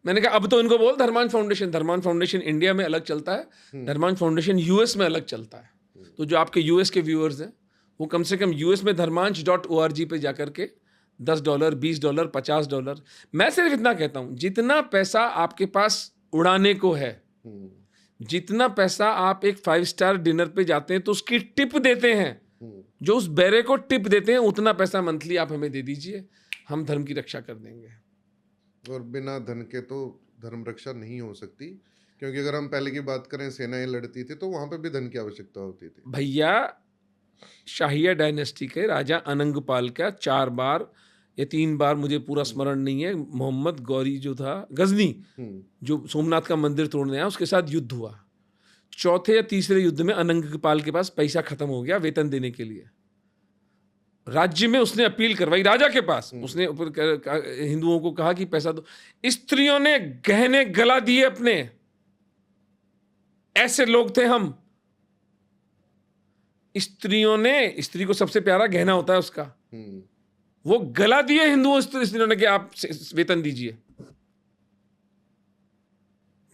मैंने कहा अब तो इनको बोल धर्मांश फाउंडेशन। धर्मांश फाउंडेशन इंडिया में अलग चलता है, धर्मांश फाउंडेशन US में अलग चलता है। तो जो आपके US के व्यूअर्स हैं वो कम से कम US में धर्मांश.org पे जाकर के $10, $20, $50, मैं सिर्फ इतना कहता हूं, जितना पैसा आपके पास उड़ाने को है, जितना पैसा आप एक 5 स्टार डिनर पे जाते हैं तो उसकी टिप देते हैं, जो उस बेरे को टिप देते हैं, उतना पैसा मंथली आप हमें दे दीजिए, हम धर्म की रक्षा कर देंगे। और बिना धन के तो धर्म रक्षा नहीं हो सकती, क्योंकि अगर हम पहले की बात करें, सेनाएं लड़ती थी तो वहां पे भी धन की आवश्यकता होती थी। भैया शाहिया डायनेस्टी के राजा अनंगपाल का 4 बार या 3 बार, मुझे पूरा स्मरण नहीं है, मोहम्मद गौरी जो था गजनी, जो सोमनाथ का मंदिर तोड़ने आया, उसके साथ युद्ध हुआ। 4थे या 3रे युद्ध में अनंगपाल के पास पैसा खत्म हो गया वेतन देने के लिए। राज्य में उसने अपील करवाई राजा के पास, उसने हिंदुओं को कहा कि पैसा दो। स्त्रियों ने गहने गला दिए अपने, ऐसे लोग थे हम। स्त्रियों ने, स्त्री को सबसे प्यारा गहना होता है उसका, वो गला दिए हिंदुओं स्त्रियों ने कि आप वेतन दीजिए,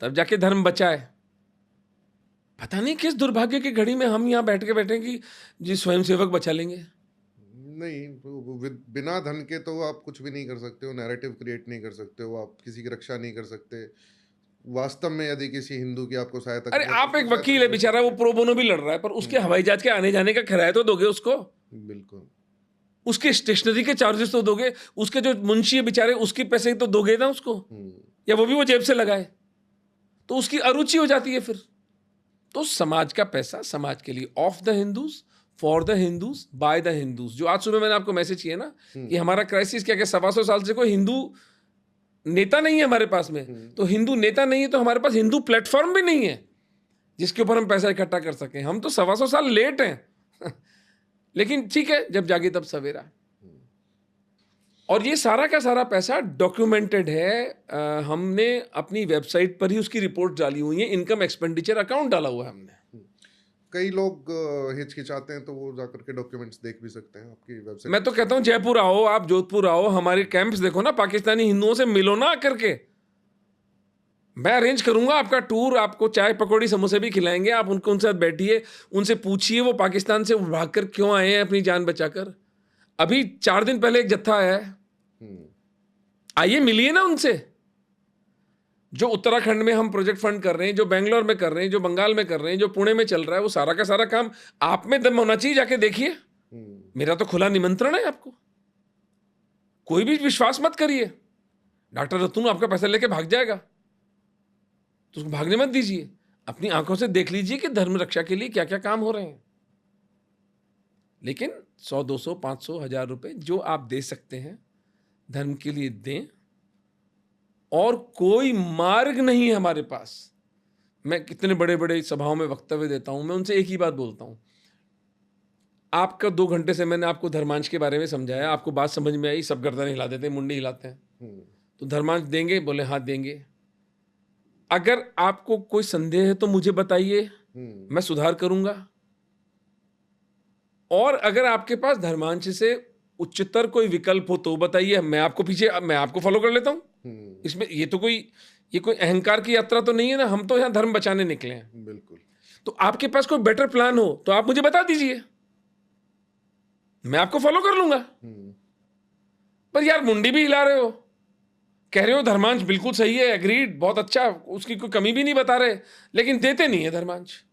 तब जाके धर्म बचा है। पता नहीं किस दुर्भाग्य की घड़ी में हम यहां बैठ के कि जी स्वयंसेवक बचा लेंगे। नहीं, बिना धन के तो आप कुछ भी नहीं कर सकते हो, नैरेटिव क्रिएट नहीं कर सकते हो, आप किसी की रक्षा नहीं कर सकते। वास्तव में यदि किसी हिंदू की आपको सहायता, अरे आप एक वकील है बेचारा, वो प्रो बोनो भी लड़ रहा है, पर उसके हवाई जहाज के आने जाने का किराया तो दोगे उसको। बिल्कुल। उसके स्टेशनरी के चार्जेस तो दोगे, उसके जो मुंशी है बेचारे उसके पैसे तो दोगे ना उसको, या वो भी वो जेब से लगाए, तो उसकी अरुचि हो जाती है फिर। तो समाज का पैसा समाज के लिए, of the Hindus, for the Hindus, by the Hindus. जो आज सुबह मैंने आपको मैसेज किया ना कि हमारा क्राइसिस क्या, 125 साल से कोई हिंदू नेता नहीं है हमारे पास में, तो हिंदू नेता नहीं है तो हमारे पास हिंदू प्लेटफॉर्म भी नहीं है जिसके ऊपर हम पैसा इकट्ठा कर सकें। हम तो 125 साल लेट हैं लेकिन ठीक है, जब जागे तब सवेरा। और ये सारा का सारा पैसा डॉक्यूमेंटेड है, हमने अपनी वेबसाइट पर ही उसकी रिपोर्ट डाली हुई है, इनकम एक्सपेंडिचर अकाउंट डाला हुआ है हमने। कई लोग हिचकिचाते हैं तो वो जाकर के डॉक्यूमेंट्स देख भी सकते हैं आपकी वेबसाइट। मैं तो कहता हूँ जयपुर आओ, आप जोधपुर आओ, हमारे कैंप्स देखो ना, पाकिस्तानी हिंदुओं से मिलो ना आकर के। मैं अरेंज करूंगा आपका टूर, आपको चाय पकौड़ी समोसे भी खिलाएंगे, आप उनके साथ बैठिए, उनसे पूछिए वो पाकिस्तान से भागकर क्यों आए हैं अपनी जान बचाकर। अभी 4 दिन पहले एक जत्था आया है, आइए मिलिए ना उनसे। जो उत्तराखंड में हम प्रोजेक्ट फंड कर रहे हैं, जो बेंगलोर में कर रहे हैं, जो बंगाल में कर रहे हैं, जो पुणे में चल रहा है, वो सारा का सारा काम आप में दम होना चाहिए, जाके देखिए। मेरा तो खुला निमंत्रण है आपको, कोई भी विश्वास मत करिए। डॉक्टर रतन आपका पैसा लेके भाग जाएगा तो उसको भागने मत दीजिए, अपनी आंखों से देख लीजिए कि धर्म रक्षा के लिए क्या क्या काम हो रहे हैं। लेकिन 100, 200, 500, 1000 रुपए जो आप दे सकते हैं धर्म के लिए दें, और कोई मार्ग नहीं है हमारे पास। मैं कितने बड़े बड़े सभाओं में वक्तव्य देता हूं, मैं उनसे एक ही बात बोलता हूं। आपका 2 घंटे से मैंने आपको धर्मांश के बारे में समझाया, आपको बात समझ में आई, सब गर्दन हिला देते हैं, मुंडी हिलाते हैं। तो धर्मांश देंगे? बोले हाँ देंगे। अगर आपको कोई संदेह है तो मुझे बताइए, मैं सुधार करूंगा। और अगर आपके पास धर्मांश से उच्चतर कोई विकल्प हो तो बताइए, मैं आपको फॉलो कर लेता हूं। इसमें ये कोई अहंकार की यात्रा तो नहीं है ना, हम तो यहां धर्म बचाने निकले हैं। बिल्कुल। तो आपके पास कोई बेटर प्लान हो तो आप मुझे बता दीजिए, मैं आपको फॉलो कर लूंगा। पर यार मुंडी भी हिला रहे हो, कह रहे हो धर्मांश बिल्कुल सही है, एग्रीड, बहुत अच्छा, उसकी कोई कमी भी नहीं बता रहे, लेकिन देते नहीं है धर्मांश।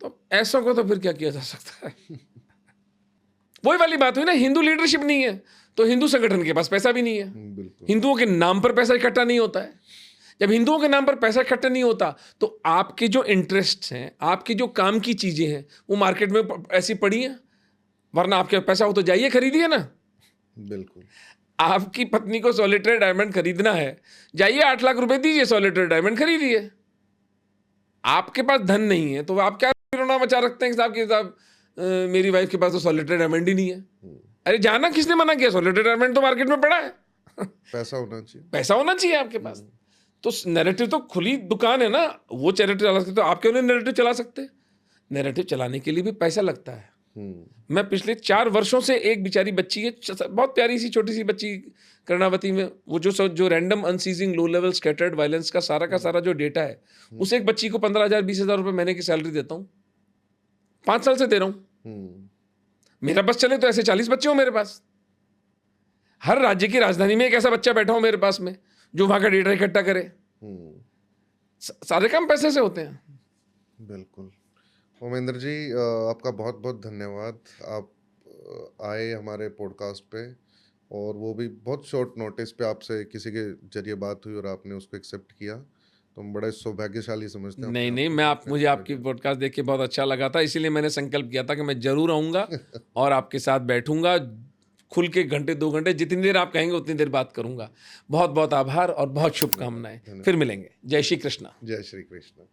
तो ऐसा को तो फिर क्या किया जा सकता है? वही वाली बात हुई ना, हिंदू लीडरशिप नहीं है तो हिंदू संगठन के पास पैसा भी नहीं है। हिंदुओं के नाम पर पैसा इकट्ठा नहीं होता है। जब हिंदुओं के नाम पर पैसा इकट्ठा नहीं होता तो आपके जो इंटरेस्ट हैं, आपकी जो काम की चीजें हैं, वो मार्केट में ऐसी पड़ी हैं। वरना आपके पैसा हो तो जाइए खरीदिए ना। बिल्कुल। आपकी पत्नी को सॉलिटरी डायमंड खरीदना है, जाइए 8 लाख रुपए दीजिए, सॉलिटरी डायमंड खरीदिए। आपके पास धन नहीं है तो आप क्या रोना मचा रखते हैं कि साहब मेरी वाइफ के पास तो सॉलिटरी डायमंड ही नहीं है। अरे जाना, किसने मना किया? सॉलिटरी डायमंड तो मार्केट में पड़ा है। पैसा होना चाहिए, पैसा होना चाहिए आपके पास। तो नैरेटिव तो खुली दुकान है ना, वो चैरिटी चला सकते, तो आप क्यों नहीं नैरेटिव चला सकते? नैरेटिव चलाने के लिए भी पैसा लगता है। मैं पिछले 4 वर्षों से एक बेचारी बच्ची है, बहुत प्यारी सी छोटी सी बच्ची कर्णावती में, वो जो random unceasing low level scattered violence का सारा जो डेटा है, उस एक बच्ची को 15,000 20,000 रुपए महीने की सैलरी देता हूँ, 5 साल से दे रहा हूँ। मेरा बस चले तो ऐसे 40 बच्चे हो मेरे पास। हर राज्य की राजधानी में एक ऐसा बच्चा बैठा हो मेरे पास में जो वहां का डेटा इकट्ठा करे। सारे काम पैसे से होते हैं। बिल्कुल। ओमेंद्र जी, आपका बहुत बहुत धन्यवाद। आप आए हमारे पॉडकास्ट पे, और वो भी बहुत शॉर्ट नोटिस पे आपसे किसी के जरिए बात हुई और आपने उसको एक्सेप्ट किया, तो हम बड़े सौभाग्यशाली समझते हैं। नहीं, मुझे आपकी पॉडकास्ट देख के बहुत अच्छा लगा था, इसीलिए मैंने संकल्प किया था कि मैं जरूर आऊँगा और आपके साथ बैठूंगा, खुल के 1-2 घंटे, जितनी देर आप कहेंगे उतनी देर बात करूंगा। बहुत बहुत आभार और बहुत शुभकामनाएं। फिर मिलेंगे। जय श्री कृष्णा। जय श्री कृष्ण।